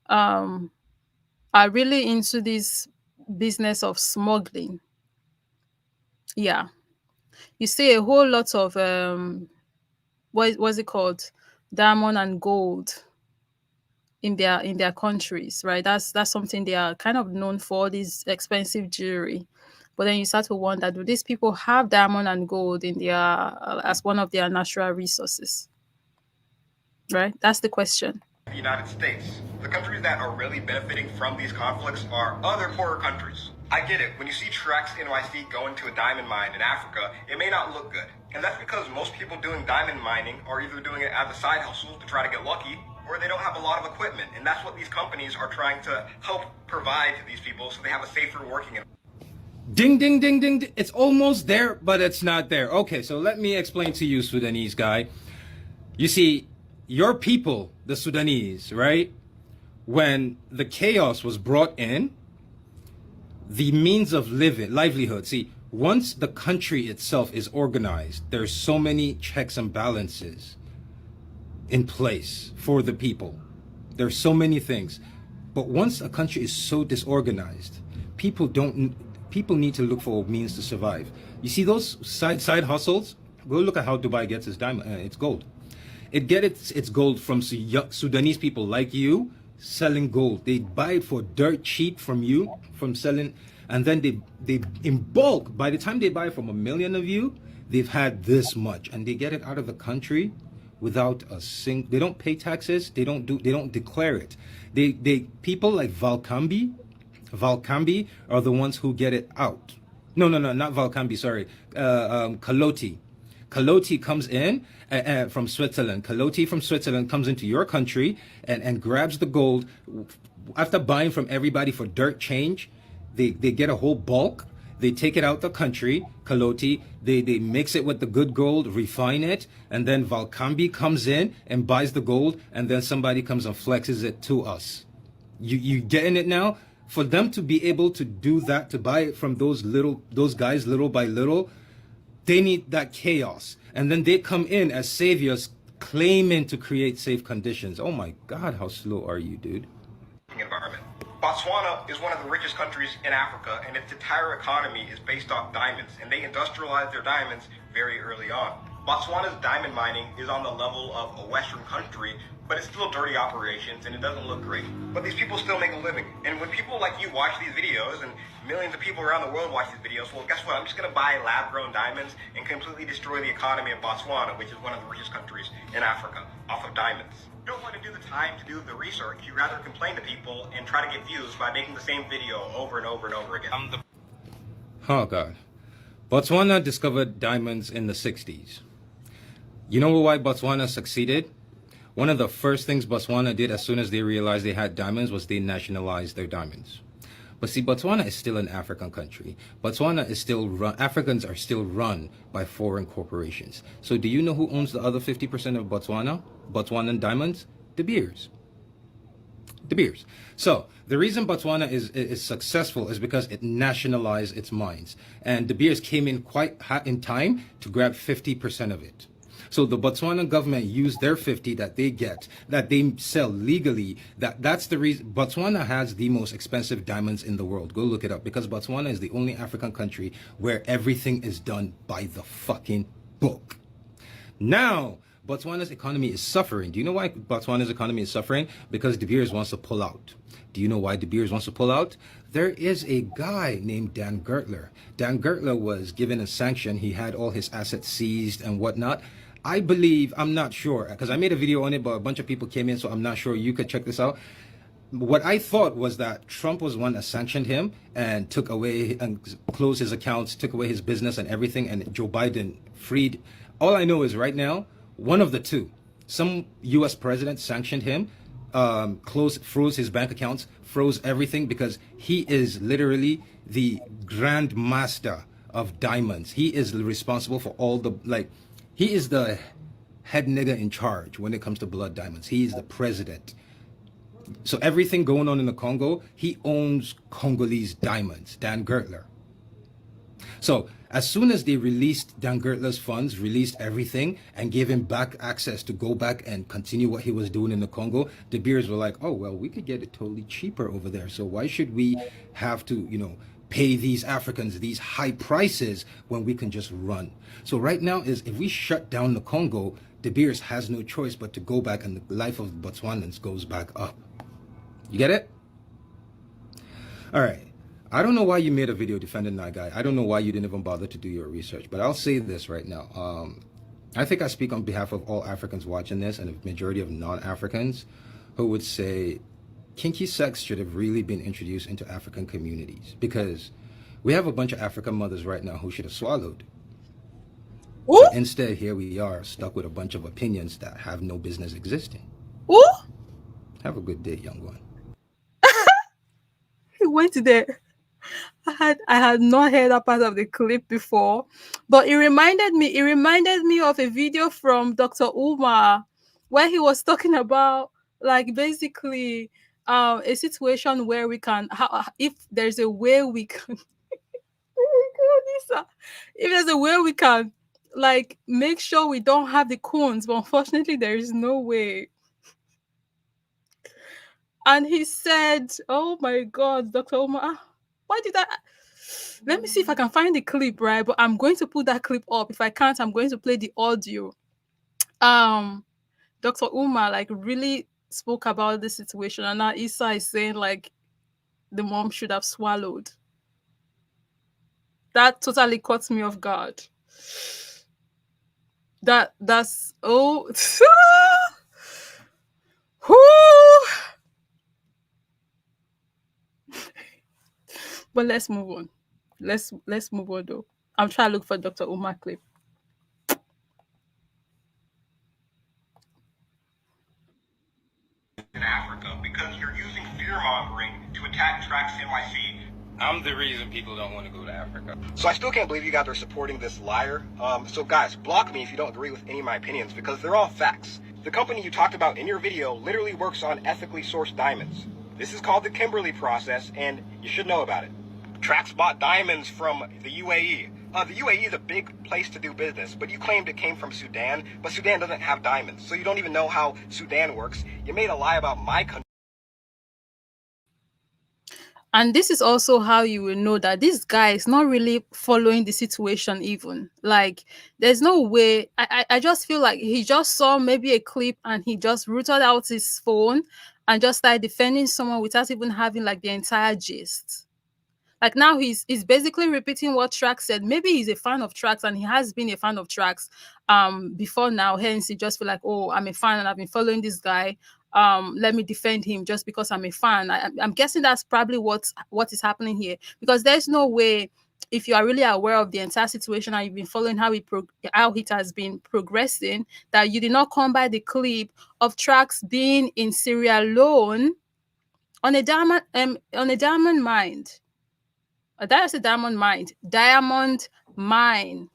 are really into this business of smuggling. Yeah. You see a whole lot of what's it called? Diamond and gold in their countries, right? That's something they are kind of known for, this expensive jewelry. But then you start to wonder, do these people have diamond and gold in their as one of their natural resources? Right? That's the question. The United States. The countries that are really benefiting from these conflicts are other poorer countries. I get it. When you see Trax NYC go into a diamond mine in Africa, it may not look good. And that's because most people doing diamond mining are either doing it as a side hustle to try to get lucky, or they don't have a lot of equipment. And that's what these companies are trying to help provide to these people so they have a safer working environment. Ding, ding, ding, ding. It's almost there, but it's not there. Okay, so let me explain to you, Sudanese guy. You see, your people, the Sudanese, right? When the chaos was brought in, the means of living, livelihood. See, once the country itself is organized, there's so many checks and balances in place for the people. There's so many things. But once a country is so disorganized, people don't people need to look for means to survive. You see those side hustles? Go look at how Dubai gets its diamond, its gold. It gets its gold from Sudanese people like you selling gold. They buy it for dirt cheap from you, from selling, and then they in bulk. By the time they buy from a million of you, they've had this much, and they get it out of the country without a sing. They don't pay taxes. They don't declare it. They people like Valcambi are the ones who get it out. No, not Valcambi. Sorry, Kaloti. Kaloti comes in from Switzerland. Kaloti from Switzerland comes into your country and grabs the gold. After buying from everybody for dirt change, they get a whole bulk. They take it out the country, Kaloti. They mix it with the good gold, refine it, and then Valcambi comes in and buys the gold, and then somebody comes and flexes it to us. You getting it now? For them to be able to do that, to buy it from those guys little by little, they need that chaos. And then they come in as saviors claiming to create safe conditions. Oh my God, how slow are you, dude? Environment. Botswana is one of the richest countries in Africa, and its entire economy is based off diamonds, and they industrialized their diamonds very early on. Botswana's diamond mining is on the level of a Western country, but it's still dirty operations and it doesn't look great. But these people still make a living. And when people like you watch these videos, and millions of people around the world watch these videos, well, guess what? I'm just going to buy lab-grown diamonds and completely destroy the economy of Botswana, which is one of the richest countries in Africa, off of diamonds. You don't want to do the time to do the research. You rather complain to people and try to get views by making the same video over and over and over again. Oh God. Botswana discovered diamonds in the 60s. You know why Botswana succeeded? One of the first things Botswana did as soon as they realized they had diamonds was they nationalized their diamonds. But see, Botswana is still an African country. Botswana is still run, Africans are still run by foreign corporations. So do you know who owns the other 50% of Botswana? Botswanan diamonds? De Beers. De Beers. So the reason Botswana is successful is because it nationalized its mines. And De Beers came in quite in time to grab 50% of it. So the Botswana government used their 50 that they get, that they sell legally. That's the reason Botswana has the most expensive diamonds in the world. Go look it up, because Botswana is the only African country where everything is done by the fucking book. Now, Botswana's economy is suffering. Do you know why Botswana's economy is suffering? Because De Beers wants to pull out. Do you know why De Beers wants to pull out? There is a guy named Dan Gertler. Dan Gertler was given a sanction. He had all his assets seized and whatnot. I believe, I'm not sure, because I made a video on it, but a bunch of people came in, so I'm not sure. You could check this out. What I thought was that Trump was one that sanctioned him and took away and closed his accounts, took away his business and everything, and Joe Biden freed. All I know is right now, one of the two. Some U.S. president sanctioned him, froze his bank accounts, froze everything, because he is literally the grand master of diamonds. He is responsible for all the, he is the head nigga in charge when it comes to blood diamonds. He is the president. So everything going on in the Congo, he owns Congolese diamonds, Dan Gertler. So as soon as they released Dan Gertler's funds, released everything, and gave him back access to go back and continue what he was doing in the Congo, De Beers were like, oh, well, we could get it totally cheaper over there. So why should we have to, pay these Africans these high prices when we can just run? So right now is, if we shut down the Congo, De Beers has no choice but to go back, and the life of Botswanans goes back up. You get it? All right. I don't know why you made a video defending that guy. I don't know why you didn't even bother to do your research, but I'll say this right now. I think I speak on behalf of all Africans watching this, and a majority of non-Africans who would say kinky sex should have really been introduced into African communities, because we have a bunch of African mothers right now who should have swallowed. But instead, here we are stuck with a bunch of opinions that have no business existing. Ooh. Have a good day, young one. He went there. I had not heard that part of the clip before, but it reminded me of a video from Dr. Umar where he was talking about, like, basically a situation where we can, if there's a way we can, oh my God, Lisa, if there's a way we can, like, make sure we don't have the cones, but unfortunately, there is no way. And he said, "Oh my God, Dr. Omar, why did I?" Let me see if I can find the clip, right? But I'm going to put that clip up. If I can't, I'm going to play the audio. Um, Dr. Umar like really spoke about the situation, and now Isa is saying like the mom should have swallowed. That totally caught me off guard. That's oh Whew. But let's move on. Let's move on though. I'm trying to look for Dr. Umar clip. In Africa because you're using fear mongering to attack Trax NYC. I'm the reason people don't want to go to Africa. So I still can't believe you guys are supporting this liar. So guys, block me if you don't agree with any of my opinions because they're all facts. The company you talked about in your video literally works on ethically sourced diamonds. This is called the Kimberley process, and you should know about it. Trax bought diamonds from the UAE. The UAE is a big place to do business, but you claimed it came from Sudan, but Sudan doesn't have diamonds, so you don't even know how Sudan works. You made a lie about my country. And this is also how you will know that this guy is not really following the situation even. Like, there's no way. I just feel like he just saw maybe a clip and he just rooted out his phone and just started defending someone without even having like the entire gist. Like now he's basically repeating what Trax said. Maybe he's a fan of Trax and he has been a fan of Trax before now. Hence he just feel like, oh, I'm a fan and I've been following this guy. Let me defend him just because I'm a fan. I'm guessing that's probably what is happening here. Because there's no way, if you are really aware of the entire situation and you've been following how it has been progressing, that you did not come by the clip of Trax being in Sierra Leone on a diamond mine. That's a diamond mine. Diamond mine.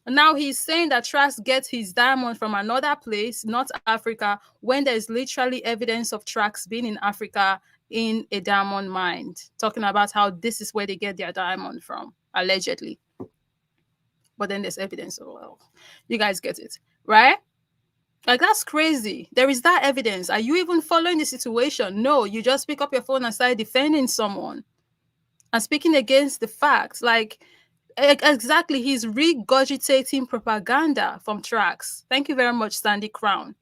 Now he's saying that Trax gets his diamond from another place, not Africa, when there's literally evidence of Trax being in Africa in a diamond mine. Talking about how this is where they get their diamond from, allegedly. But then there's evidence. Oh, well, you guys get it, right? Like, that's crazy. There is that evidence. Are you even following the situation? No, you just pick up your phone and start defending someone and speaking against the facts. Like, exactly, he's regurgitating propaganda from Trax. Thank you very much, Sandy Crown.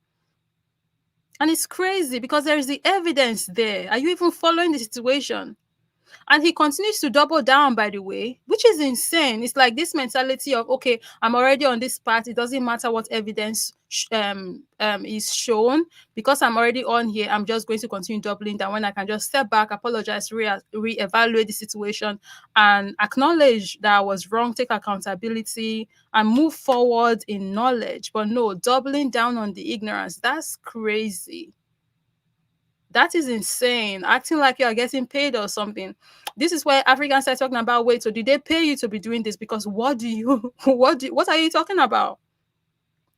And it's crazy because there is the evidence there. Are you even following the situation? And he continues to double down, by the way, which is insane. It's like this mentality of, okay, I'm already on this path. It doesn't matter what evidence is shown. Because I'm already on here, I'm just going to continue doubling down when I can just step back, apologize, reevaluate the situation, and acknowledge that I was wrong, take accountability, and move forward in knowledge. But no, doubling down on the ignorance, that's crazy. That is insane. Acting like you are getting paid or something. This is where Africans start talking about, wait, so did they pay you to be doing this? Because what do you what are you talking about?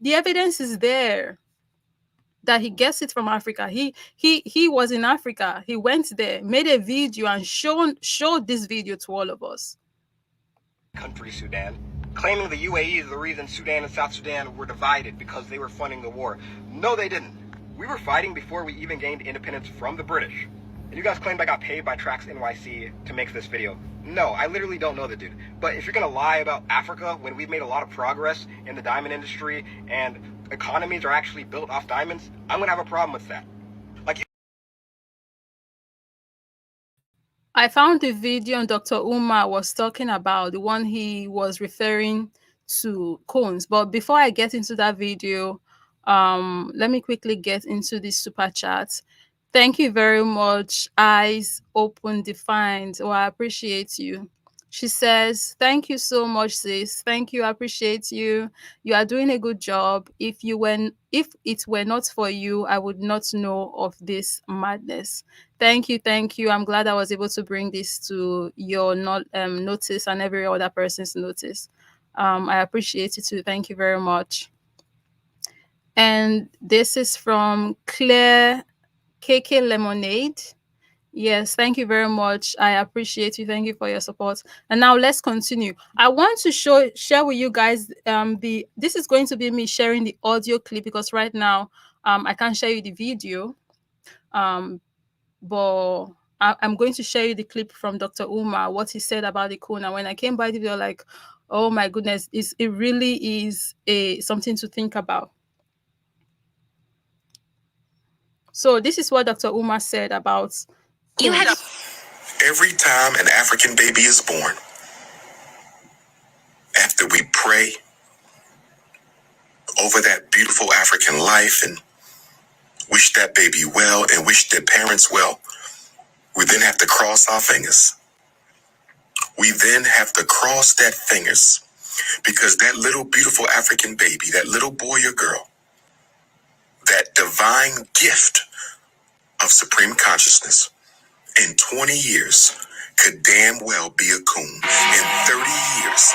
The evidence is there that he gets it from Africa. He was in Africa. He went there, made a video and showed this video to all of us. Country Sudan, claiming the UAE is the reason Sudan and South Sudan were divided because they were funding the war. No, they didn't. We were fighting before we even gained independence from the British. And you guys claimed I got paid by Trax NYC to make this video. No, I literally don't know the dude. But if you're gonna lie about Africa when we've made a lot of progress in the diamond industry and economies are actually built off diamonds, I'm gonna have a problem with that. I found the video and Dr. Umar was talking about, the one he was referring to cones. But before I get into that video, let me quickly get into the super chat. Thank you very much, Eyes Open Defined. Oh, I appreciate you. She says, thank you so much, sis. Thank you. I appreciate you. You are doing a good job. If it were not for you, I would not know of this madness. Thank you, thank you. I'm glad I was able to bring this to your notice and every other person's notice. I appreciate it too. Thank you very much. And this is from Claire KK Lemonade. Yes, thank you very much. I appreciate you. Thank you for your support. And now let's continue. I want to share with you guys this is going to be me sharing the audio clip because right now I can't share you the video. But I'm going to share you the clip from Dr. Umar, what he said about the coon. And when I came by the video, like, oh my goodness, it really is something to think about. So this is what Dr. Umar said about coons. Every time an African baby is born, after we pray over that beautiful African life and wish that baby well and wish their parents well, we then have to cross our fingers. We then have to cross that fingers because that little beautiful African baby, that little boy or girl, that divine gift of supreme consciousness, in 20 years could damn well be a coon. In 30 years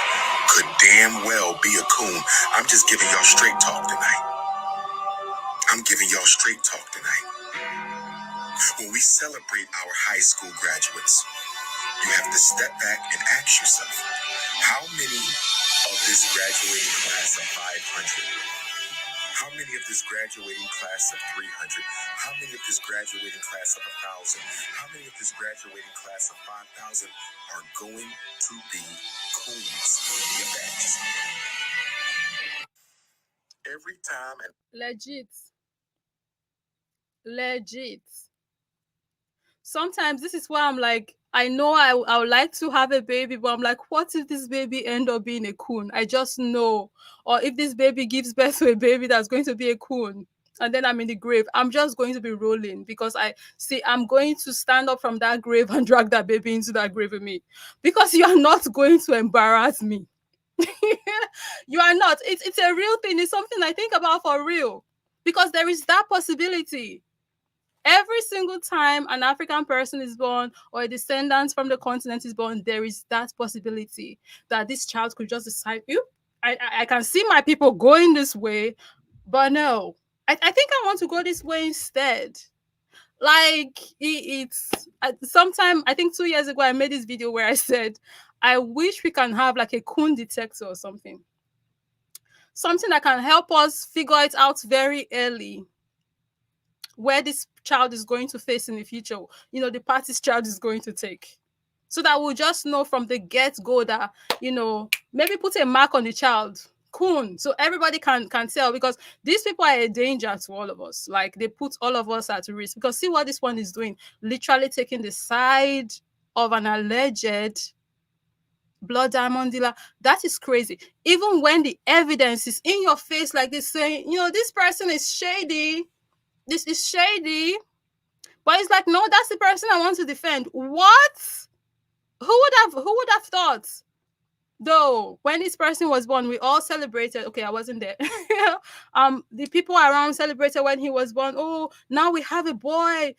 could damn well be a coon. I'm just giving y'all straight talk tonight. I'm giving y'all straight talk tonight. When we celebrate our high school graduates, you have to step back and ask yourself, how many of this graduating class of 500? How many of this graduating class of 300? How many of this graduating class of 1,000? How many of this graduating class of 5,000 are going to be coons? Your badges. Every time and Legit. Sometimes this is why I'm like, I know I would like to have a baby, but I'm like, what if this baby end up being a coon? I just know. Or if this baby gives birth to a baby that's going to be a coon, and then I'm in the grave, I'm just going to be rolling because I'm going to stand up from that grave and drag that baby into that grave with me. Because you are not going to embarrass me. You are not. It's a real thing. It's something I think about for real. Because there is that possibility. Every single time an African person is born or a descendant from the continent is born, there is that possibility that this child could just decide, I can see my people going this way, but no, I think I want to go this way instead. Like it's sometime, I think 2 years ago, I made this video where I said, I wish we can have like a coon detector or something that can help us figure it out very early where this child is going to face in the future, the path this child is going to take. So that we'll just know from the get-go that, maybe put a mark on the child, coon, so everybody can tell, because these people are a danger to all of us. Like, they put all of us at risk. Because see what this one is doing, literally taking the side of an alleged blood diamond dealer. That is crazy. Even when the evidence is in your face like this, saying, this person is shady, this is shady. But it's like, no, that's the person I want to defend. What? Who would have thought? Though when this person was born, we all celebrated. Okay, I wasn't there. The people around celebrated when he was born. Oh, now we have a boy.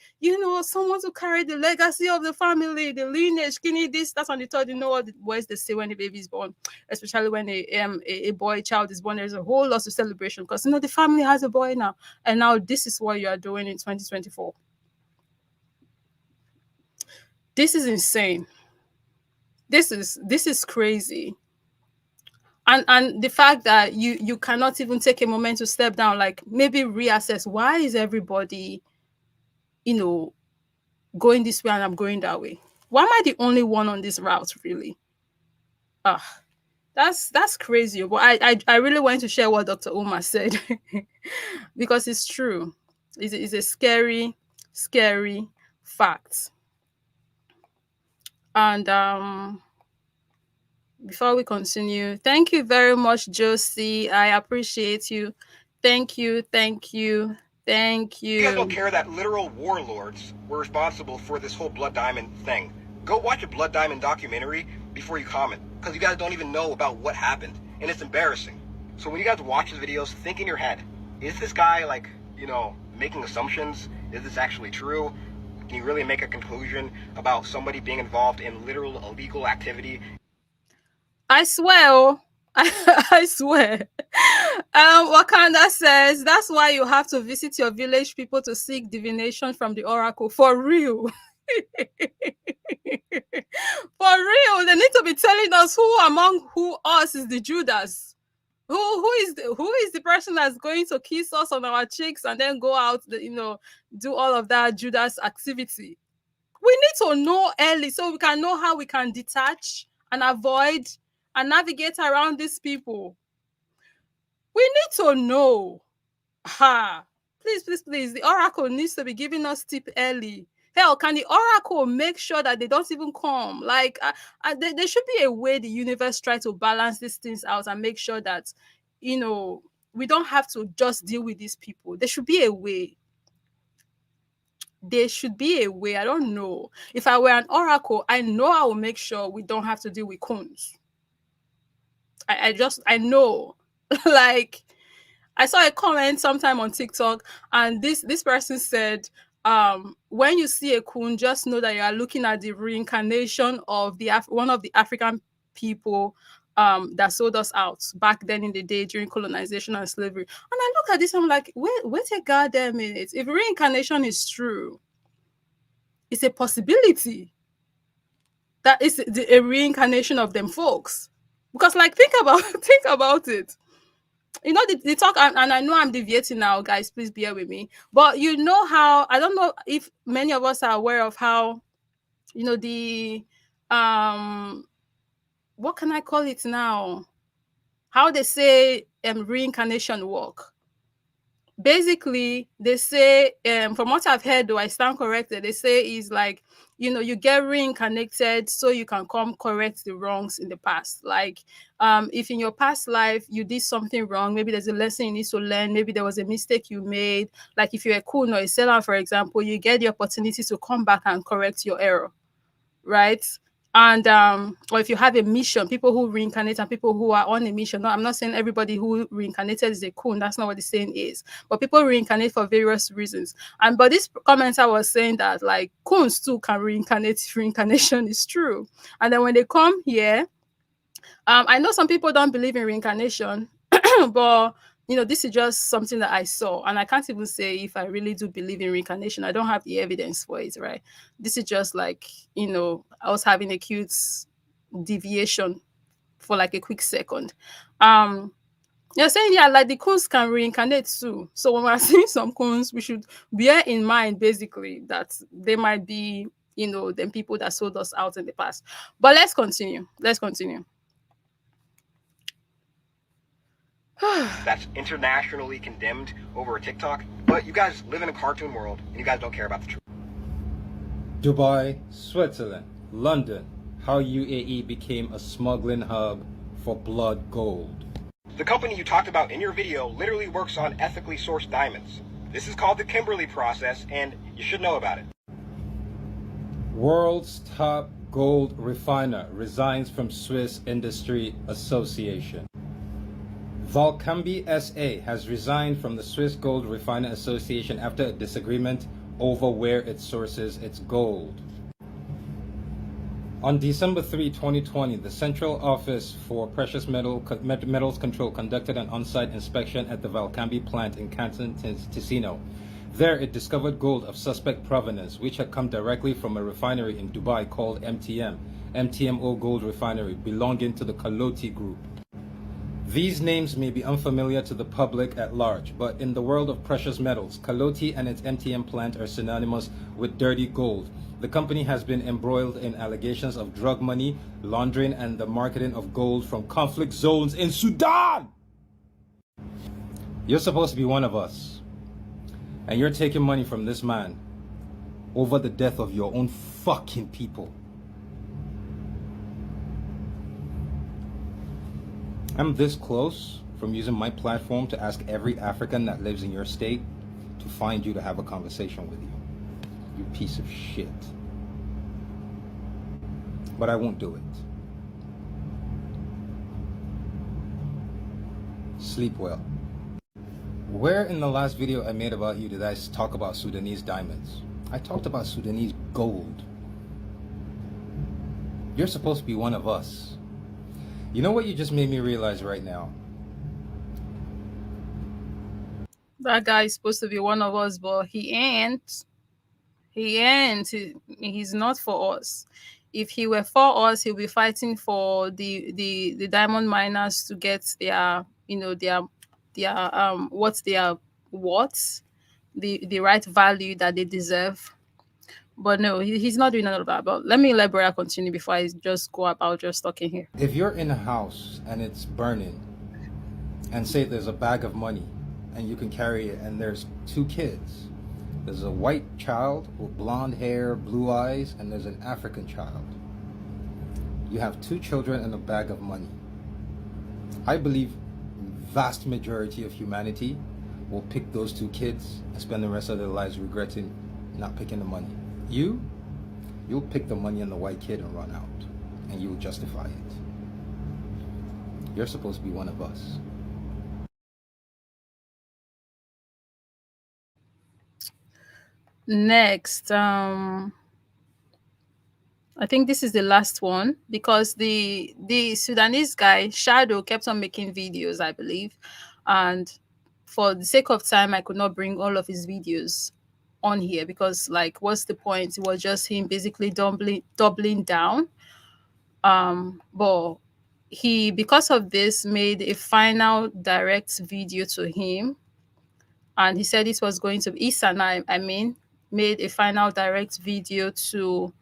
Someone to carry the legacy of the family, the lineage, skinny this, that's on the third. You know what the boys they say when the baby is born, especially when a boy child is born. There's a whole lot of celebration because the family has a boy now, and now this is what you are doing in 2024. This is insane. This is crazy. And the fact that you cannot even take a moment to step down, like maybe reassess, why is everybody going this way and I'm going that way? Why am I the only one on this route, really? That's crazy. But I really want to share what Dr. Umar said because it's true. It's a scary fact. And before we continue, thank you very much, Josie. I appreciate you. Thank you. You guys don't care that literal warlords were responsible for this whole Blood Diamond thing. Go watch a Blood Diamond documentary before you comment, because you guys don't even know about what happened, and it's embarrassing. So when you guys watch the videos, think in your head, is this guy, like, making assumptions? Is this actually true? Can you really make a conclusion about somebody being involved in literal illegal activity? I swear, I swear. Wakanda says that's why you have to visit your village people to seek divination from the oracle. For real. For real. They need to be telling us who among who us is the Judas. Who is the person that's going to kiss us on our cheeks and then go out, do all of that Judas activity? We need to know early so we can know how we can detach and avoid and navigate around these people. We need to know. Ha! Please, please, please. The oracle needs to be giving us tip early. Hell, can the oracle make sure that they don't even come? Like, there should be a way the universe try to balance these things out and make sure that, we don't have to just deal with these people. There should be a way. There should be a way. I don't know. If I were an oracle, I know I will make sure we don't have to deal with coons. I know. Like, I saw a comment sometime on TikTok, and this person said, when you see a coon, just know that you are looking at the reincarnation of one of the African people that sold us out back then in the day during colonization and slavery. And I look at this, I'm like, wait a goddamn minute. If reincarnation is true, it's a possibility that is a reincarnation of them folks. Because, like, think about it. The talk, and I know I'm deviating now, guys, please bear with me, but how, I don't know if many of us are aware of how, the what can I call it now, how they say reincarnation work. Basically, they say, from what I've heard, though I stand corrected, they say is like, you get reincarnated so you can come correct the wrongs in the past. Like, if in your past life you did something wrong, maybe there's a lesson you need to learn, maybe there was a mistake you made. Like, if you're a coon or a seller, for example, you get the opportunity to come back and correct your error, right? And or if you have a mission, people who reincarnate and people who are on a mission. No, I'm not saying everybody who reincarnated is a coon. That's not what the saying is. But people reincarnate for various reasons. But this commenter was saying that, like, coons too can reincarnate if reincarnation is true. And then when they come here, I know some people don't believe in reincarnation, but this is just something that I saw, and I can't even say if I really do believe in reincarnation. I don't have the evidence for it, right? This is just like, I was having a cute deviation for like a quick second. You're saying, yeah, like the coons can reincarnate too. So when we're seeing some coons, we should bear in mind basically that they might be, them people that sold us out in the past. But let's continue. That's internationally condemned over a TikTok, but you guys live in a cartoon world and you guys don't care about the truth. Dubai, Switzerland, London, how UAE became a smuggling hub for blood gold. The company you talked about in your video literally works on ethically sourced diamonds. This is called the Kimberley process, and you should know about it. World's top gold refiner resigns from Swiss Industry Association. Valcambi SA has resigned from the Swiss Gold Refiner Association after a disagreement over where it sources its gold. On December 3, 2020, the Central Office for Precious Metals Control conducted an on-site inspection at the Valcambi plant in Canton, Ticino. There, it discovered gold of suspect provenance, which had come directly from a refinery in Dubai called MTMO Gold Refinery, belonging to the Kaloti Group. These names may be unfamiliar to the public at large, but in the world of precious metals, Kaloti and its MTM plant are synonymous with dirty gold. The company has been embroiled in allegations of drug money, laundering, and the marketing of gold from conflict zones in Sudan. You're supposed to be one of us, and you're taking money from this man over the death of your own fucking people. I'm this close from using my platform to ask every African that lives in your state to find you to have a conversation with you. You piece of shit. But I won't do it. Sleep well. Where in the last video I made about you did I talk about Sudanese diamonds? I talked about Sudanese gold. You're supposed to be one of us. You know what you just made me realize right now? That guy is supposed to be one of us, but he ain't. He ain't. He's not for us. If he were for us, he'll be fighting for the diamond miners to get their, what they are worth, the right value that they deserve. But no, he's not doing all of that. But let me let Brother continue before I just go about just talking here. If you're in a house and it's burning, and say there's a bag of money, and you can carry it, and there's two kids. There's a white child with blonde hair, blue eyes, and there's an African child. You have two children and a bag of money. I believe vast majority of humanity will pick those two kids and spend the rest of their lives regretting not picking the money. You'll pick the money on the white kid and run out, and you'll justify it. You're supposed to be one of us. Next, I think this is the last one because the Sudanese guy Shadow kept on making videos, I believe, and for the sake of time, I could not bring all of his videos on here because, like, what's the point? It was just him basically doubling down. But he, because of this, made a final direct video to him, and he said it was going to be Isana. I mean, made a final direct video to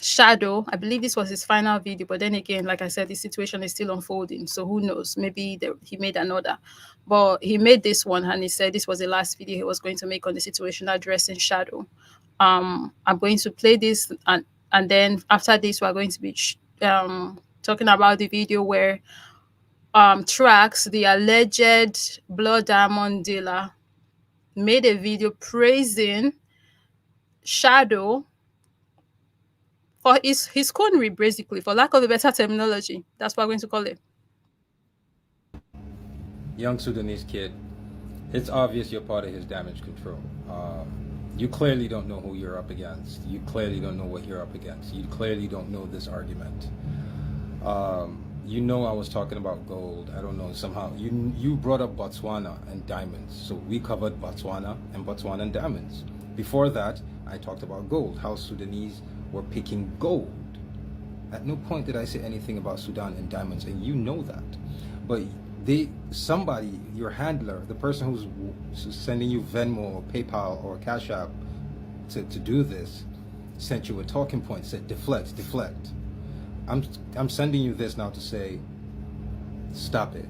Shadow. I believe this was his final video, but then again, like I said, the situation is still unfolding, so who knows? Maybe he made another, but he made this one, and he said this was the last video he was going to make on the situation addressing Shadow. I'm going to play this, and then after this, we're going to be talking about the video where Trax, the alleged blood diamond dealer, made a video praising Shadow for his connery, basically, for lack of a better terminology. That's what we're going to call it. Young Sudanese kid, it's obvious you're part of his damage control. You clearly don't know who you're up against. You clearly don't know what you're up against. You clearly don't know this argument. You know I was talking about gold. I don't know, somehow you brought up Botswana and diamonds. So we covered Botswana and diamonds. Before that, I talked about gold, how Sudanese were picking gold. At no point did I say anything about Sudan and diamonds, and you know that. But somebody, your handler, the person who's sending you Venmo or PayPal or Cash App to do this, sent you a talking point, said deflect. I'm sending you this now to say, stop it.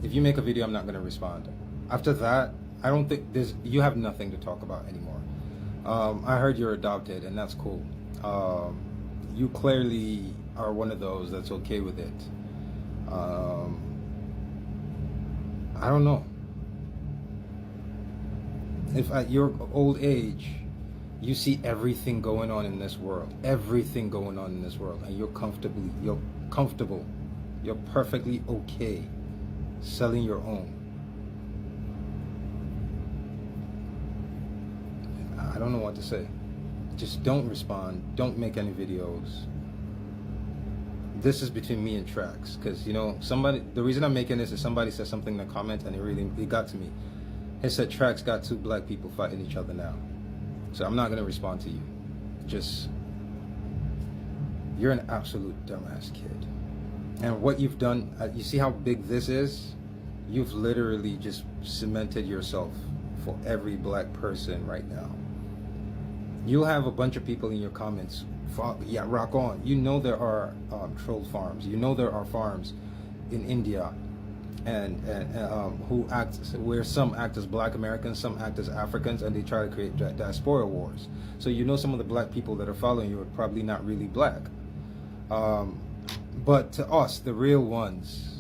If you make a video, I'm not going to respond. After that, I don't think you have nothing to talk about anymore. I heard you're adopted, and that's cool. You clearly are one of those that's okay with it. I don't know. If at your old age, you see everything going on in this world, and you're comfortable, you're perfectly okay selling your own. I don't know what to say. Just don't respond. Don't make any videos. This is between me and Trax, because the reason I'm making this is somebody said something in the comment and it got to me. He said Trax got two black people fighting each other now. So I'm not going to respond to you. You're an absolute dumbass kid. And what you've done, you see how big this is? You've literally just cemented yourself for every black person right now. You'll have a bunch of people in your comments, yeah, rock on. You know there are troll farms. You know there are farms in India and where some act as black Americans, some act as Africans, and they try to create diaspora wars. So you know some of the black people that are following you are probably not really black. But to us, the real ones,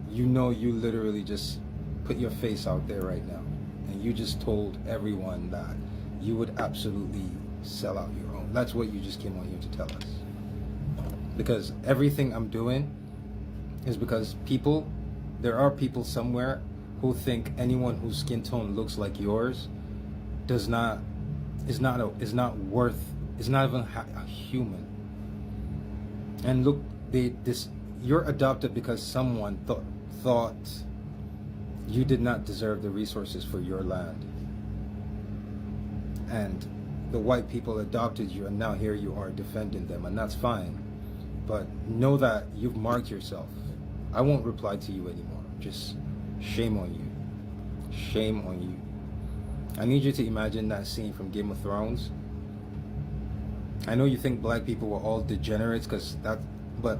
you literally just put your face out there right now. And you just told everyone that you would absolutely sell out your own. That's what you just came on here to tell us. Because everything I'm doing is because there are people somewhere who think anyone whose skin tone looks like yours is not even a human. And look, they this you're adopted because someone thought you did not deserve the resources for your land, and the white people adopted you, and now here you are defending them, and that's fine. But know that you've marked yourself. I won't reply to you anymore. Just shame on you. Shame on you. I need you to imagine that scene from Game of Thrones. I know you think black people were all degenerates but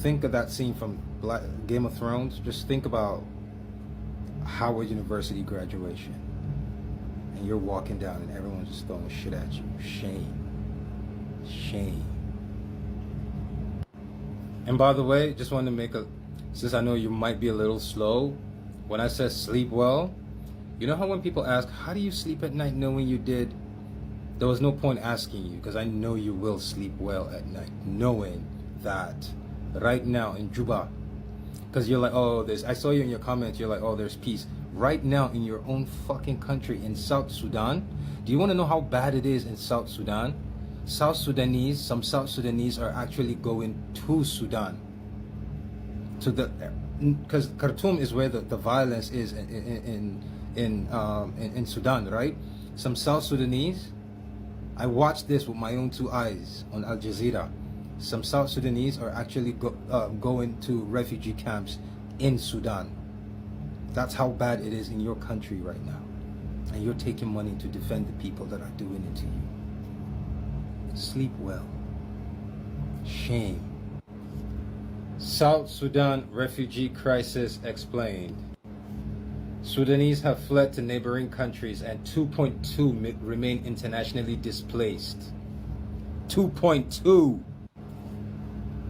think of that scene from Game of Thrones. Just think about Howard University graduation, and you're walking down and everyone's just throwing shit at you. Shame. Shame. And by the way, just wanted to since I know you might be a little slow, when I said sleep well, you know how when people ask, how do you sleep at night knowing you did? There was no point asking you, because I know you will sleep well at night, knowing that right now in Juba, because you're like, oh, I saw you in your comments, you're like, oh, there's peace. Right now in your own fucking country, in South Sudan, do you want to know how bad it is in South Sudan? Some South Sudanese are actually going to Sudan. Because Khartoum is where the violence is in Sudan, right? Some South Sudanese, I watched this with my own two eyes on Al Jazeera. Some South Sudanese are actually going to refugee camps in Sudan. That's how bad it is in your country right now. And you're taking money to defend the people that are doing it to you. Sleep well. Shame. South Sudan refugee crisis explained. Sudanese have fled to neighboring countries and 2.2 remain internationally displaced. 2.2!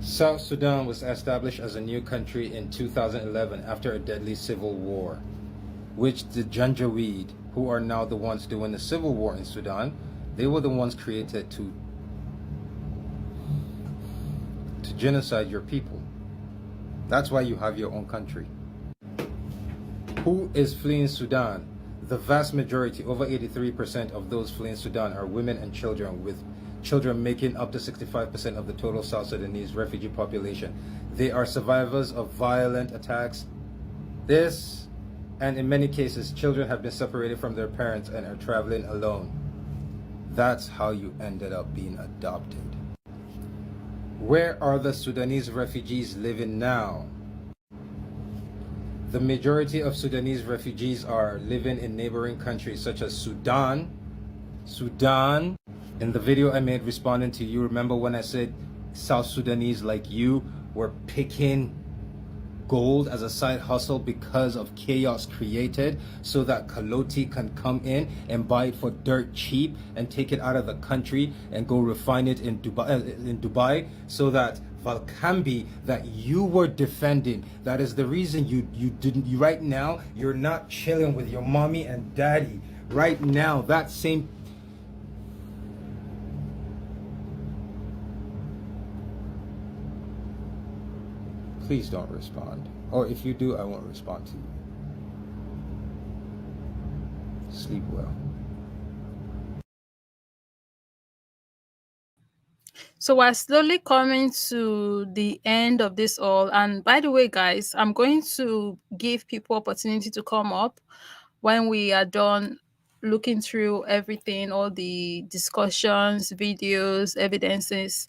South Sudan was established as a new country in 2011 after a deadly civil war, which the Janjaweed, who are now the ones doing the civil war in Sudan, they were the ones created to genocide your people. That's why you have your own country. Who is fleeing Sudan? The vast majority, over 83% of those fleeing Sudan are women and children, with children making up to 65% of the total South Sudanese refugee population. They are survivors of violent attacks. And in many cases, children have been separated from their parents and are traveling alone. That's how you ended up being adopted. Where are the Sudanese refugees living now? The majority of Sudanese refugees are living in neighboring countries such as Sudan. In the video I made responding to you, remember when I said South Sudanese like you were picking gold as a side hustle because of chaos created so that Kaloti can come in and buy it for dirt cheap and take it out of the country and go refine it in Dubai, so that Valkambi that you were defending, that is the reason you right now you're not chilling with your mommy and daddy. Right now, that same please don't respond. Or if you do, I won't respond to you. Sleep well. So we're slowly coming to the end of this all. And by the way, guys, I'm going to give people opportunity to come up when we are done looking through everything, all the discussions, videos, evidences.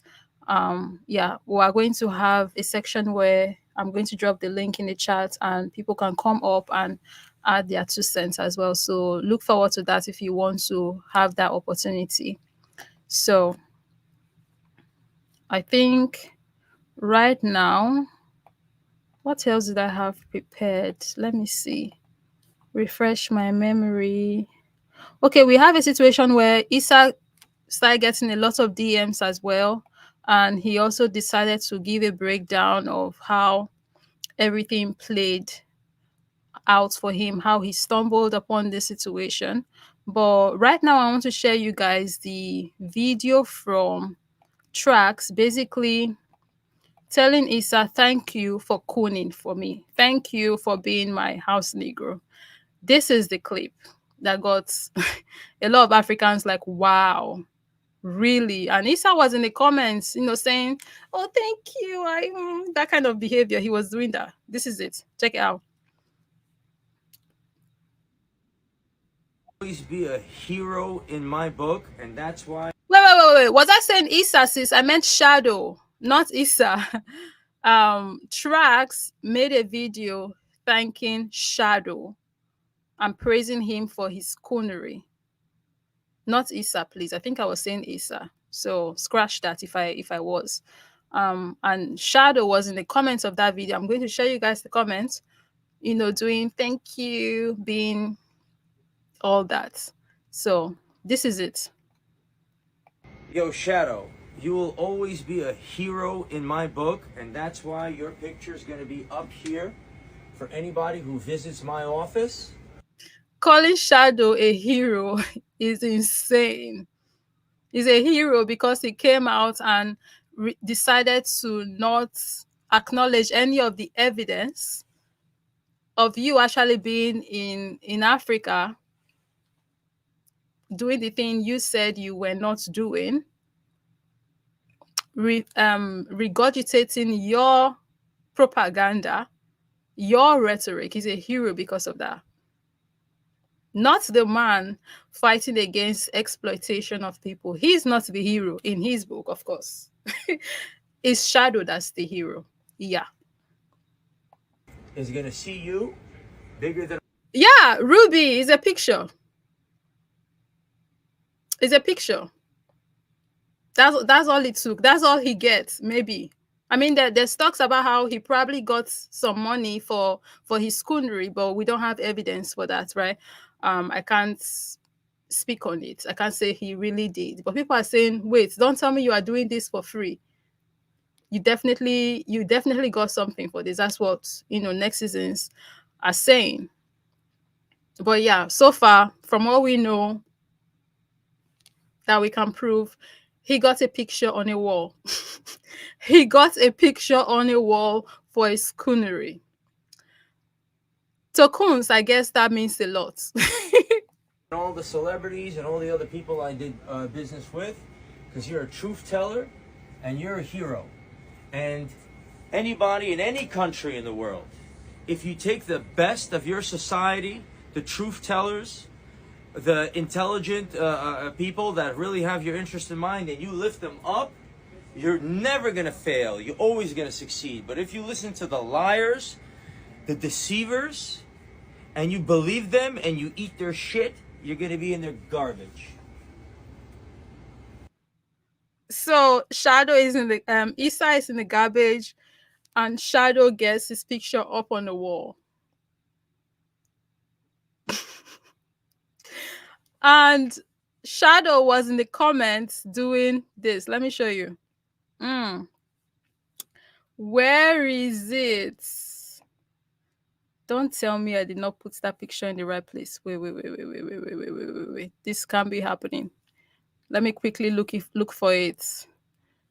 Yeah, we are going to have a section where I'm going to drop the link in the chat and people can come up and add their 2 cents as well. So look forward to that if you want to have that opportunity. So I think right now, what else did I have prepared? Let me see. Refresh my memory. Okay, we have a situation where Issa started getting a lot of DMs as well. And he also decided to give a breakdown of how everything played out for him, how he stumbled upon this situation. But right now, I want to share you guys the video from Trax, basically telling Issa, thank you for cooning for me. Thank you for being my house Negro. This is the clip that got a lot of Africans like, wow. Really. And Issa was in the comments, saying, "Oh, thank you." That kind of behavior. He was doing that. This is it. Check it out. Always be a hero in my book, and that's why. Wait. Was I saying Issa, sis? I meant Shadow, not Issa. Trax made a video thanking Shadow and praising him for his coonery. Not Issa, please. I think I was saying Issa. So scratch that if I was. And Shadow was in the comments of that video. I'm going to show you guys the comments, doing thank you, being all that. So this is it. Yo, Shadow, you will always be a hero in my book, and that's why your picture is going to be up here for anybody who visits my office. Calling Shadow a hero is insane. He's a hero because he came out and decided to not acknowledge any of the evidence of you actually being in Africa, doing the thing you said you were not doing, regurgitating your propaganda, your rhetoric. Is a hero because of that. Not the man fighting against exploitation of people. He's not the hero in his book, of course. It's Shadow that's the hero. Yeah. Is going to see you bigger than. Yeah, Ruby is a picture. It's a picture. That's all it took. That's all he gets, maybe. I mean, there's talks about how he probably got some money for his schoonery, but we don't have evidence for that, right? I can't speak on it. I can't say he really did. But people are saying, wait, don't tell me you are doing this for free. You definitely got something for this. That's what Nexizens are saying. But yeah, so far, from what we know that we can prove, he got a picture on a wall. He got a picture on a wall for his coonery. To Coons, I guess that means a lot. All the celebrities and all the other people I did business with, because you're a truth teller and you're a hero. And anybody in any country in the world, if you take the best of your society, the truth tellers, the intelligent people that really have your interest in mind, and you lift them up, you're never going to fail. You're always going to succeed. But if you listen to the liars, the deceivers, and you believe them and you eat their shit, you're going to be in their garbage. So Shadow is in the Issa is in the garbage, and Shadow gets his picture up on the wall. And Shadow was in the comments doing this. Let me show you. Where is it? Don't tell me I did not put that picture in the right place. Wait. This can't be happening. Let me quickly look for it.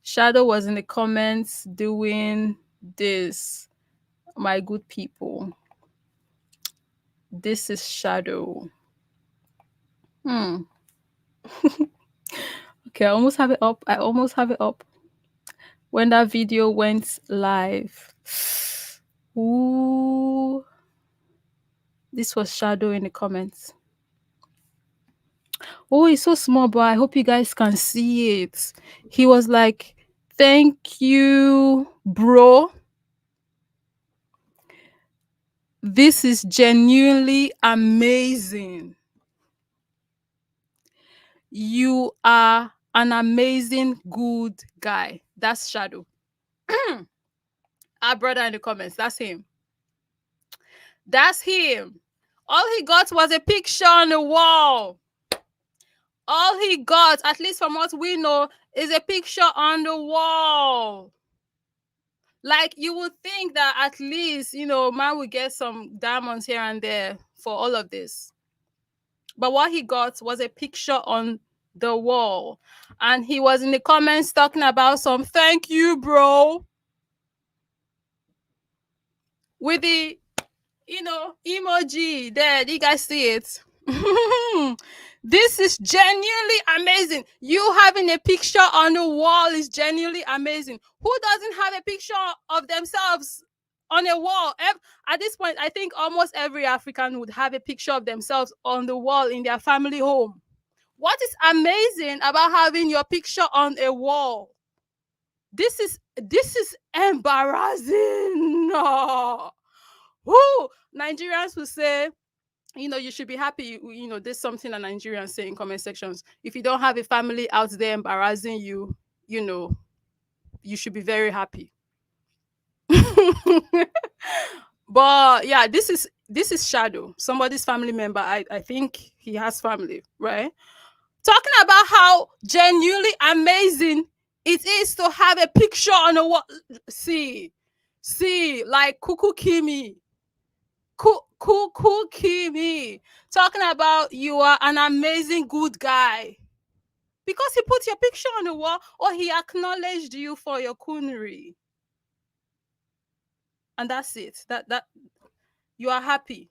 Shadow was in the comments doing this. My good people. This is Shadow. Okay, I almost have it up. When that video went live. Ooh. This was Shadow in the comments. Oh, it's so small, but I hope you guys can see it. He was like, "Thank you, bro. This is genuinely amazing. You are an amazing, good guy." That's Shadow. Our brother in the comments. That's him. That's him. All he got was a picture on the wall. All he got, at least from what we know, is a picture on the wall. Like, you would think that at least, man would get some diamonds here and there for all of this. But what he got was a picture on the wall. And he was in the comments talking about some "thank you, bro," with the, emoji there. You guys see it? This is genuinely amazing. You having a picture on the wall is genuinely amazing. Who doesn't have a picture of themselves on a wall? At this point, I think almost every African would have a picture of themselves on the wall in their family home. What is amazing about having your picture on a wall? This is embarrassing. No. Who Nigerians will say, you should be happy. There's something that Nigerians say in comment sections. If you don't have a family out there embarrassing you, you should be very happy. But yeah, this is Shadow, somebody's family member. I think he has family, right? Talking about how genuinely amazing it is to have a picture on a wall. See, like Kuku Kimi. Kuku Kimi. Talking about you are an amazing good guy. Because he put your picture on the wall, or he acknowledged you for your coonery. And that's it. That you are happy.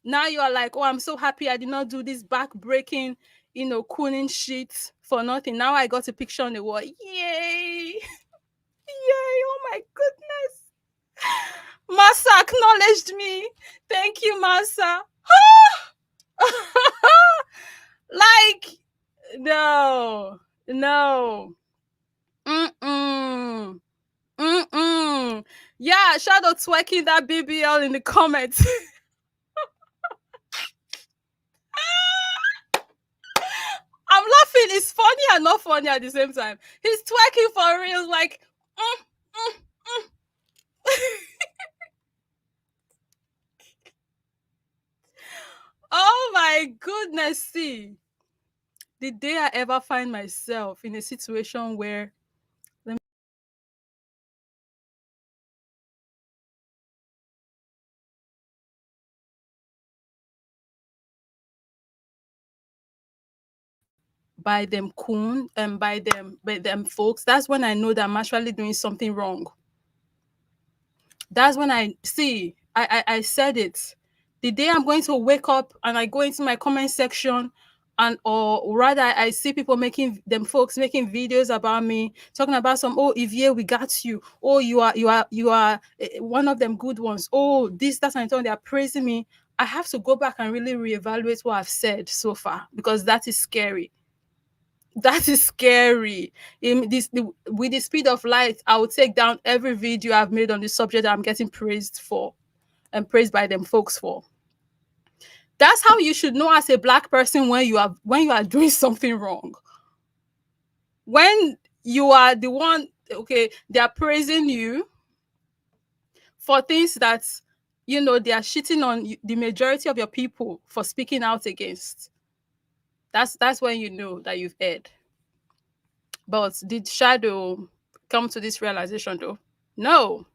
Now you are like, oh, I'm so happy I did not do this back-breaking, cooning shit for nothing. Now I got a picture on the wall. Yay! Yay! Oh my goodness. Masa acknowledged me. Thank you, Masa. Like, no. Mm-mm. Mm-mm. Yeah, Shadow twerking that BBL in the comments. I'm laughing. It's funny and not funny at the same time. He's twerking for real, like, mm, mm, mm. Oh my goodness. See, the day I ever find myself in a situation where by them coon and by them folks, that's when I know that I'm actually doing something wrong. That's when I see, I said it. The day I'm going to wake up and I go into my comment section, and or rather I see people making them folks making videos about me, talking about some, oh, Ivie, we got you. Oh, you are one of them good ones. Oh, this, that, and so on. They are praising me. I have to go back and really reevaluate what I've said so far, because that is scary. That is scary. With the speed of light, I will take down every video I've made on the subject that I'm getting praised for and praised by them folks for. That's how you should know as a black person when you are doing something wrong. When you are the one, okay, they are praising you for things that they are shitting on the majority of your people for speaking out against. That's when you know that you've erred. But did Shadow come to this realization though? No,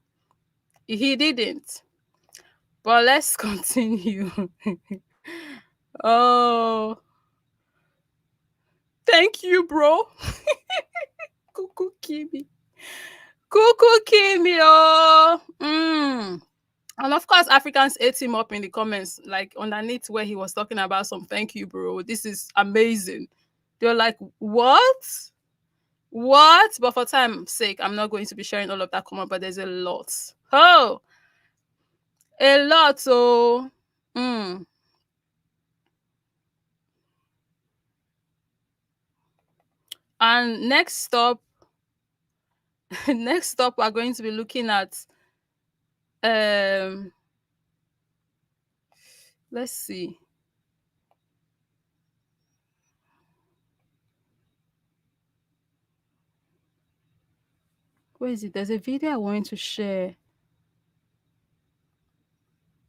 he didn't. But let's continue. Oh, thank you, bro. Kuku Kimi. Kuku Kimi, oh. And of course, Africans ate him up in the comments, like underneath where he was talking about some thank you, bro. This is amazing. They're like, what? What? But for time's sake, I'm not going to be sharing all of that comment, but there's a lot. Oh, a lot. So, and next stop, next stop, we're going to be looking at, um, let's see. Where is it? There's a video I want to share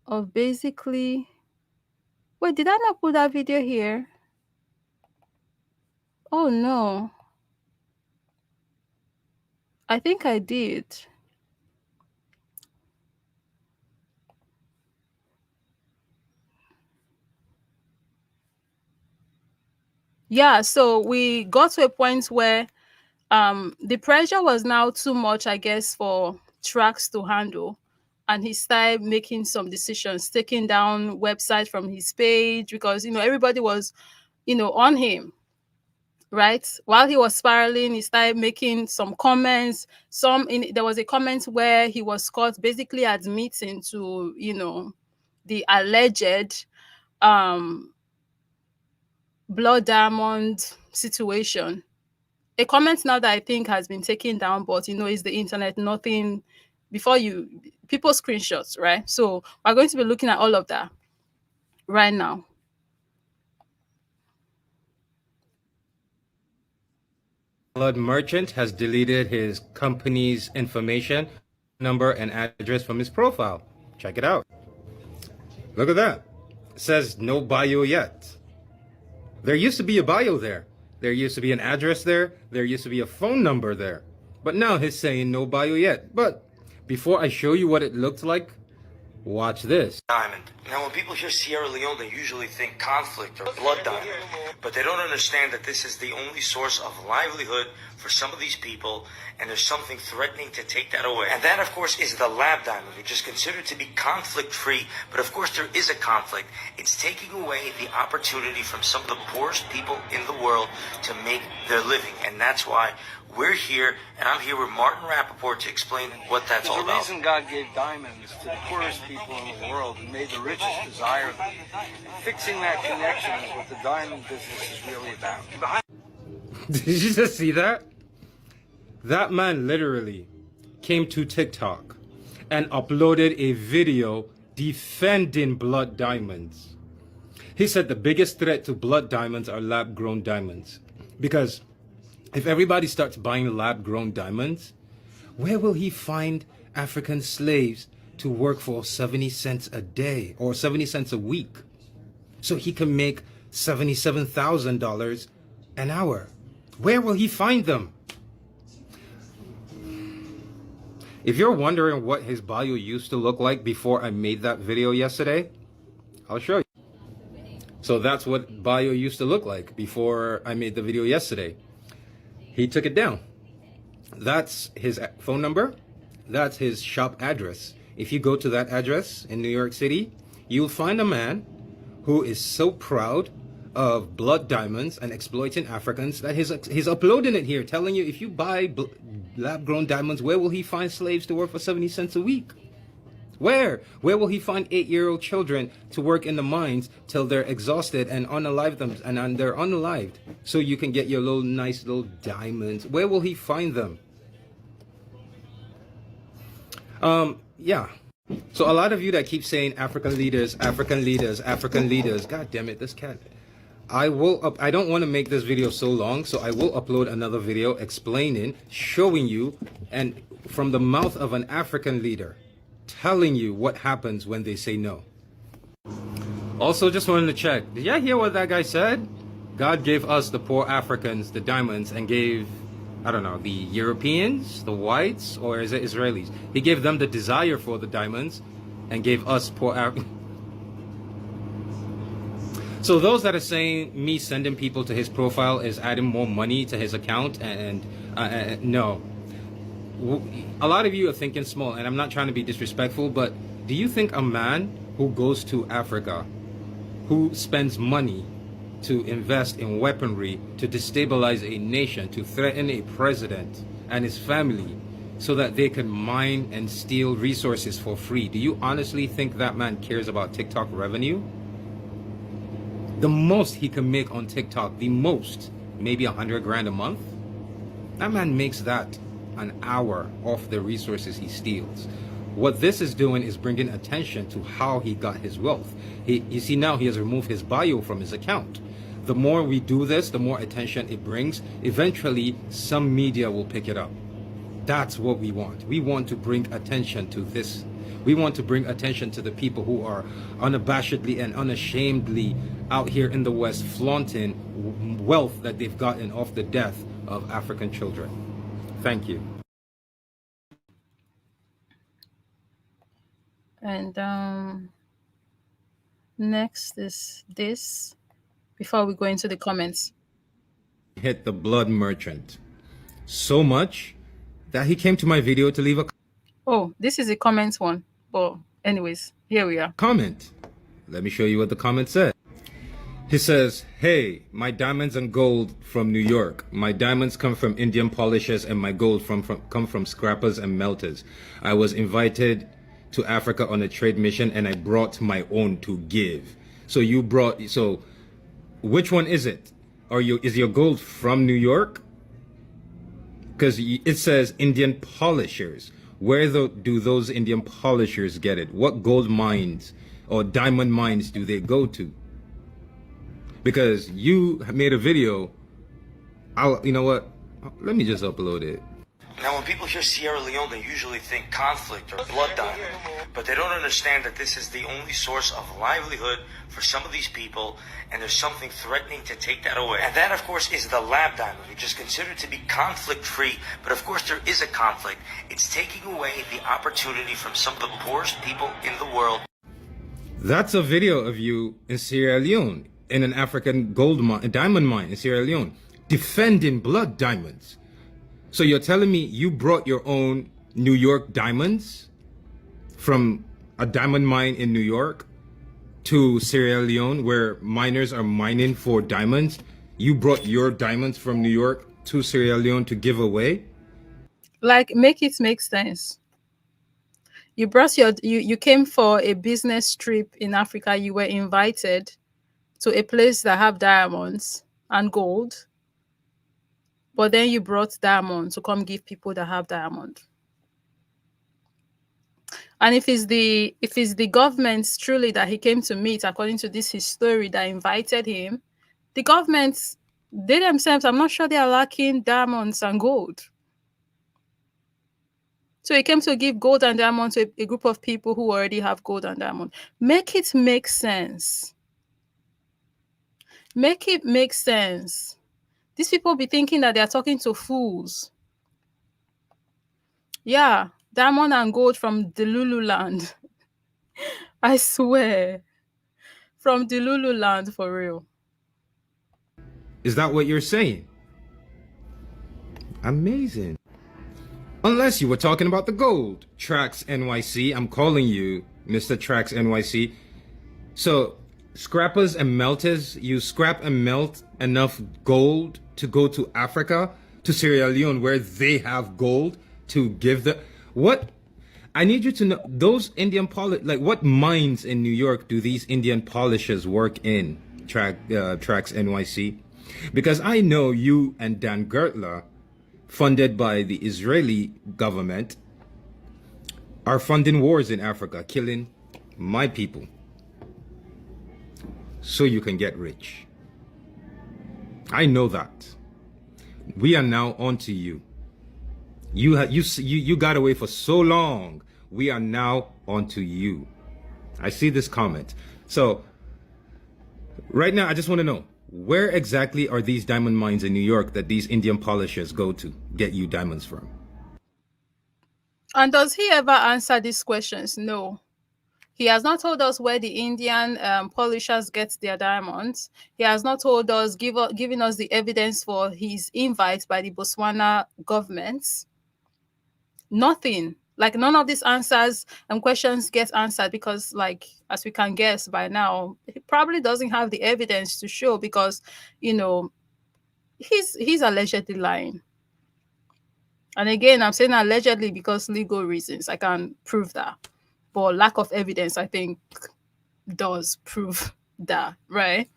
of basically. Wait, did I not put that video here? Oh no. I think I did. Yeah, so we got to a point where the pressure was now too much, I guess, for Trax to handle. and he started making some decisions, taking down websites from his page because, everybody was, on him, right? While he was spiraling, he started making some comments. There was a comment where he was caught basically admitting to, the alleged Blood Diamond situation. A comment now that I think has been taken down, but it's the internet, nothing before people screenshots, right? So we're going to be looking at all of that right now. Blood merchant has deleted his company's information, number, and address from his profile. Check it out. Look at that. It says no bio yet. There used to be a bio there. There used to be an address there. There used to be a phone number there. But now he's saying no bio yet. But before I show you what it looked like, watch this. Diamond. Now, when people hear Sierra Leone, they usually think conflict or blood diamond. But they don't understand that this is the only source of livelihood for some of these people, and there's something threatening to take that away. And that, of course, is the lab diamond, which is considered to be conflict-free. But, of course, there is a conflict. It's taking away the opportunity from some of the poorest people in the world to make their living. And that's why we're here, and I'm here with Martin Rappaport to explain what that's all about. There's a reason God gave diamonds to the poorest people in the world and made the richest desire them. Fixing that connection is what the diamond business is really about. Did you just see that? That man literally came to TikTok and uploaded a video defending blood diamonds. He said the biggest threat to blood diamonds are lab-grown diamonds. Because if everybody starts buying lab-grown diamonds, where will he find African slaves to work for 70 cents a day or 70 cents a week so he can make $77,000 an hour? Where will he find them? If you're wondering what his bio used to look like before I made that video yesterday, I'll show you. So that's what bio used to look like before I made the video yesterday. He took it down. That's his phone number. That's his shop address. If you go to that address in New York City, you'll find a man who is so proud of blood diamonds and exploiting Africans that he's uploading it here, telling you if you buy lab-grown diamonds, where will he find slaves to work for 70 cents a week? Where will he find 8-year-old children to work in the mines till they're exhausted and unalive them and they're unalived so you can get your nice little diamonds? Where will he find them? Yeah. So a lot of you that keep saying African leaders, African leaders, African leaders, God damn it, this cat. I don't want to make this video so long, so I will upload another video explaining, showing you, and from the mouth of an African leader, telling you what happens when they say no. Also, just wanted to check. Did y'all hear what that guy said? God gave us, the poor Africans, the diamonds, and gave, I don't know, the Europeans, the whites, or is it Israelis? He gave them the desire for the diamonds and gave us poor Africans. So those that are saying me sending people to his profile is adding more money to his account, and no. A lot of you are thinking small, and I'm not trying to be disrespectful, but do you think a man who goes to Africa, who spends money to invest in weaponry, to destabilize a nation, to threaten a president and his family so that they can mine and steal resources for free, do you honestly think that man cares about TikTok revenue? The most he can make on TikTok, the most, maybe 100 grand a month. That man makes that an hour off the resources he steals. What this is doing is bringing attention to how he got his wealth. You see, now he has removed his bio from his account. The more we do this, the more attention it brings. Eventually, some media will pick it up. That's what we want. We want to bring attention to this. We want to bring attention to the people who are unabashedly and unashamedly out here in the West flaunting wealth that they've gotten off the death of African children. Thank you. And next is this, before we go into the comments. Hit the blood merchant so much that he came to my video to leave a... Oh, this is a comment one. But anyways, here we are. Comment. Let me show you what the comment said. He says, hey, my diamonds and gold from New York. My diamonds come from Indian polishers and my gold come from scrappers and melters. I was invited to Africa on a trade mission and I brought my own to give. So which one is it? Is your gold from New York? Because it says Indian polishers. Where do those Indian polishers get it? What gold mines or diamond mines do they go to? Because you made a video. You know what? Let me just upload it. Now, when people hear Sierra Leone, they usually think conflict or blood diamond. But they don't understand that this is the only source of livelihood for some of these people, and there's something threatening to take that away. And that, of course, is the lab diamond, which is considered to be conflict-free. But, of course, there is a conflict. It's taking away the opportunity from some of the poorest people in the world. That's a video of you in Sierra Leone, in an African diamond mine in Sierra Leone, defending blood diamonds. So you're telling me you brought your own New York diamonds from a diamond mine in New York to Sierra Leone where miners are mining for diamonds? You brought your diamonds from New York to Sierra Leone to give away? Like, make it make sense. You brought you came for a business trip in Africa. You were invited to a place that have diamonds and gold. But then you brought diamond to come give people that have diamond. And if it's the government truly that he came to meet, according to this his story, that invited him, the governments, they themselves, I'm not sure they are lacking diamonds and gold. So he came to give gold and diamond to a group of people who already have gold and diamond. Make it make sense. Make it make sense. These people be thinking that they are talking to fools. Yeah, diamond and gold from the Lulu land. I swear. From the Lulu land, for real. Is that what you're saying? Amazing. Unless you were talking about the gold. Trax NYC, I'm calling you Mr. Trax NYC. So, scrappers and melters, you scrap and melt enough gold to go to Africa, to Sierra Leone, where they have gold to give what? I need you to know, those Indian what mines in New York do these Indian polishers work in, Trax NYC? Because I know you and Dan Gertler, funded by the Israeli government, are funding wars in Africa, killing my people, so you can get rich. I know that. We are now on to you. You got away for so long. We are now on to you. I see this comment. So right now, I just want to know, where exactly are these diamond mines in New York that these Indian polishers go to get you diamonds from? And does he ever answer these questions? No. He has not told us where the Indian polishers get their diamonds. He has not told us, giving us the evidence for his invite by the Botswana government. Nothing. Like, none of these answers and questions get answered because, like, as we can guess by now, he probably doesn't have the evidence to show because, you know, he's allegedly lying. And again, I'm saying allegedly because legal reasons. I can't prove that. But lack of evidence, I think, does prove that, right?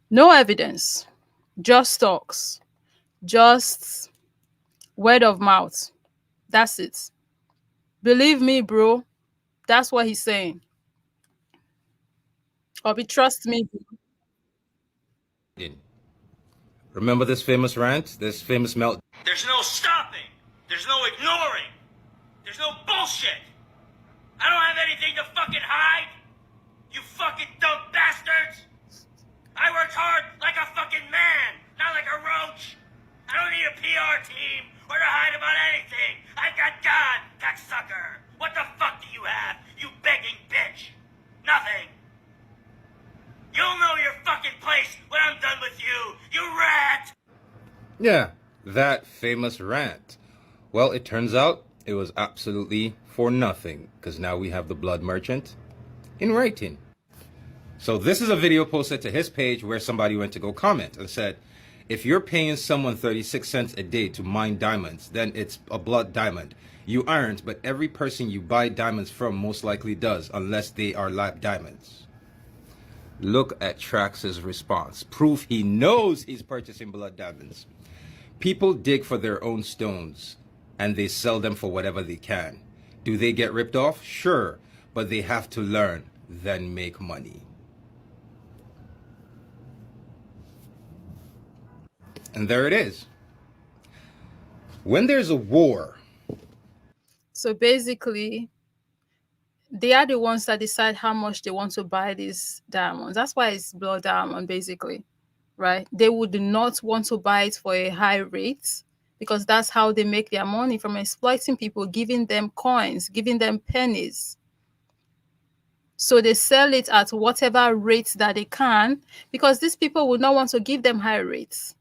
No evidence. Just talks. Just word of mouth. That's it. Believe me, bro. That's what he's saying. Or trust me. Remember this famous rant? This famous melt? There's no stopping. There's no ignoring. There's no bullshit. I don't have anything to fucking hide. You fucking dumb bastards. I worked hard like a fucking man, not like a roach. I don't need a PR team or to hide about anything. I've got God, cocksucker. What the fuck do you have, you begging bitch? Nothing. You'll know your fucking place when I'm done with you, you rat! Yeah, that famous rant. Well, it turns out it was absolutely for nothing, because now we have the blood merchant in writing. So this is a video posted to his page where somebody went to go comment and said, if you're paying someone 36 cents a day to mine diamonds, then it's a blood diamond. You aren't, but every person you buy diamonds from most likely does, unless they are lab diamonds. Look at Trax's response. Proof he knows he's purchasing blood diamonds. People dig for their own stones, and they sell them for whatever they can. Do they get ripped off? Sure, but they have to learn, then make money. And there it is. When there's a war. So basically, they are the ones that decide how much they want to buy these diamonds. That's why it's blood diamond, basically, right? They would not want to buy it for a high rate because that's how they make their money, from exploiting people, giving them coins, giving them pennies. So they sell it at whatever rates that they can, because these people would not want to give them high rates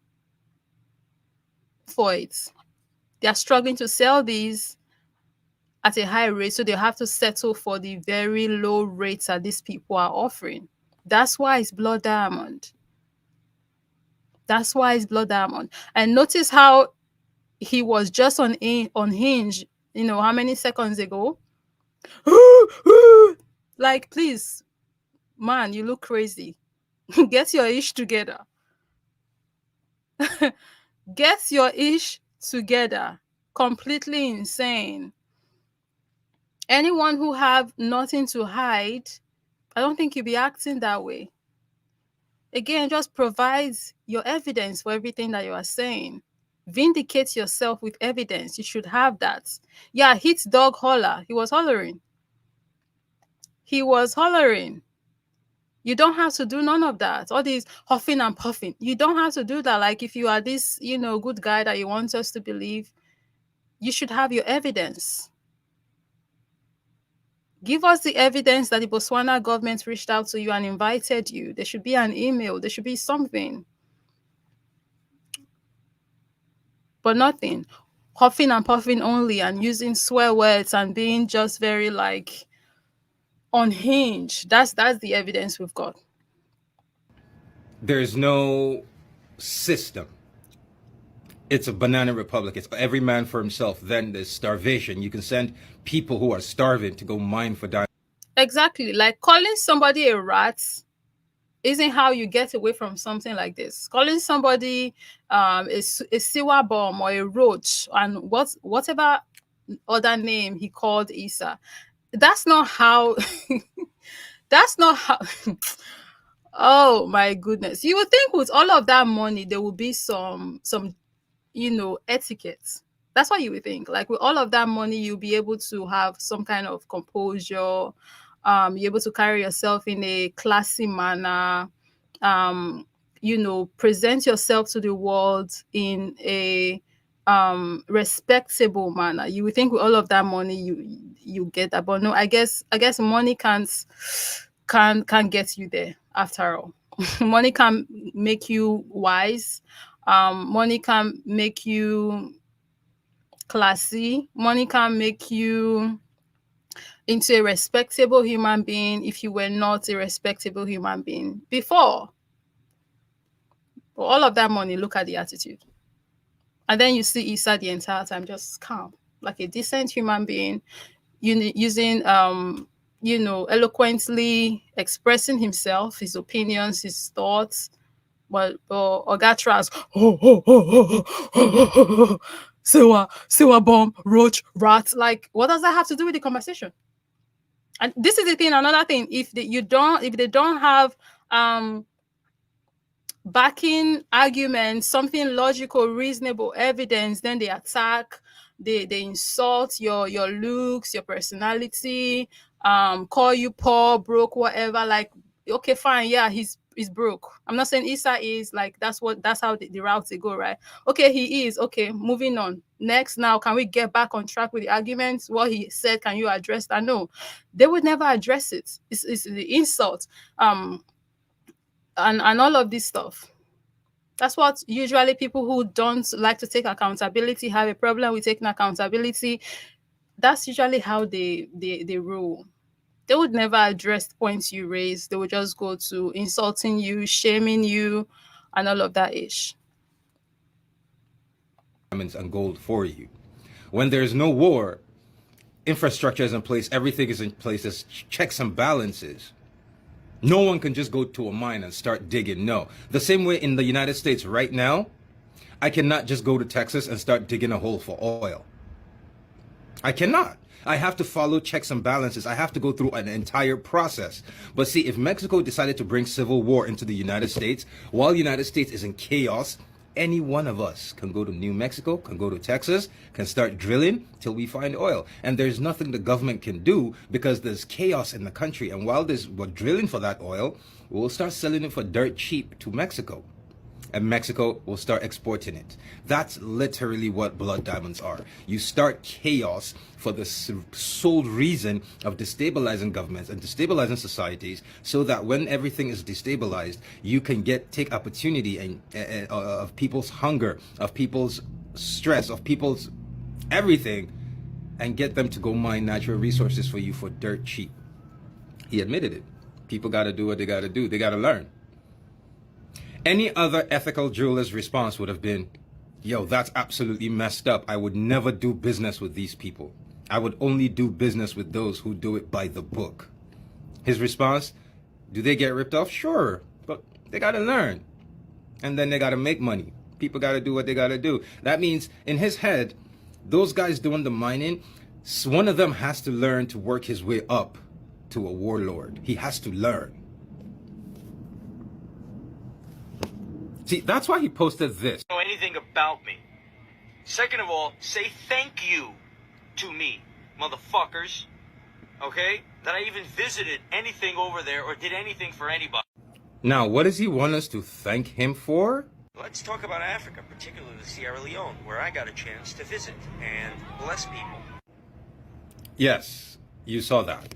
for it. They are struggling to sell these at a high rate, so they have to settle for the very low rates that these people are offering. That's why it's blood diamond. That's why it's blood diamond. And notice how he was just on Hinge, how many seconds ago? Like, please, man, you look crazy. Get your ish together. Get your ish together. Completely insane. Anyone who have nothing to hide, I don't think you'll be acting that way. Again, just provide your evidence for everything that you are saying. Vindicate yourself with evidence. You should have that. Yeah, hit dog holler. He was hollering. He was hollering. You don't have to do none of that. All these huffing and puffing. You don't have to do that. Like, if you are this, good guy that you want us to believe, you should have your evidence. Give us the evidence that the Botswana government reached out to you and invited you. There should be an email. There should be something. But nothing. Huffing and puffing only, and using swear words and being just very unhinged. That's the evidence we've got. There's no system. It's a banana republic. It's every man for himself. Then there's starvation. You can send people who are starving to go mine for diamonds. Exactly. Like, calling somebody a rat isn't how you get away from something like this. Calling somebody a sewer bomb or a roach and whatever other name he called Issa, that's not how that's not how oh my goodness. You would think with all of that money there would be some etiquette. That's what you would think. Like, with all of that money, you'll be able to have some kind of composure. You're able to carry yourself in a classy manner. Present yourself to the world in a respectable manner. You would think with all of that money you get that, but no. I guess money can't get you there after all. Money can make you wise. Money can make you classy. Money can make you into a respectable human being if you were not a respectable human being before. But all of that money, look at the attitude. And then you see Issa the entire time just calm, like a decent human being, using eloquently expressing himself, his opinions, his thoughts. But Oga Trax, sewer bomb, roach, rat. Like, what does that have to do with the conversation? And this is the thing. Another thing, if they don't have backing arguments, something logical, reasonable evidence, then they attack, they insult your looks, your personality, call you poor, broke, whatever. Like, okay, fine, yeah, he's broke. I'm not saying Issa is, like, that's how the route they go, right? Okay, he is. Okay, moving on. Next, now, can we get back on track with the arguments? What he said, can you address that? No, they would never address it. It's the insult. And all of this stuff. That's what usually people who don't like to take accountability have a problem with taking accountability. that's usually how they rule. They would never address points you raise. They would just go to insulting you, shaming you, and all of that ish. Diamonds and gold for you. When there's no war, infrastructure is in place, everything is in place, there's checks and balances. No one can just go to a mine and start digging. No. The same way in the United States right now, I cannot just go to Texas and start digging a hole for oil. I cannot. I have to follow checks and balances. I have to go through an entire process. But see, if Mexico decided to bring civil war into the United States, while the United States is in chaos, any one of us can go to New Mexico, can go to Texas, can start drilling till we find oil. And there's nothing the government can do because there's chaos in the country. And while we're drilling for that oil, we'll start selling it for dirt cheap to Mexico. And Mexico will start exporting it. That's literally what blood diamonds are. You start chaos for the sole reason of destabilizing governments and destabilizing societies, so that when everything is destabilized, you can take opportunity of people's hunger, of people's stress, of people's everything, and get them to go mine natural resources for you for dirt cheap. He admitted it. People got to do what they got to do. They got to learn. Any other ethical jeweler's response would have been, yo, that's absolutely messed up. I would never do business with these people. I would only do business with those who do it by the book. His response, do they get ripped off? Sure, but they got to learn. And then they got to make money. People got to do what they got to do. That means in his head, those guys doing the mining, one of them has to learn to work his way up to a warlord. He has to learn. See, that's why he posted this. Know anything about me. Second of all, say thank you to me, motherfuckers. Okay? That I even visited anything over there or did anything for anybody. Now, what does he want us to thank him for? Let's talk about Africa, particularly Sierra Leone, where I got a chance to visit and bless people. Yes, you saw that.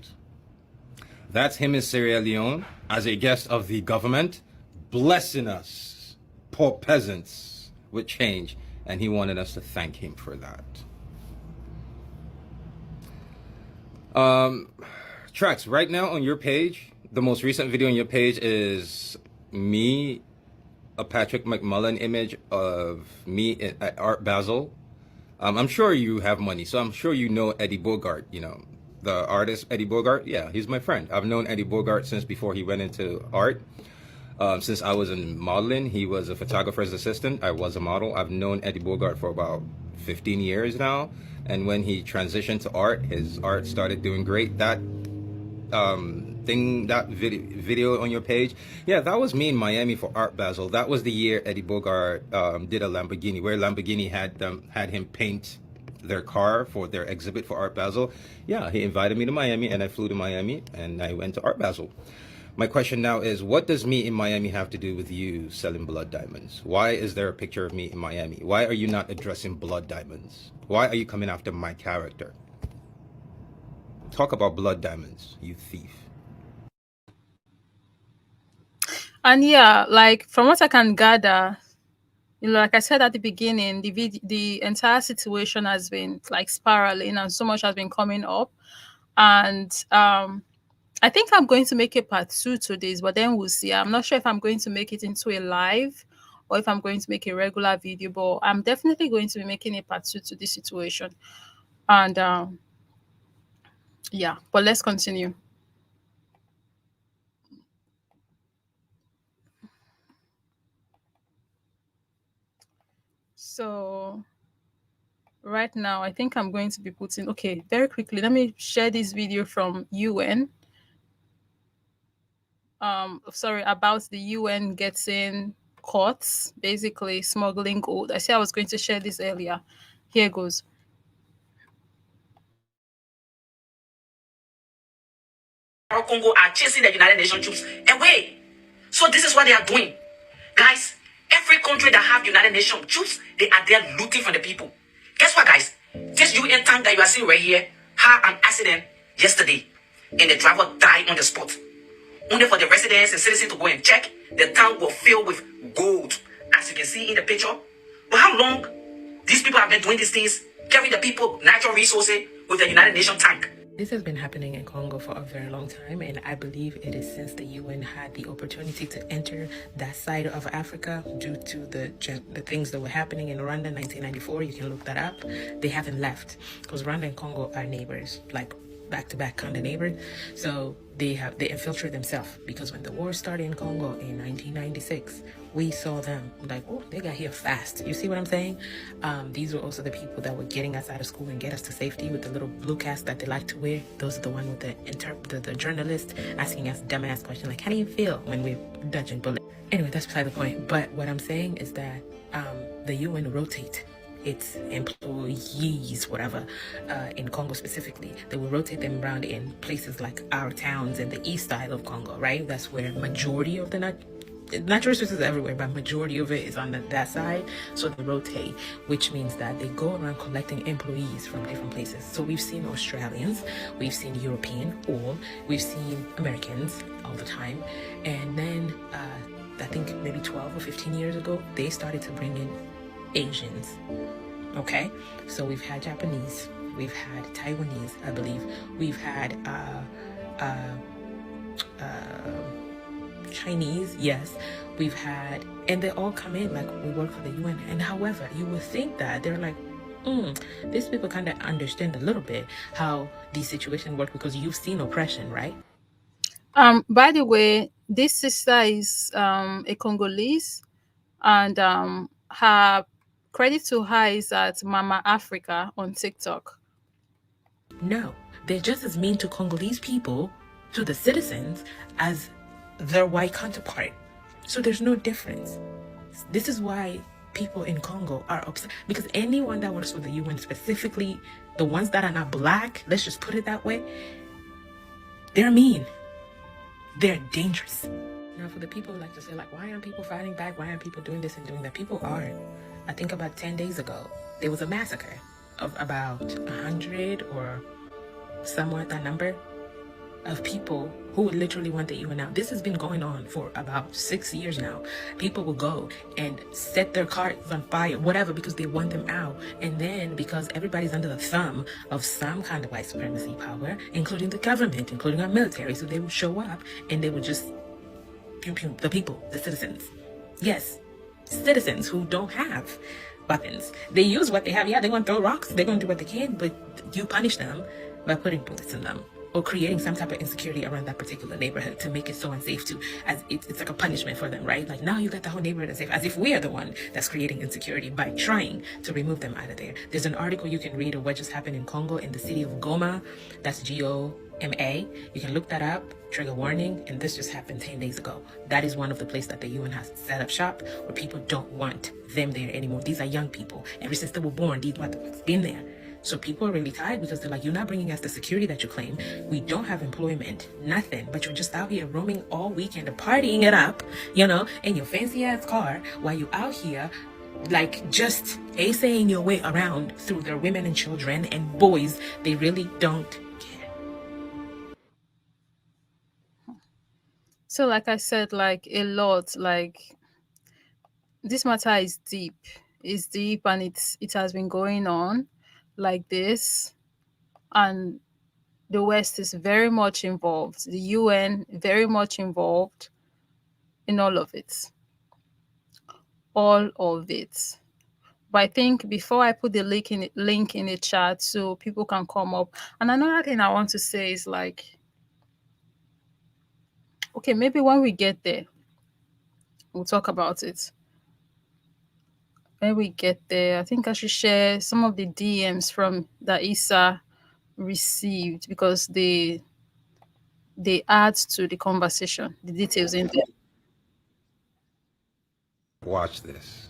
That's him in Sierra Leone as a guest of the government, blessing us, poor peasants, with change, and he wanted us to thank him for that. Trax, right now on your page, the most recent video on your page is me, a Patrick McMullen image of me at Art Basel. I'm sure you have money, so I'm sure you know Eddie Bogart, you know, the artist Eddie Bogart. Yeah, he's my friend. I've known Eddie Bogart since before he went into art. Since I was in modeling, he was a photographer's assistant. I was a model. I've known Eddie Bogart for about 15 years now. And when he transitioned to art, his art started doing great. That video on your page, yeah, that was me in Miami for Art Basel. That was the year Eddie Bogart did a Lamborghini, where Lamborghini had him paint their car for their exhibit for Art Basel. Yeah, he invited me to Miami, and I flew to Miami, and I went to Art Basel. My question now is, what does me in Miami have to do with you selling blood diamonds? Why is there a picture of me in Miami? Why are you not addressing blood diamonds? Why are you coming after my character? Talk about blood diamonds, you thief. And yeah, like from what I can gather, you know, like I said at the beginning, the entire situation has been like spiraling, and so much has been coming up. And I think I'm going to make a part 2 to this, but then we'll see. I'm not sure if I'm going to make it into a live or if I'm going to make a regular video, but I'm definitely going to be making a part 2 to this situation. And yeah, but let's continue. So right now, I think I'm going to be putting, okay, very quickly, let me share this video from UN. Sorry, about the UN getting caught, basically smuggling gold. I said I was going to share this earlier. Here goes. Congo are chasing the United Nations troops away. So this is what they are doing. Guys, every country that have United Nations troops, they are there looting for the people. Guess what, guys? This UN tank that you are seeing right here had an accident yesterday, and the driver died on the spot. Only for the residents and citizens to go and check, the tank was filled with gold, as you can see in the picture. But how long these people have been doing these things, carrying the people natural resources, with a United Nations tank. This has been happening in Congo for a very long time, and I believe it is since the UN had the opportunity to enter that side of Africa due to the things that were happening in Rwanda in 1994. You can look that up. They haven't left because Rwanda and Congo are neighbors, like back-to-back kind of neighbors. So they infiltrate themselves because when the war started in Congo in 1996, we saw them like, oh, they got here fast. You see what I'm saying? These were also the people that were getting us out of school and get us to safety with the little blue cast that they like to wear. Those are the one with the journalist asking us dumbass questions like, how do you feel when we're dodging bullets? Anyway, that's beside the point. But what I'm saying is that the UN rotate its employees, whatever, in Congo specifically. They will rotate them around in places like our towns in the east side of Congo, right? That's where majority of the natural resources everywhere, but majority of it is on that side. So they rotate, which means that they go around collecting employees from different places. So we've seen Australians, we've seen European, we've seen Americans all the time. And then I think maybe 12 or 15 years ago, they started to bring in Asians. Okay, so we've had Japanese, we've had Taiwanese, I believe, we've had Chinese, yes, we've had, and they all come in like we work for the UN. And however, you would think that they're like, these people kind of understand a little bit how these situations work because you've seen oppression, right? By the way, this sister is a Congolese, and her credit to her is at Mama Africa on TikTok. No, they're just as mean to Congolese people, to the citizens, as their white counterpart. So there's no difference. This is why people in Congo are upset, because anyone that works for the UN, specifically the ones that are not black, let's just put it that way, they're mean. They're dangerous. Now, for the people who like to say, like, why aren't people fighting back? Why aren't people doing this and doing that? People aren't. I think about 10 days ago, there was a massacre of about 100 or somewhat that number of people who would literally want the UN out. This has been going on for about 6 years now. People will go and set their cars on fire, whatever, because they want them out. And then because everybody's under the thumb of some kind of white supremacy power, including the government, including our military, so they would show up and they would just pew pew the people, the citizens. Yes, citizens who don't have weapons. They use what they have. Yeah, they're going to throw rocks. They're going to do what they can, but you punish them by putting bullets in them or creating some type of insecurity around that particular neighborhood to make it so unsafe to, as it's like a punishment for them, right? Like, now you got the whole neighborhood unsafe, as if we are the one that's creating insecurity by trying to remove them out of there. There's an article you can read of what just happened in Congo in the city of Goma. That's Goma. You can look that up, trigger warning, and this just happened 10 days ago. That is one of the places that the UN has set up shop where people don't want them there anymore. These are young people. Ever since they were born, these what's been there. So people are really tired because they're like, you're not bringing us the security that you claim. We don't have employment, nothing, but you're just out here roaming all weekend, partying it up, you know, in your fancy ass car while you're out here, like, just acing your way around through their women and children and boys. They really don't care. So, like I said, like a lot, like this matter is deep. It's deep, and it has been going on like this, and the West is very much involved, the UN very much involved in all of it. All of it. But I think before I put the link in the chat so people can come up. And another thing I want to say is, like, okay, maybe when we get there, we'll talk about it. When we get there, I think I should share some of the DMs from that Issa received, because they add to the conversation, the details in there. Watch this.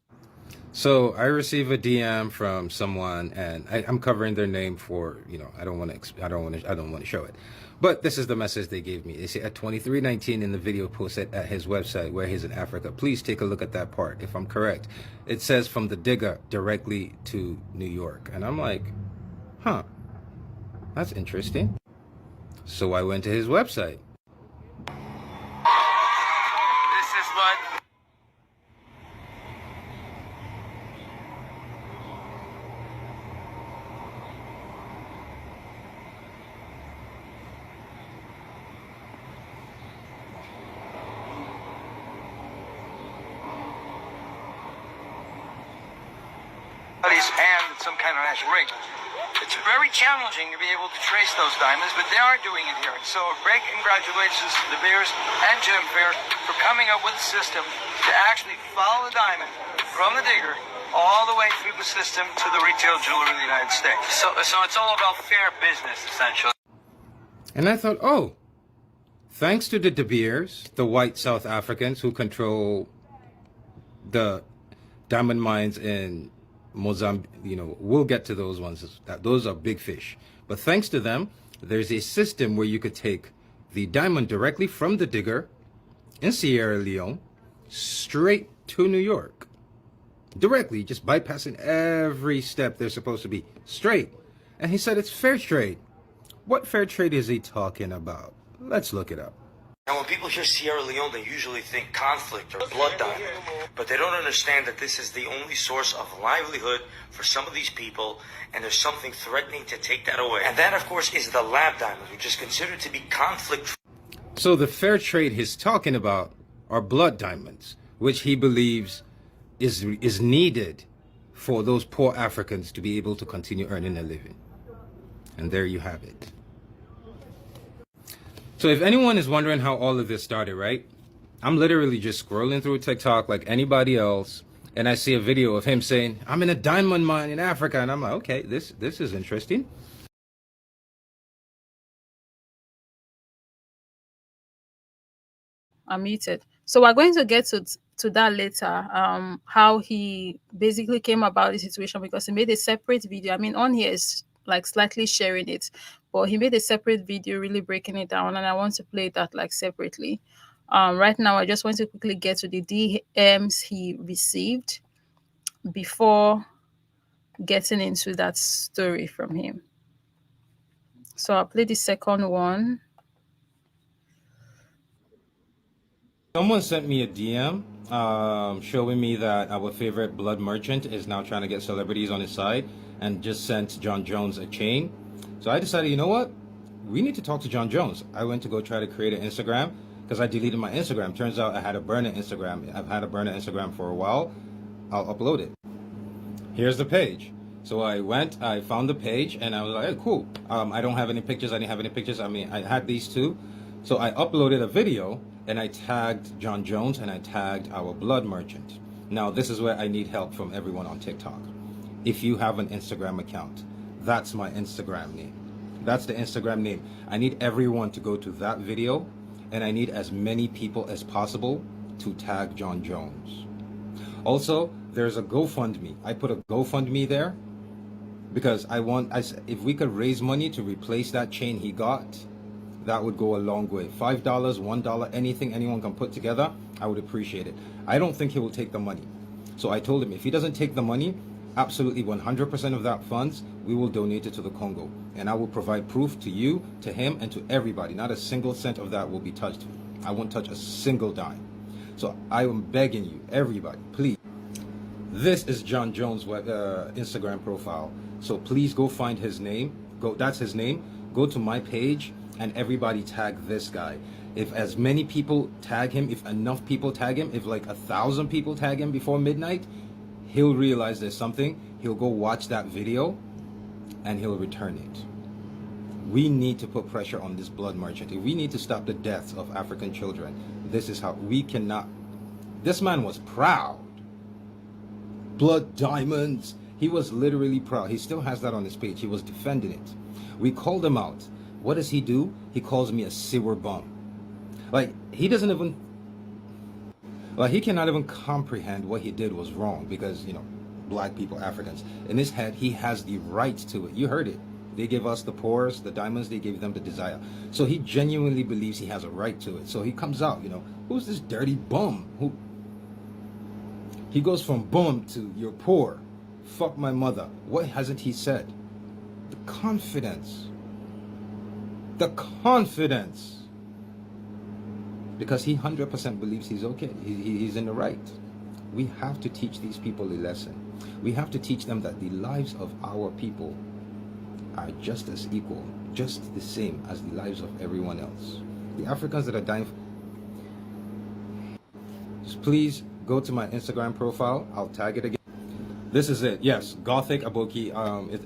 So I receive a DM from someone, and I'm covering their name for, I don't want to show it. But this is the message they gave me. They say at 23:19 in the video posted at his website where he's in Africa. Please take a look at that part. If I'm correct, it says from the digger directly to New York, and I'm like, huh, that's interesting. So I went to his website. This is what diamonds and some kind of nice ring. It's very challenging to be able to trace those diamonds, but they are doing it here. So a great congratulations to the Beers and Jim Fair for coming up with a system to actually follow the diamond from the digger all the way through the system to the retail jeweler in the United States. So it's all about fair business, essentially. And I thought, oh, thanks to the De Beers, the white South Africans who control the diamond mines in Mozambique, we'll get to those ones. Those are big fish. But thanks to them, there's a system where you could take the diamond directly from the digger in Sierra Leone straight to New York. Directly, just bypassing every step they're supposed to be. Straight. And he said it's fair trade. What fair trade is he talking about? Let's look it up. Now, when people hear Sierra Leone, they usually think conflict or blood diamond, but they don't understand that this is the only source of livelihood for some of these people, and there's something threatening to take that away. And that, of course, is the lab diamond, which is considered to be conflict. So the fair trade he's talking about are blood diamonds, which he believes is needed for those poor Africans to be able to continue earning a living. And there you have it. So if anyone is wondering how all of this started, right? I'm literally just scrolling through TikTok like anybody else, and I see a video of him saying, I'm in a diamond mine in Africa, and I'm like, okay, this is interesting. I'm muted. So we're going to get to that later, how he basically came about the situation, because he made a separate video. I mean, on here is like slightly sharing it, but he made a separate video really breaking it down, and I want to play that like separately. Right now, I just want to quickly get to the DMs he received before getting into that story from him. So I'll play the second one. Someone sent me a DM showing me that our favorite blood merchant is now trying to get celebrities on his side and just sent John Jones a chain. So I decided, you know what? We need to talk to John Jones. I went to go try to create an Instagram because I deleted my Instagram. Turns out I had a burner Instagram. I've had a burner Instagram for a while. I'll upload it. Here's the page. So I went, I found the page, and I was like, hey, cool. I don't have any pictures. I didn't have any pictures. I mean, I had these two. So I uploaded a video, and I tagged John Jones, and I tagged our blood merchant. Now, this is where I need help from everyone on TikTok. If you have an Instagram account, that's my Instagram name. That's the Instagram name. I need everyone to go to that video, and I need as many people as possible to tag John Jones. Also, there's a GoFundMe. I put a GoFundMe there because if we could raise money to replace that chain he got, that would go a long way. $5, $1, anything anyone can put together, I would appreciate it. I don't think he will take the money. So I told him if he doesn't take the money, absolutely 100% of that funds, we will donate it to the Congo. And I will provide proof to you, to him, and to everybody. Not a single cent of that will be touched. I won't touch a single dime. So I am begging you, everybody, please. This is John Jones' Instagram profile. So please go find his name. That's his name. Go to my page and everybody tag this guy. If as many people tag him, if enough people tag him, if like 1,000 people tag him before midnight, he'll realize there's something. He'll go watch that video and he'll return it. We need to put pressure on this blood merchant. If we need to stop the deaths of African children, this is how we cannot. This man was proud. Blood diamonds. He was literally proud. He still has that on his page. He was defending it. We called him out. What does he do? He calls me a sewer bum. Like, he doesn't even, like, he cannot even comprehend what he did was wrong because, you know, black people, Africans. In his head, he has the right to it. You heard it. They gave us the pores, the diamonds, they gave them the desire. So he genuinely believes he has a right to it. So he comes out, you know, who's this dirty bum? Who? He goes from bum to you're poor. Fuck my mother. What hasn't he said? The confidence. The confidence. Because he 100% believes he's okay. He's in the right. We have to teach these people a lesson. We have to teach them that the lives of our people are just as equal, just the same as the lives of everyone else. The Africans that are dying. Just please go to my Instagram profile. I'll tag it again. This is it. Yes, Gothic Aboki.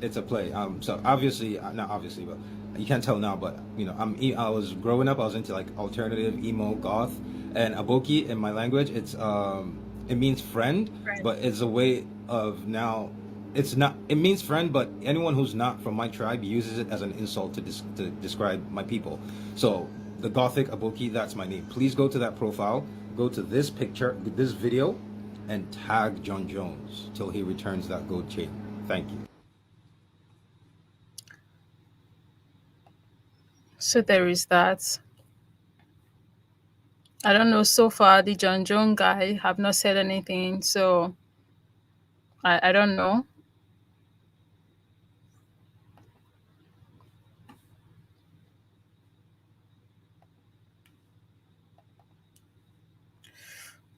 It's a play. So obviously, not obviously, but you can't tell now. But I was growing up. I was into like alternative emo goth, and Aboki in my language, it means friend, Friend. but it's a way of now. It's not. It means friend, but anyone who's not from my tribe uses it as an insult to describe my people. So the Gothic Aboki, that's my name. Please go to that profile. Go to this picture, this video, and tag John Jones till he returns that gold chain. Thank you. So there is that. I don't know. So far, the John John guy have not said anything, so I don't know.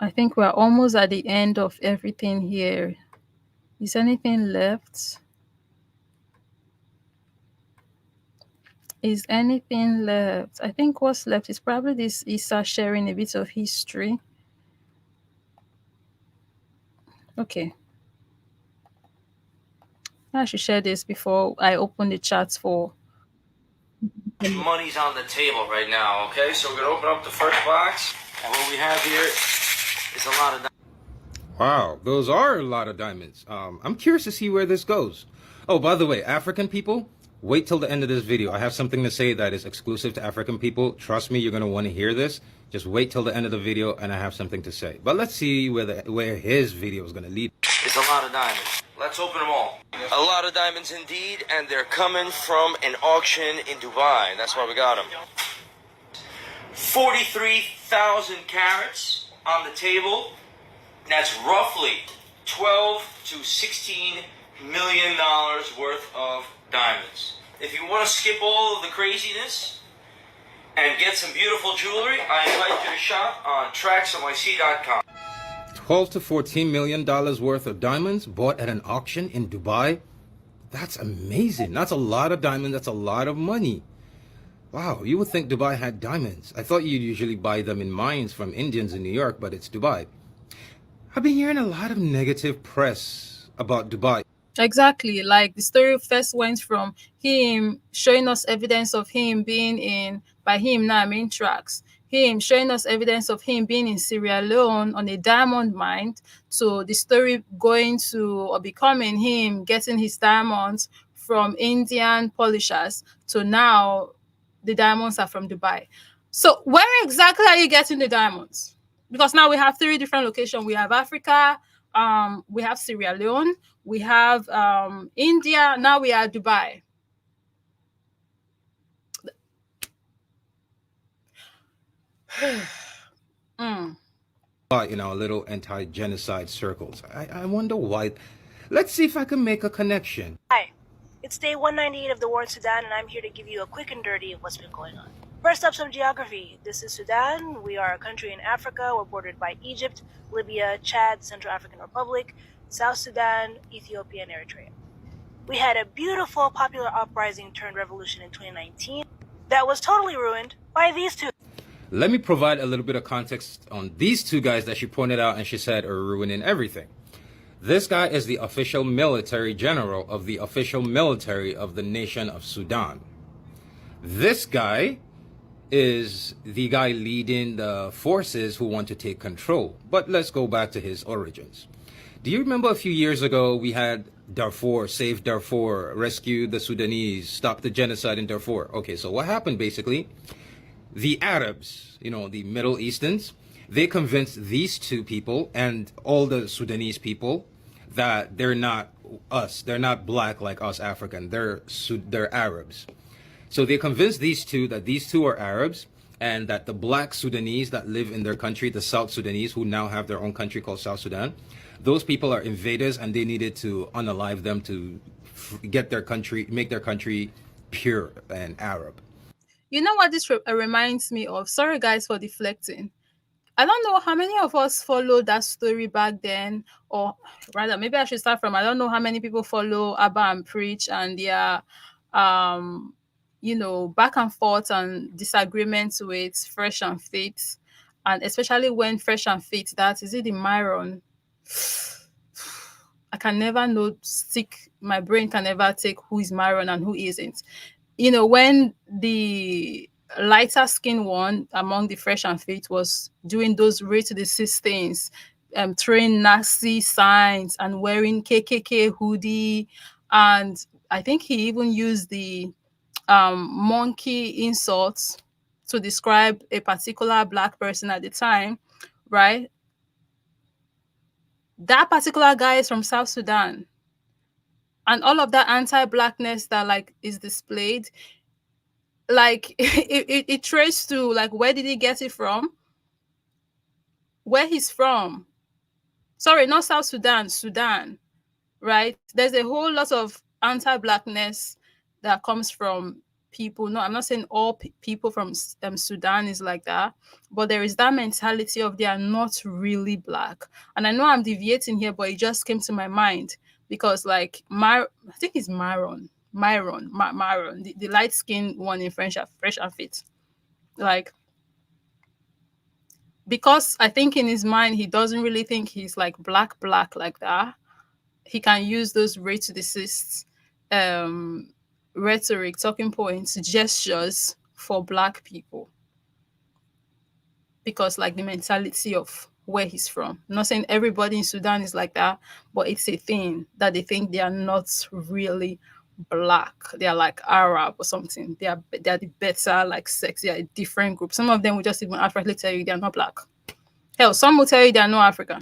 I think we're almost at the end of everything here. Is anything left? Is anything left? I think what's left is probably this Isa sharing a bit of history. Okay. I should share this before I open the chats for. Money's on the table right now, okay? So we're gonna open up the first box, and what we have here is a lot of. Wow, those are a lot of diamonds. I'm curious to see where this goes. Oh, by the way, African people, wait till the end of this video. I have something to say that is exclusive to African people. Trust me, you're gonna want to hear this. Just wait till the end of the video, and I have something to say. But let's see where his video is gonna lead. It's a lot of diamonds. Let's open them all. A lot of diamonds indeed, and they're coming from an auction in Dubai. That's why we got them. 43,000 carats on the table. That's roughly 12 to 16 million dollars worth of diamonds. If you want to skip all of the craziness and get some beautiful jewelry, I invite you to shop on TraxNYC.com. 12 to 14 million dollars worth of diamonds bought at an auction in Dubai. That's amazing. That's a lot of diamonds. That's a lot of money. Wow, you would think Dubai had diamonds. I thought you'd usually buy them in mines from Indians in New York, but it's Dubai. I've been hearing a lot of negative press about Dubai. Exactly. Like the story first went from him showing us evidence of him being in, by him now I mean Trax, him showing us evidence of him being in Sierra Leone on a diamond mine, to the story going to or becoming him getting his diamonds from Indian polishers, to now the diamonds are from Dubai. So where exactly are you getting the diamonds? Because now we have 3 different locations. We have Africa, we have Sierra Leone, we have India, now we are Dubai. In our little anti-genocide circles. I wonder why. Let's see if I can make a connection. Hi, it's day 198 of the war in Sudan, and I'm here to give you a quick and dirty of what's been going on. First up, some geography. This is Sudan. We are a country in Africa. We're bordered by Egypt, Libya, Chad, Central African Republic, South Sudan, Ethiopia, and Eritrea. We had a beautiful popular uprising turned revolution in 2019 that was totally ruined by these two. Let me provide a little bit of context on these 2 guys that she pointed out and she said are ruining everything. This guy is the official military general of the official military of the nation of Sudan. This guy is the guy leading the forces who want to take control. But let's go back to his origins. Do you remember a few years ago we had Darfur, save Darfur, rescue the Sudanese, stop the genocide in Darfur? Okay, so what happened basically? The Arabs, the Middle Easterns, they convinced these 2 people and all the Sudanese people that they're not us. They're not black like us African. They're Arabs. So they convinced these 2 that these 2 are Arabs, and that the black Sudanese that live in their country, the South Sudanese, who now have their own country called South Sudan, those people are invaders, and they needed to unalive them to get their country, make their country pure and Arab. You know what this reminds me of? Sorry, guys, for deflecting. I don't know how many of us followed that story back then, or rather, maybe I should start from, I don't know how many people follow Abba and Preach and their, back and forth and disagreements with Fresh and Fit, and especially when Fresh and Fit, that is it, the Myron. I can never know, my brain can never take who is Myron and who isn't. You know, when the lighter skin one among the fresh and fit was doing those raid to the things, throwing Nazi signs and wearing KKK hoodie, and I think he even used the monkey insults to describe a particular black person at the time, right? That particular guy is from South Sudan, and all of that anti-blackness that like is displayed, like it traced to like, where did he get it from, where he's from. Sorry, not South Sudan, Sudan, right? There's a whole lot of anti-blackness that comes from people. No, I'm not saying all people from Sudan is like that, but there is that mentality of they are not really black. And I know I'm deviating here, but it just came to my mind because, like, I think it's Myron, the light skinned one in Fresh and Fit. Like, because I think in his mind he doesn't really think he's like black like that, he can use those rate to desist rhetoric, talking points, gestures for black people, because like the mentality of where he's from. I'm not saying everybody in Sudan is like that, but it's a thing that they think they are not really black. They are like Arab or something. They are the better, like sex. They are a different group. Some of them will just even outrightly tell you they are not black. Hell, some will tell you they are not African.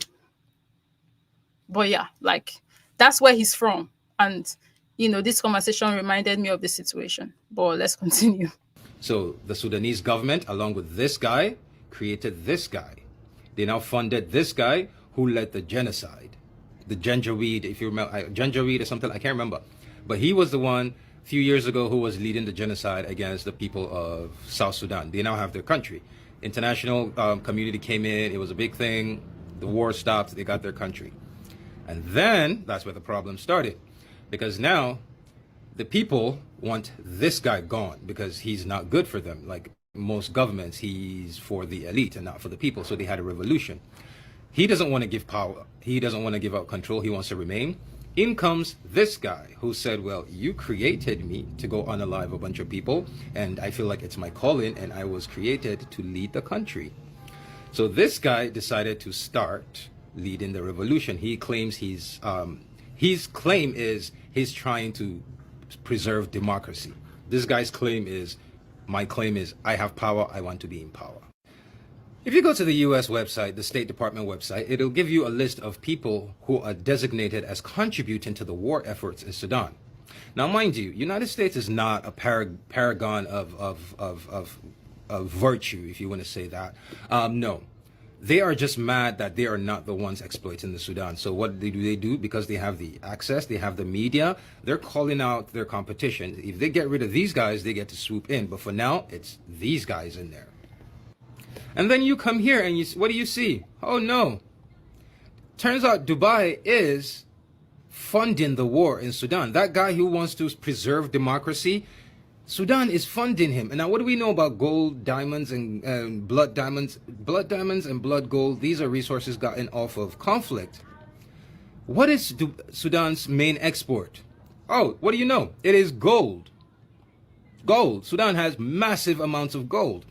But yeah, like, that's where he's from. And, you know, this conversation reminded me of the situation. But let's continue. So the Sudanese government, along with this guy, created this guy. They now funded this guy who led the genocide. The Janjaweed, if you remember, Janjaweed or something, I can't remember. But he was the one a few years ago who was leading the genocide against the people of South Sudan. They now have their country. International community came in. It was a big thing. The war stopped. They got their country. And then that's where the problem started. Because now the people want this guy gone because he's not good for them. Like most governments, he's for the elite and not for the people. So they had a revolution. He doesn't want to give power. He doesn't want to give up control. He wants to remain. In comes this guy who said, well, you created me to go unalive a bunch of people, and I feel like it's my calling, and I was created to lead the country. So this guy decided to start leading the revolution. He claims his claim is he's trying to preserve democracy. This guy's claim is, my claim is, I have power, I want to be in power. If you go to the US website, the State Department website, it'll give you a list of people who are designated as contributing to the war efforts in Sudan. Now, mind you, United States is not a paragon of virtue, if you want to say that. No. They are just mad that they are not the ones exploiting the Sudan. So what do they do? Because they have the access, they have the media, they're calling out their competition. If they get rid of these guys, they get to swoop in. But for now, it's these guys in there. And then you come here and what do you see? Oh no. Turns out Dubai is funding the war in Sudan. That guy who wants to preserve democracy, Sudan is funding him. And now what do we know about gold, diamonds, and blood diamonds? Blood diamonds and blood gold, these are resources gotten off of conflict. What is Sudan's main export? Oh, what do you know? It is gold. Gold. Sudan has massive amounts of gold.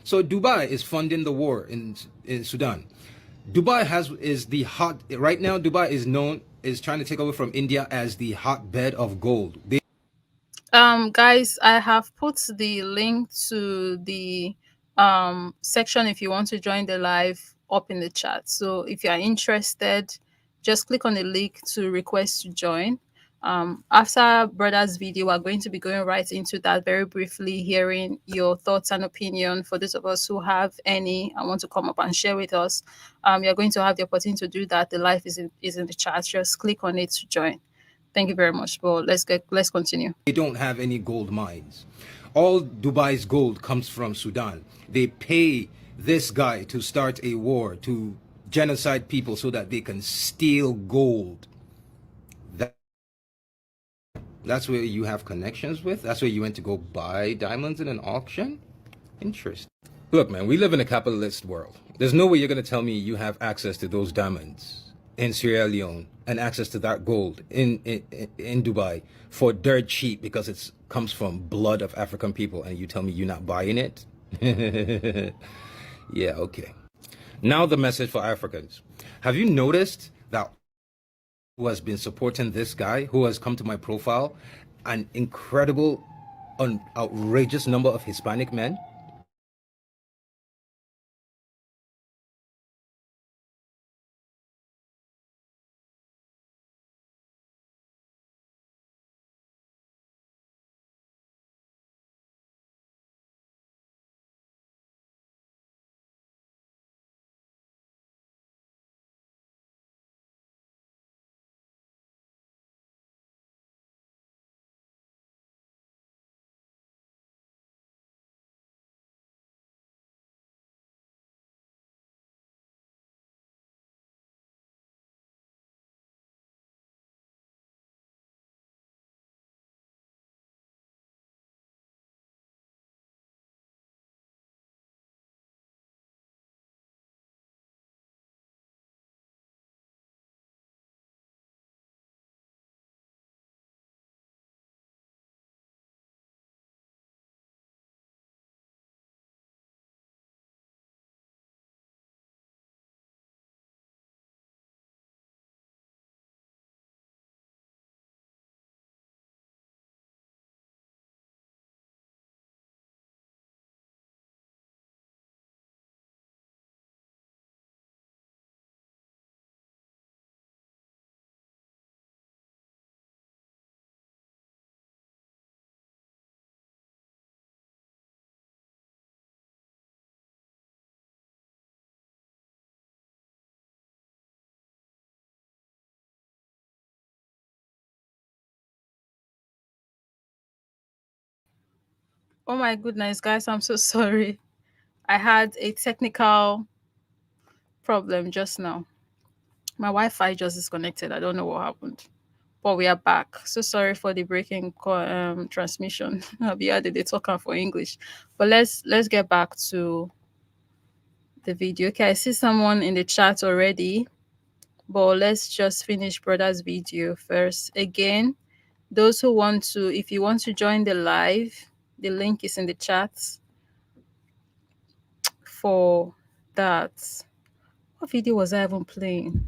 So Dubai is funding the war in Sudan. Dubai right now Dubai is trying to take over from India as the hotbed of gold. Guys, I have put the link to the section if you want to join the live up in the chat. So if you are interested, just click on the link to request to join. After brother's video, we're going to be going right into that very briefly, hearing your thoughts and opinion. For those of us who have any and want to come up and share with us, you're going to have the opportunity to do that. The live is in the chat. Just click on it to join. Thank you very much. Well, let's continue. They don't have any gold mines. All Dubai's gold comes from Sudan. They pay this guy to start a war, to genocide people so that they can steal gold. That's where you have connections with? That's where you went to go buy diamonds in an auction? Interesting. Look, man, we live in a capitalist world. There's no way you're going to tell me you have access to those diamonds in Sierra Leone and access to that gold in Dubai for dirt cheap because it comes from blood of African people, and you tell me you're not buying it? Yeah, okay. Now the message for Africans. Have you noticed that who has been supporting this guy who has come to my profile, an incredible, outrageous number of Hispanic men? Oh my goodness, guys, I'm so sorry. I had a technical problem just now. My Wi-Fi just disconnected. I don't know what happened. But we are back. So sorry for the breaking transmission. I'll be added a talker for English. But let's get back to the video. Okay, I see someone in the chat already. But let's just finish brother's video first. Again, those who want to, if you want to join the live, the link is in the chat for that. What video was I even playing?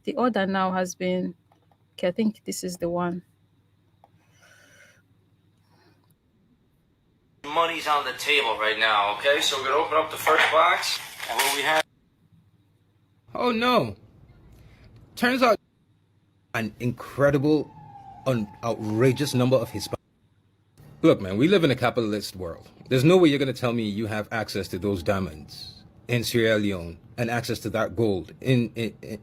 The order now has been, okay, I think this is the one. Money's on the table right now, okay? So we're gonna open up the first box, and what we have. Oh no. Turns out an incredible, outrageous number of Hispanic. Look, man, we live in a capitalist world. There's no way you're going to tell me you have access to those diamonds in Sierra Leone and access to that gold in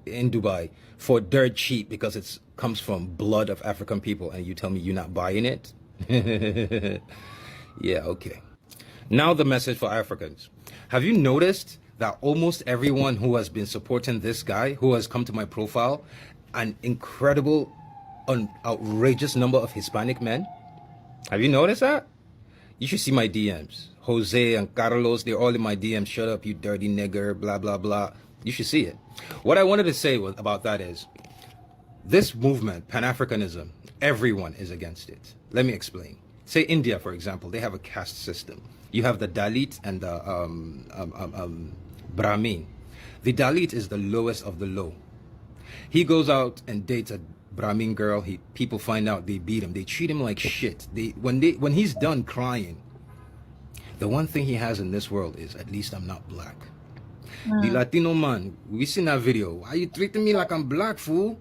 Dubai for dirt cheap because it comes from blood of African people, and you tell me you're not buying it? Yeah, okay. Now the message for Africans. Have you noticed that almost everyone who has been supporting this guy who has come to my profile, an incredible, outrageous number of Hispanic men? Have you noticed that? You should see my DMs. Jose and Carlos, they're all in my DMs. Shut up, you dirty nigger, blah, blah, blah. You should see it. What I wanted to say about that is, this movement, Pan-Africanism, everyone is against it. Let me explain. Say India, for example, they have a caste system. You have the Dalit and the Brahmin. The Dalit is the lowest of the low. He goes out and dates a Brahmin girl. People find out, they beat him. They treat him like shit. When he's done crying, the one thing he has in this world is, at least I'm not black. The Latino man, we seen that video. Why you treating me like I'm black, fool?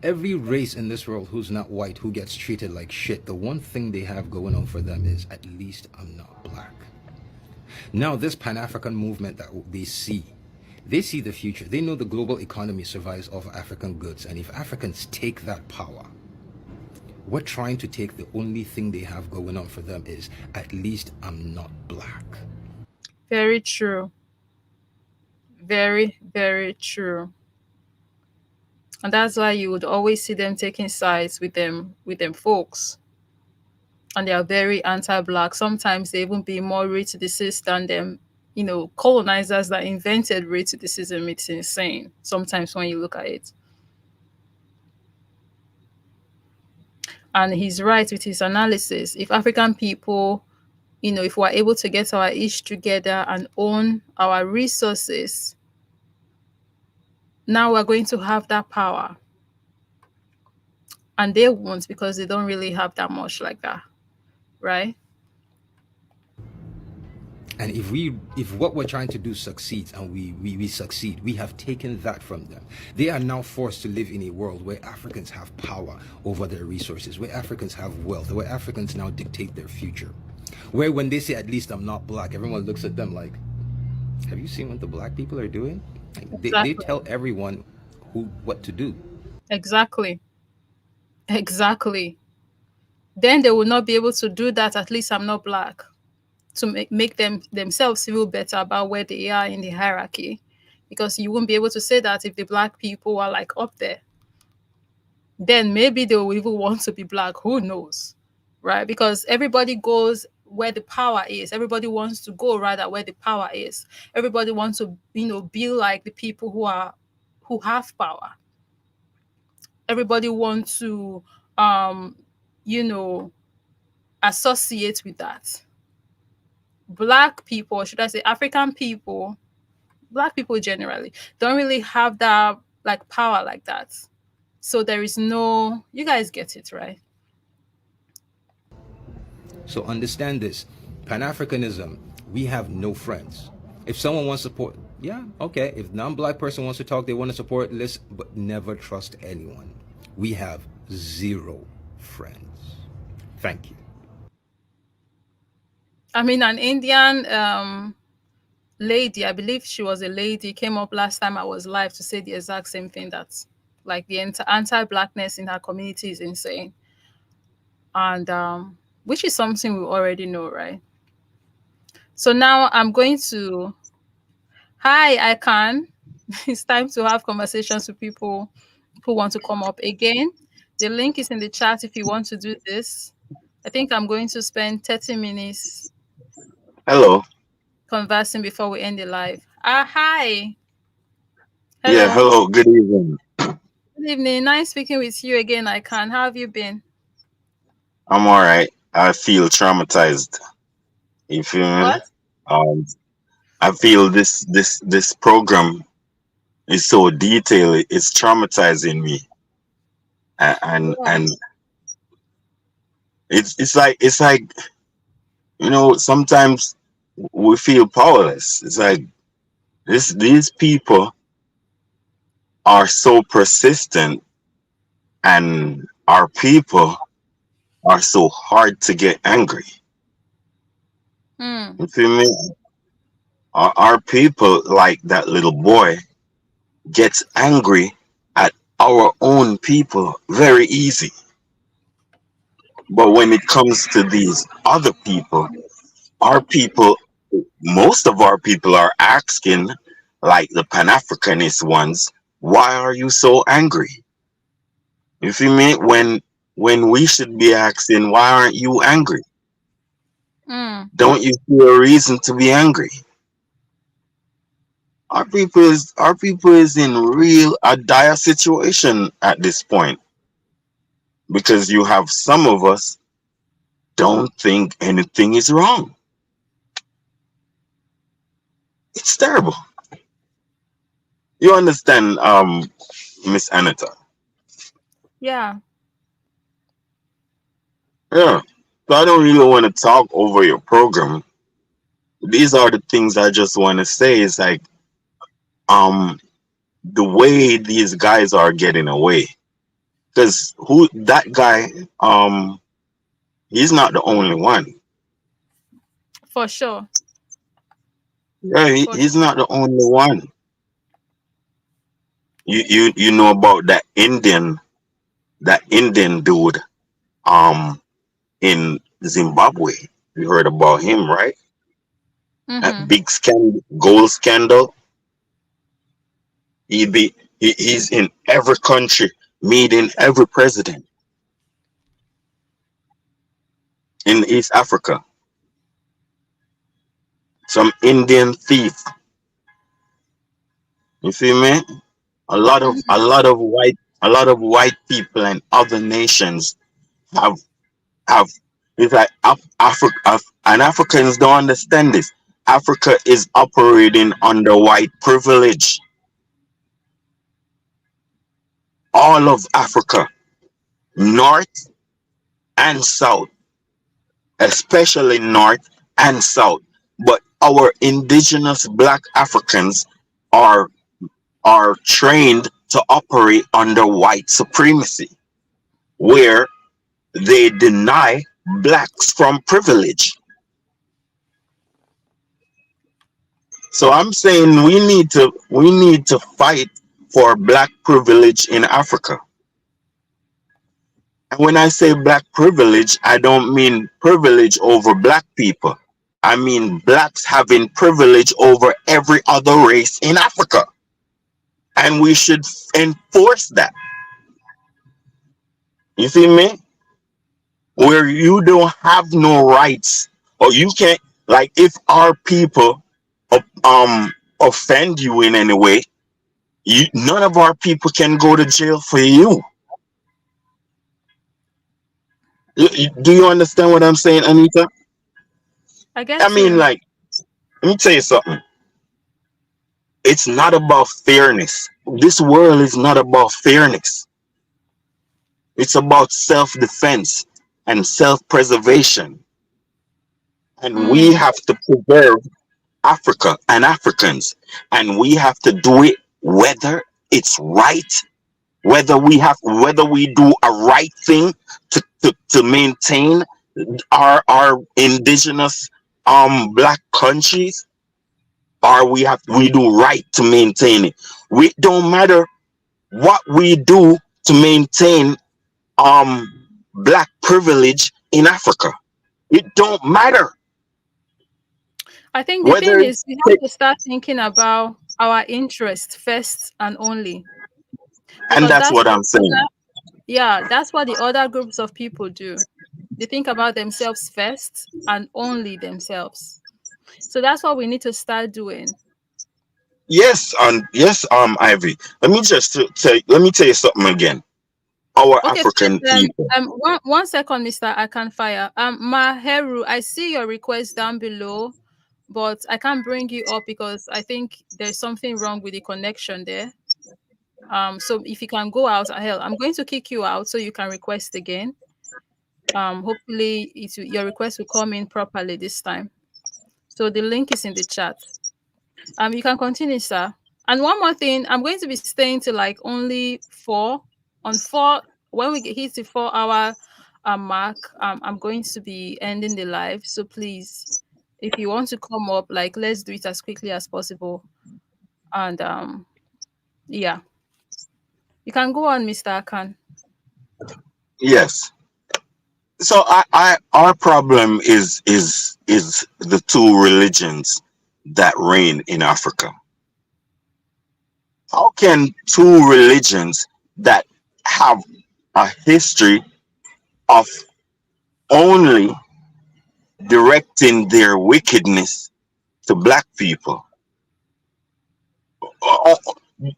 Every race in this world who's not white, who gets treated like shit, the one thing they have going on for them is, at least I'm not black. Now this Pan-African movement that they see the future. They know the global economy survives off African goods, and if Africans take that power, we're trying to take the only thing they have going on for them is, at least I'm not black. Very true. Very, very true. And that's why you would always see them taking sides with them folks. And they are very anti-black. Sometimes they even be more racist than them, colonizers that invented racism. It's insane sometimes when you look at it. And he's right with his analysis. If African people, if we're able to get our ish together and own our resources, now we're going to have that power. And they won't, because they don't really have that much like that, right? And if what we're trying to do succeeds and we succeed, we have taken that from them. They are now forced to live in a world where Africans have power over their resources, where Africans have wealth, where Africans now dictate their future. Where when they say, at least I'm not black, everyone looks at them like, have you seen what the black people are doing? Like, they Exactly. tell everyone what to do. Exactly. Exactly. Then they will not be able to do that. At least I'm not black, to make them themselves feel better about where they are in the hierarchy, because you won't be able to say that if the black people are like up there. Then maybe they will even want to be black. Who knows? Right? Because everybody goes where the power is. Everybody wants to go rather where the power is. Everybody wants to, be like the people who have power. Everybody wants to you know associate with that. Black people, or should I say African people, black people generally don't really have that like power like that. So there is no, you guys get it, right? So understand this. Pan-Africanism, we have no friends. If someone wants to support, yeah, okay. If non-black person wants to talk, they want to support, listen, but never trust anyone. We have zero friends. Thank you. I mean, an Indian lady, I believe she was a lady, came up last time I was live to say the exact same thing, that like the anti-blackness in her community is insane. And which is something we already know, right? So now I'm going to, hi, I can. It's time to have conversations with people who want to come up again. The link is in the chat if you want to do this. I think I'm going to spend 30 minutes Hello. conversing before we end the live. Hi. Yeah, Hello. hello. Good evening. Good evening. Nice speaking with you again, I can. How have you been? I'm all right. I feel traumatized. You feel me? What? Um, I feel this program is so detailed. It's traumatizing me, and Why? it's like sometimes we feel powerless. It's like these people are so persistent, and our people are so hard to get angry. Hmm. You feel me? Our people, like that little boy, gets angry at our own people very easy. But when it comes to these other people, our people, most of our people are asking, like the Pan Africanist ones, why are you so angry? You feel me? When we should be asking, why aren't you angry? Hmm. Don't you see a reason to be angry? Our people is in real a dire situation at this point, because you have some of us don't think anything is wrong. It's terrible. You understand, Miss Anita? Yeah. Yeah. So I don't really want to talk over your program. These are the things I just want to say. Is like, um the way these guys are getting away. Because who that guy, he's not the only one. For sure. Yeah, For he's sure. not the only one. You know about that Indian dude in Zimbabwe. You heard about him, right? That Mm-hmm. big gold scandal. He's in every country, meeting every president in East Africa. Some Indian thief. You feel me? A lot of Mm-hmm. a lot of white people and other nations have have it's like Africa, and Africans don't understand this. Africa is operating under white privilege. All of Africa, north and south, especially north and south. But our indigenous black Africans are are trained to operate under white supremacy, where they deny blacks from privilege. So I'm saying we need to fight for black privilege in Africa. And when I say black privilege, I don't mean privilege over black people. I mean blacks having privilege over every other race in Africa. And we should enforce that. You see me? Where you don't have no rights, or you can't, like, if our people offend you in any way, none of our people can go to jail for you. Do you understand what I'm saying, Anita? I I get mean, you. like, let me tell you something. It's not about fairness. This world is not about fairness. It's about self-defense and self-preservation. And we Mm. have to preserve Africa and Africans. And we have to do it whether it's right, whether we do a right thing to maintain our indigenous black countries, or we do right to maintain it. We don't matter what we do to maintain black privilege in Africa. It don't matter I think the whether thing is it's we have to start thinking about our interest first and only, and because that's that's what what I'm the saying. other, yeah, that's what the other groups of people do. They think about themselves first and only themselves. So that's what we need to start doing. Yes, yes, Ivy. Let me tell you something again. Our Okay, African please, people. one second, Mr. Akanfire. Maheru, I see your request down below, but I can't bring you up because I think there's something wrong with the connection there. So if you can go out, hell, I'm going to kick you out so you can request again. Hopefully your request will come in properly this time. So the link is in the chat. You can continue, sir. And one more thing, I'm going to be staying to like only 4. On 4, when we hit the 4-hour mark, I'm going to be ending the live. So please, if you want to come up, like, let's do it as quickly as possible. And yeah, you can go on, Mr. Akan. Yes. So our problem is the two religions that reign in Africa. How can two religions that have a history of only directing their wickedness to black people, uh,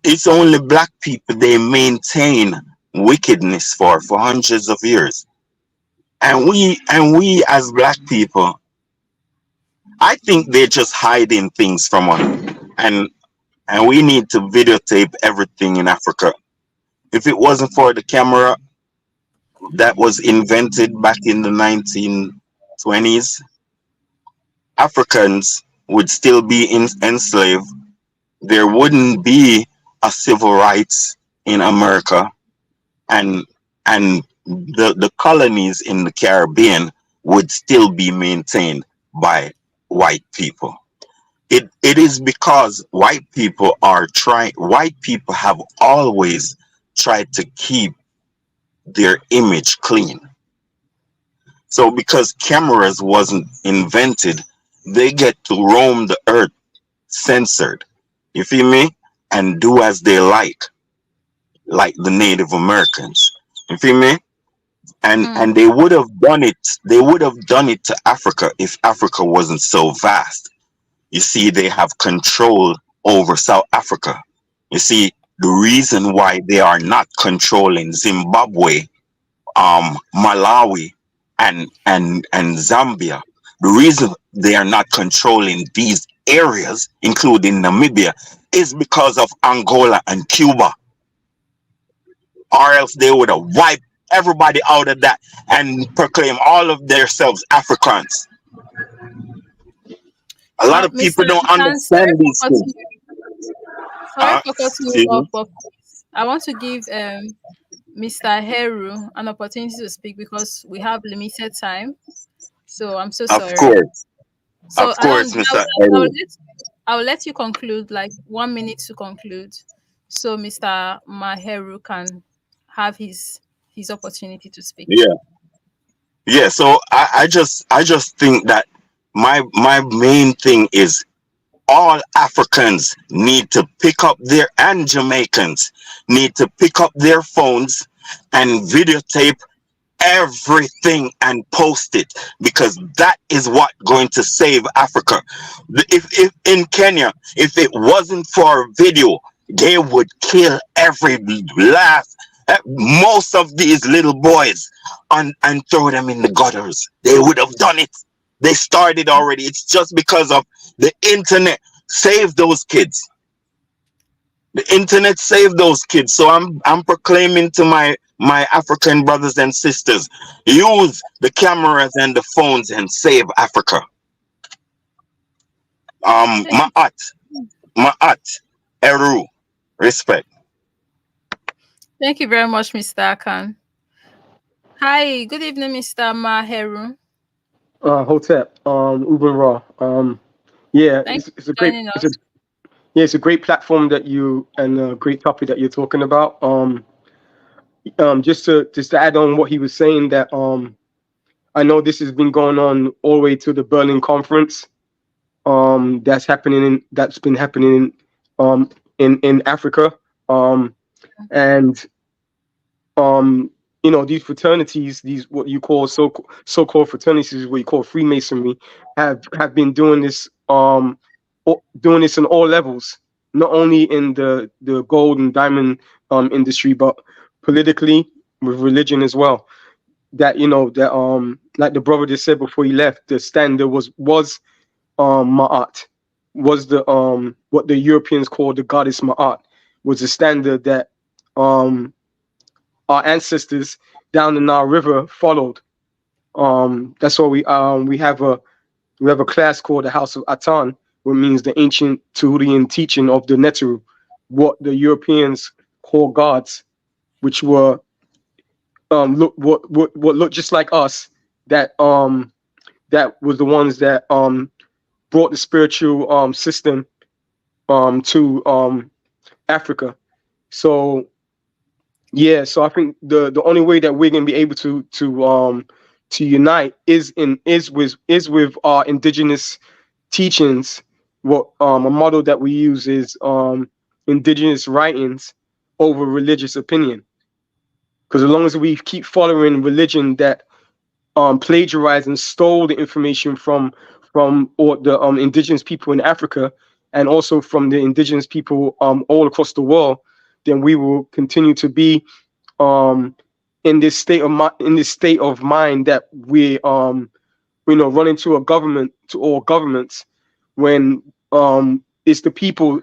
it's only black people they maintain wickedness for hundreds of years, and we as black people, I think they're just hiding things from us, and and we need to videotape everything in Africa. If it wasn't for the camera that was invented back in the 1920s, Africans would still be enslaved. There wouldn't be a civil rights in America, and the colonies in the Caribbean would still be maintained by white people. It is because white people have always tried to keep their image clean. So because cameras wasn't invented, they get to roam the earth censored. You feel me? And do as they like the Native Americans. You feel me? And Mm. they would have done it to Africa if Africa wasn't so vast. You see, they have control over South Africa. You see, the reason why they are not controlling Zimbabwe Malawi, and Zambia. The reason they are not controlling these areas, including Namibia, is because of Angola and Cuba, or else they would have wiped everybody out of that and proclaim all of themselves Africans. A lot of Mr. people don't Khan, sorry understand for these things. cutting you Excuse off, me. but I want to give Mr. Heru an opportunity to speak because we have limited time. So I'm so Of sorry. course, So of course, Mr. Eru. I will let you conclude, like 1 minute to conclude, so Mr. Maheru can have his opportunity to speak. Yeah, yeah. So I just think that my main thing is all Africans need to pick up their and Jamaicans need to pick up their phones and videotape everything and post it, because that is what going to save Africa. If in Kenya, if it wasn't for video, they would kill every last most of these little boys and throw them in the gutters. They would have done it. They started already. It's just because of the internet saved those kids. The internet saved those kids. So I'm proclaiming to my African brothers and sisters, use the cameras and the phones and save Africa. Ma'at, Ma'at, Eru, respect. Thank you very much, Mr. Akan. Hi, good evening, Mr. Maheru. Hotep, Uber Raw. Yeah, Thank you it's a for great joining it's a us. yeah, it's a great platform that you and a great topic that you're talking about. Just to add on what he was saying, that I know this has been going on all the way to the Berlin conference. That's been happening in Africa. And um these fraternities, these what you call so-called fraternities, what you call Freemasonry, have been doing this doing this in all levels, not only in the gold and diamond industry, but politically, with religion as well. That that like the brother just said before he left, the standard was Ma'at, was the what the Europeans call the goddess Ma'at, was the standard that um our ancestors down the Nile River followed. That's why we have a class called the House of Atan, which means the ancient Tahutian teaching of the Neteru, what the Europeans call gods, which were what looked just like us. That was the ones that brought the spiritual system to Africa. So yeah, so I think the only way that we're gonna be able to unite is with our indigenous teachings. What a model that we use is indigenous writings over religious opinion. Because as long as we keep following religion that plagiarized and stole the information from all the indigenous people in Africa, and also from the indigenous people all across the world, then we will continue to be um, in this state of mind that we run into a government to all governments, when it's the people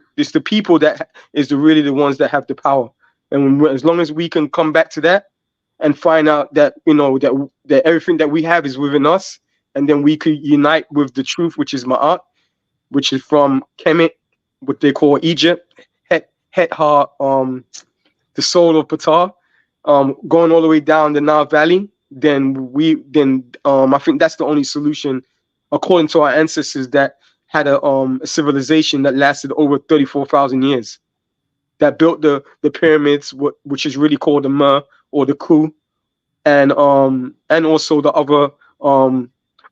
that is really the ones that have the power. And as long as we can come back to that and find out that that everything that we have is within us, and then we could unite with the truth, which is Ma'at, which is from Kemet, what they call Egypt, Het Ha, the soul of Ptah, going all the way down the Nile Valley. Then I think that's the only solution, according to our ancestors, that had a civilization that lasted over 34,000 years, that built the pyramids, which is really called the Mer or the Ku, and also the other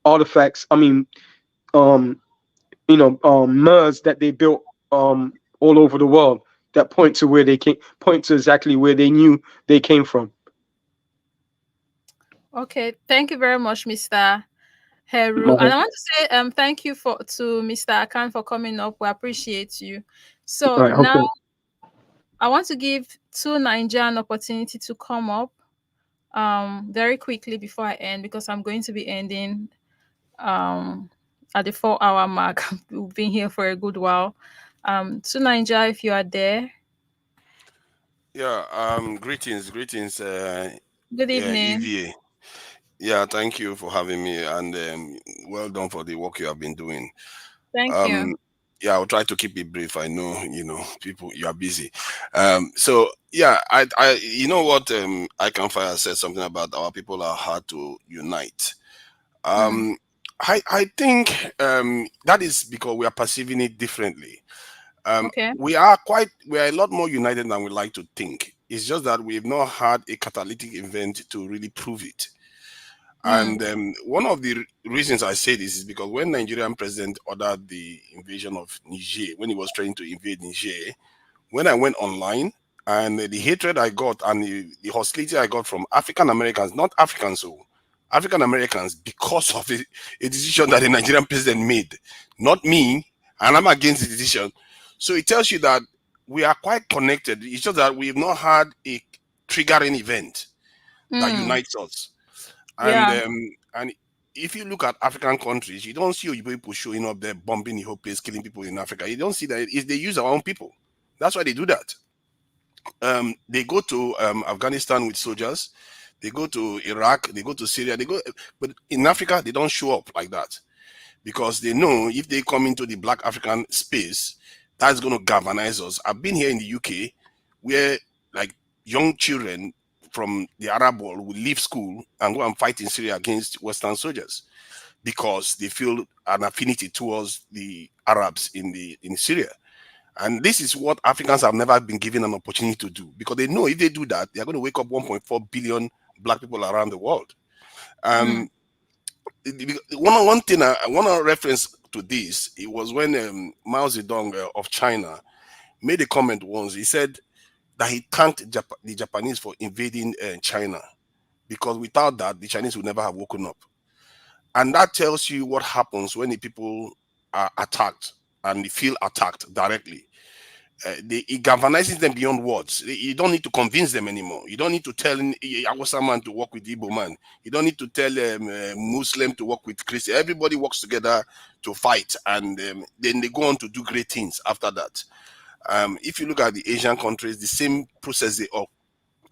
artifacts. I mean, um, Mers that they built all over the world, that point to exactly where they knew they came from. Okay, thank you very much, Mr. Heru. And I All want to say thank you to Mr. Akan for coming up. We appreciate you. So right, now okay. I want to give two Nigerian opportunity to come up. very quickly before I end, because I'm going to be ending um at the 4 hour mark. We've been here for a good while. To Nigeria, if you are there, Yeah, greetings, good yeah, evening. EVA. Yeah, thank you for having me, and well done for the work you have been doing. Thank you. Um, yeah, I'll try to keep it brief. I know, people, you are busy. So yeah, you know what? I can fire said something about our people are hard to unite. Mm, Um, I think that is because we are perceiving it differently. okay. We are a lot more united than we like to think. It's just that we've not had a catalytic event to really prove it. Mm, And one of the reasons I say this is because when Nigerian president ordered the invasion of Niger, when he was trying to invade Niger, when I went online, and the hatred I got and the hostility I got from African Americans, not Africans, so African Americans, because of a decision that the Nigerian president made, not me, and I'm against the decision. So it tells you that we are quite connected. It's just that we've not had a triggering event that mm, unites us. And yeah. um, and if you look at African countries, you don't see Oyibo people showing up there bombing the whole place, killing people in Africa. You don't see that. It's they use our own people. That's why they do that. They go to Afghanistan with soldiers, they go to Iraq, they go to Syria, but in Africa they don't show up like that because they know if they come into the Black African space, that's going to galvanize us. I've been here in the UK, where like young children from the Arab world will leave school and go and fight in Syria against Western soldiers because they feel an affinity towards the Arabs in Syria. And this is what Africans have never been given an opportunity to do because they know if they do that, they are going to wake up 1.4 billion black people around the world. Mm, Um, one thing I want to reference to this, it was when Mao Zedong of China made a comment once. He said that he thanked the Japanese for invading China because without that, the Chinese would never have woken up. And that tells you what happens when the people are attacked and they feel attacked directly. It galvanizes them beyond words. You don't need to convince them anymore. You don't need to tell Awasa man to work with Igbo man. You don't need to tell Muslim to work with Christian. Everybody works together to fight, and then they go on to do great things after that. If you look at the Asian countries, the same process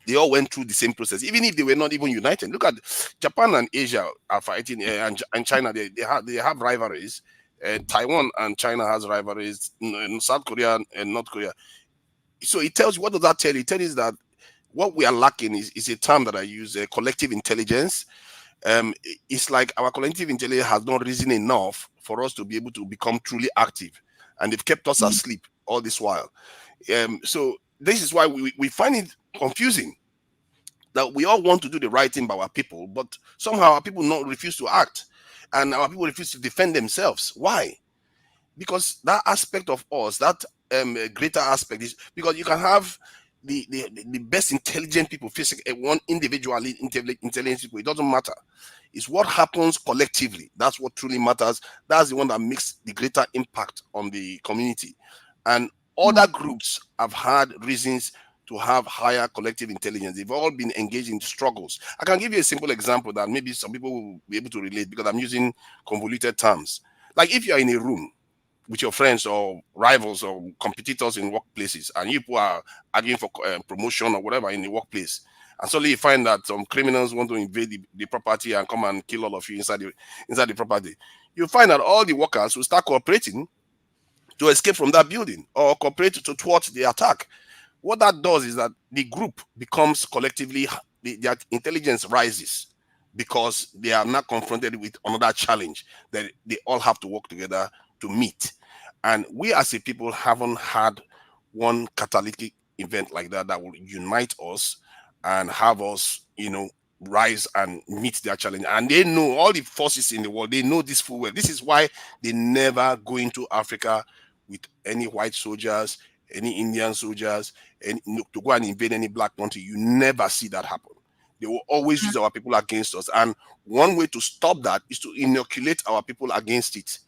they all went through the same process, even if they were not even united. Look at Japan and Asia are fighting, and China. They have rivalries. Taiwan and China has rivalries. South Korea and North Korea. So it tells you, what does that tell you? It tells you that what we are lacking is a term that I use, collective intelligence. It's like our collective intelligence has not risen enough for us to be able to become truly active, and they've kept us mm, asleep all this while. So this is why we find it confusing that we all want to do the right thing by our people, but somehow our people not refuse to act, and our people refuse to defend themselves. Why? Because that aspect of us, that greater aspect, is because you can have the best intelligent people, physical, one individually intelligent people. It doesn't matter. It's what happens collectively. That's what truly matters. That's the one that makes the greater impact on the community. And other mm, groups have had reasons to have higher collective intelligence. They've all been engaged in struggles. I can give you a simple example that maybe some people will be able to relate because I'm using convoluted terms. Like if you're in a room with your friends or rivals or competitors in workplaces, and you people are arguing for promotion or whatever in the workplace, and suddenly you find that some criminals want to invade the property and come and kill all of you inside the property, you find that all the workers will start cooperating to escape from that building or cooperate to thwart the attack. What that does is that the group becomes collectively, their intelligence rises because they are not confronted with another challenge that they all have to work together to meet. And we as a people haven't had one catalytic event like that that will unite us and have us, rise and meet their challenge. And they know all the forces in the world, they know this full well. This is why they never go into Africa with any white soldiers, any Indian soldiers, and to go and invade any black country. You never see that happen. They will always use our people against us. And one way to stop that is to inoculate our people against it.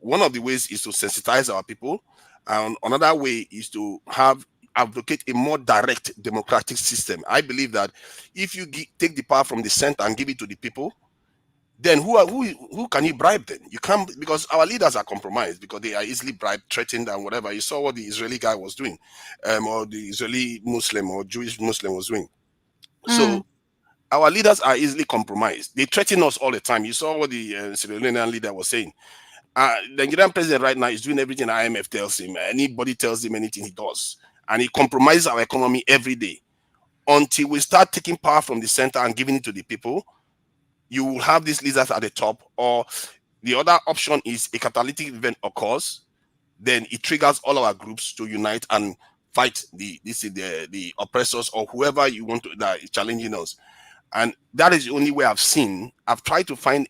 One of the ways is to sensitize our people, and another way is to have advocate a more direct democratic system. I believe that if you take the power from the center and give it to the people, then who can you bribe then? You can't, because our leaders are compromised, because they are easily bribed, threatened, and whatever. You saw what the Israeli guy was doing, or the Israeli Muslim or Jewish Muslim was doing. So our leaders are easily compromised. They threaten us all the time. You saw what the Sierra Leonean leader was saying. The Nigerian president right now is doing everything IMF tells him. Anybody tells him anything, he does. And he compromises our economy every day. Until we start taking power from the center and giving it to the people, you will have these leaders at the top. Or the other option is a catalytic event occurs, then it triggers all our groups to unite and fight the oppressors or whoever you want to that is challenging us. And that is the only way I've seen. I've tried to find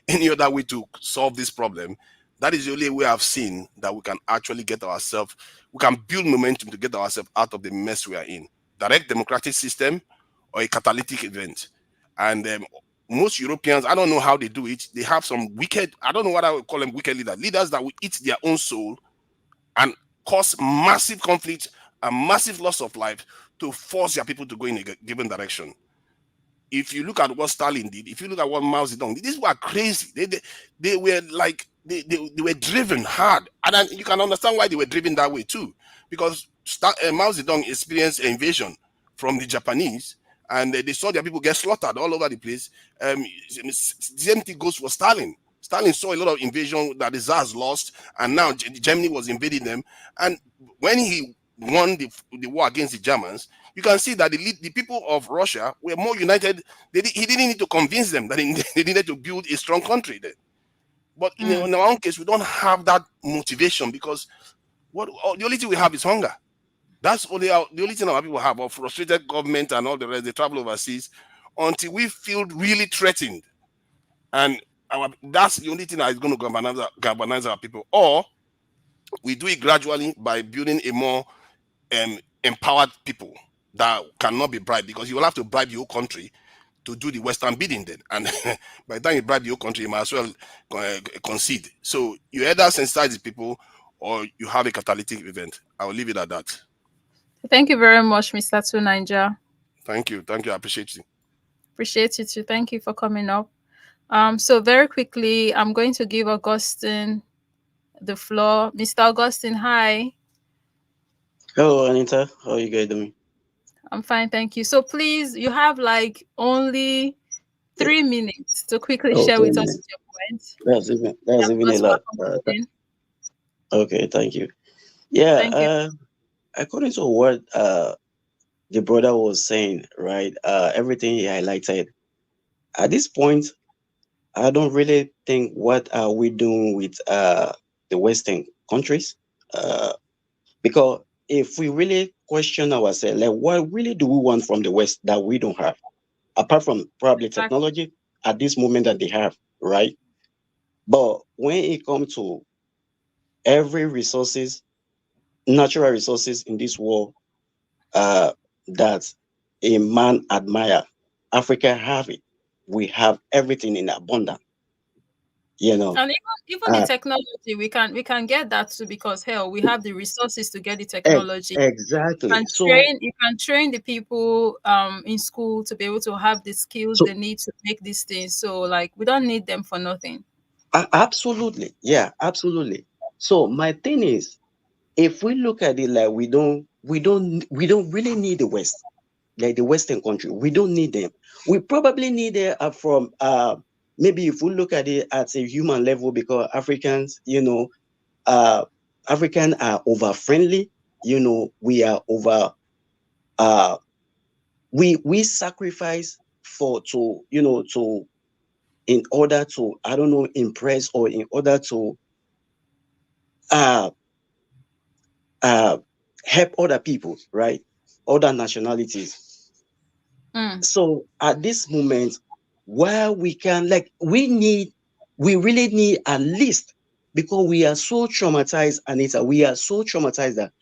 any other way to solve this problem. That is the only way I've seen that we can actually get ourselves, we can build momentum to get ourselves out of the mess we are in. Direct democratic system or a catalytic event. And most Europeans, I don't know how they do it. They have some wicked, I don't know what I would call them, wicked leaders that will eat their own soul and cause massive conflict and massive loss of life to force their people to go in a given direction. If you look at what Stalin did, if you look at what Mao Zedong did, these were crazy. They were like, they were driven hard. And then you can understand why they were driven that way too. Because Mao Zedong experienced an invasion from the Japanese, and they saw their people get slaughtered all over the place. The same thing goes for Stalin. Stalin saw a lot of invasion that the Tsars lost, and now Germany was invading them. And when he won the war against the Germans, you can see that the people of Russia were more united. He didn't need to convince them that they needed to build a strong country there. But in our own case, we don't have that motivation, because the only thing we have is hunger. That's the only thing our people have, of frustrated government and all the rest. They travel overseas until we feel really threatened. And that's the only thing that is going to galvanize our people. Or we do it gradually by building a more empowered people that cannot be bribed, because you will have to bribe the whole country to do the Western bidding then. And by the time you bribe the whole country, you might as well concede. So you either sensitize the people or you have a catalytic event. I will leave it at that. Thank you very much, Mr. Tunanja. Thank you. Thank you. I appreciate you. Appreciate you too. Thank you for coming up. So very quickly, I'm going to give Augustine the floor. Mr. Augustine, hi. Hello, Anita. How are you guys doing? I'm fine, thank you. So please, you have like only 3 minutes to quickly Oh, share 3 with us minutes. your points. That's even a lot. Okay, thank you. Yeah, Thank you. according to what the brother was saying, right? Everything he highlighted. At this point, I don't really think what are we doing with the Western countries, because if we really question ourselves, like what really do we want from the West that we don't have, apart from probably technology at this moment that they have, right? But when it comes to every resources, natural resources in this world, that a man admire, Africa have it. We have everything in abundance, you know. And even the technology, we can get that too, because hell, we have the resources to get the technology. Exactly. So You can train the people in school to be able to have the skills they need to make these things. So like we don't need them for nothing. absolutely, yeah, absolutely. So my thing is, if we look at it like we don't really need the West, like the Western country. We don't need them. We probably need it from maybe if we look at it at a human level, because Africans, African are over friendly. We are over. Uh, we sacrifice for to to in order to, I don't know, impress, or in order to uh uh help other people, right? Other nationalities. So at this moment, where we can, like, we really need at least, because we are so traumatized, Anita, we are so traumatized that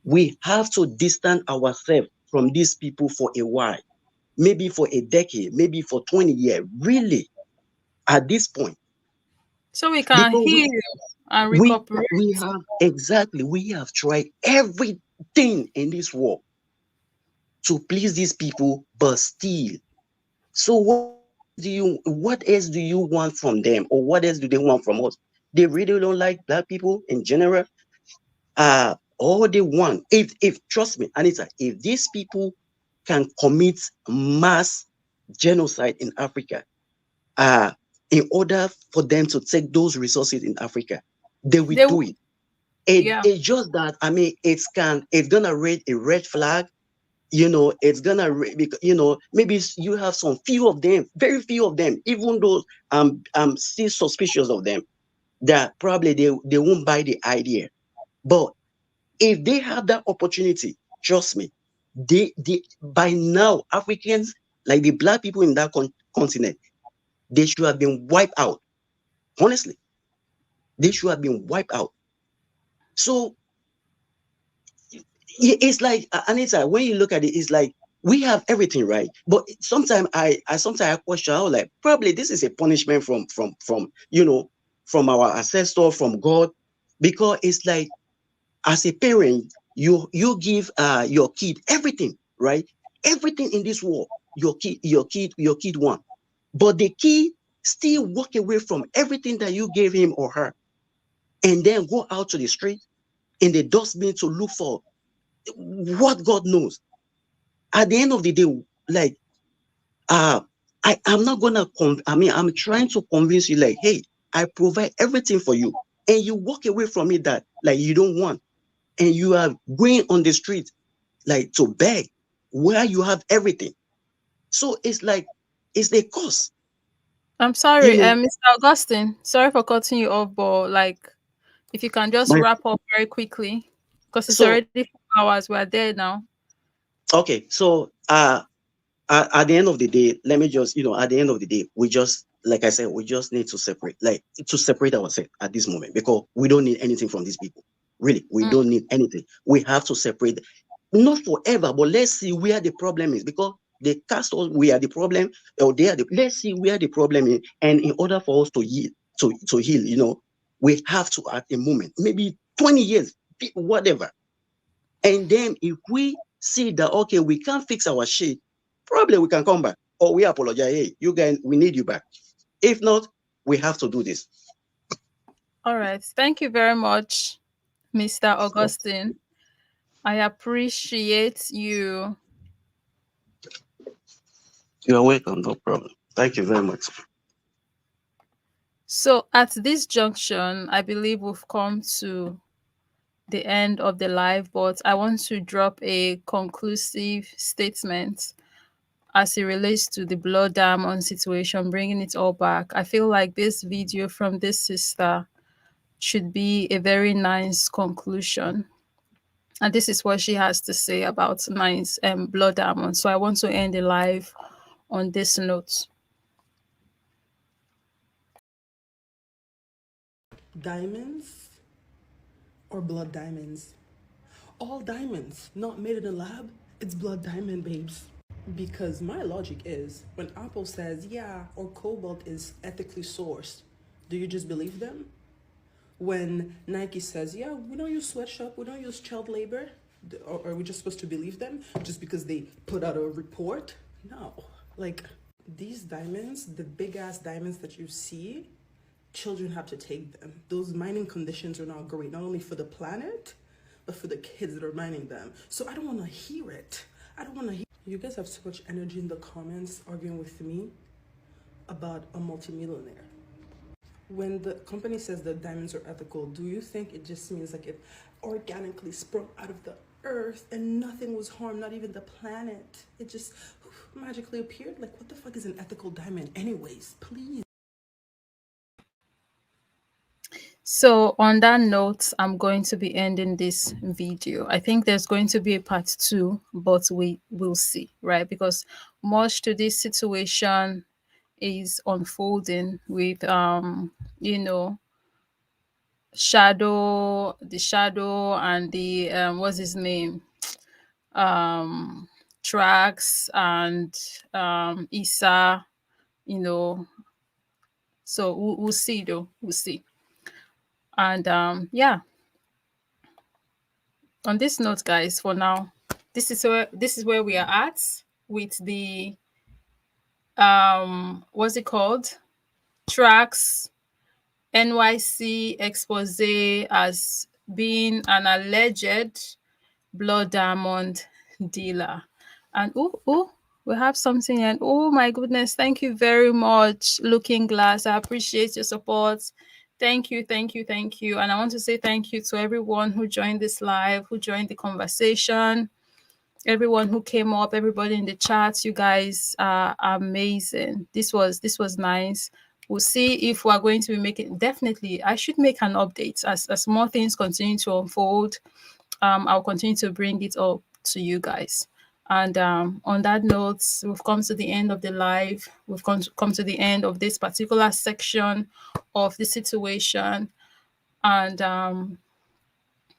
we have to distance ourselves from these people for a while, maybe for a decade, maybe for 20 years, really, at this point. So we can Because heal and we recuperate. we have exactly we have tried thing in this world to please these people, but still. So what else do you want from them, or what else do they want from us? They really don't like black people in general. All they want, if trust me, Anita, if these people can commit mass genocide in Africa, uh, in order for them to take those resources in Africa, they will They do w- it. It's yeah. just that, I mean, it's gonna raise a red flag. It's gonna because maybe you have some few of them, very few of them, even though I'm still suspicious of them, that probably they won't buy the idea. But if they have that opportunity, trust me, they by now Africans, like the black people in that continent, they should have been wiped out. Honestly, they should have been wiped out. So it's like, Anita, when you look at it, it's like we have everything, right? But sometimes I question, I was like, probably this is a punishment from our ancestor, from God, because it's like, as a parent, you give your kid everything, right? Everything in this world, your kid want, but the kid still walk away from everything that you gave him or her, and then go out to the street in the dustbin to look for what God knows. At the end of the day, like, uh I'm not gonna I mean, I'm trying to convince you, like, hey, I provide everything for you, and you walk away from it, that like you don't want, and you are going on the street like to beg where you have everything. So it's like, it's the cost, I'm you sorry, know. Mr. Augustine. Sorry for cutting you off, but like, if you can just My wrap up very quickly, because it's so already 4 hours. We're there now. okay, so at the end of the day, let me just, at the end of the day, we just, like I said, we just need to separate, like, to separate ourselves at this moment, because we don't need anything from these people. Really, we Mm. don't need anything. We have to separate, not forever, but let's see where the problem is, because they cast us, we are the problem, or they are let's see where the problem is. And in order for us to heal, to heal, we have to, at a moment, maybe 20 years, whatever. And then if we see that, okay, we can't fix our shit, probably we can come back, or we apologize. Hey, you guys, we need you back. If not, we have to do this. All right. Thank you very much, Mr. Augustine. I appreciate you. You're welcome, no problem. Thank you very much. So, at this junction, I believe we've come to the end of the live, but I want to drop a conclusive statement as it relates to the blood diamond situation, bringing it all back. I feel like this video from this sister should be a very nice conclusion. And this is what she has to say about nice blood diamond. So I want to end the live on this note. Diamonds or blood diamonds? All diamonds, not made in a lab. It's blood diamond, babes. Because my logic is when Apple says, yeah, or cobalt is ethically sourced, do you just believe them? When Nike says, yeah, we don't use sweatshop, we don't use child labor, are we just supposed to believe them just because they put out a report? No. Like, these diamonds, the big ass diamonds that you see, children have to take them. Those mining conditions are not great, not only for the planet, but for the kids that are mining them. So I don't want to hear it. I don't want to hear. You guys have so much energy in the comments arguing with me about a multimillionaire. When the company says that diamonds are ethical, do you think it just means like it organically sprung out of the earth and nothing was harmed, not even the planet? It just magically appeared? Like, what the fuck is an ethical diamond, anyways? Please. So on that note, I'm going to be ending this video. I think there's going to be a part two, but we will see, right? Because much to this situation is unfolding with you know shadow and the what's his name, um Trax and Issa, you know. So we'll see though, we'll see. And yeah, On this note, guys, for now, this is where we are at with the what's it called? Trax NYC expose as being an alleged blood diamond dealer. And we have something, and oh my goodness, thank you very much, Looking Glass. I appreciate your support. Thank you, thank you, thank you. And I want to say thank you to everyone who joined this live, who joined the conversation, everyone who came up, everybody in the chat. You guys are amazing. This was nice. We'll see if we're going to be making, definitely I should make an update as more things continue to unfold. I'll continue to bring it up to you guys. And on that note, we've come to the end of the live. We've come to the end of this particular section of the situation. And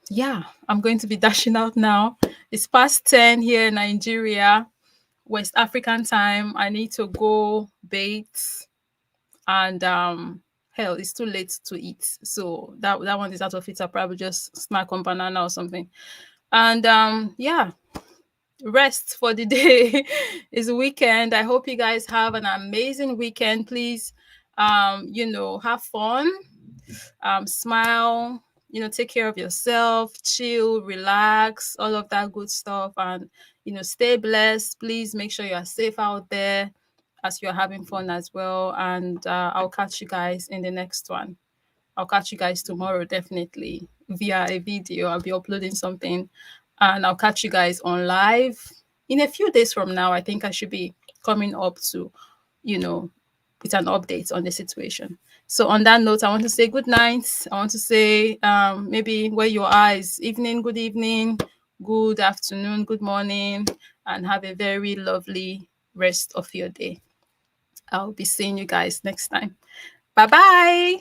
yeah, I'm going to be dashing out now. It's past 10 here in Nigeria, West African time. I need to go bait, and hell, it's too late to eat. So that one is out of it. I'll probably just snack on banana or something. And yeah, rest for the day. It's a weekend. I hope you guys have an amazing weekend. Please have fun, smile, take care of yourself, chill, relax, all of that good stuff. And stay blessed. Please make sure you are safe out there as you're having fun as well. And I'll catch you guys in the next one. I'll catch you guys tomorrow, definitely, via a video. I'll be uploading something, and I'll catch you guys on live in a few days from now. I think I should be coming up to, with an update on the situation. So on that note, I want to say good night. I want to say maybe where your eyes, evening, good evening, good afternoon, good morning, and have a very lovely rest of your day. I'll be seeing you guys next time. Bye bye.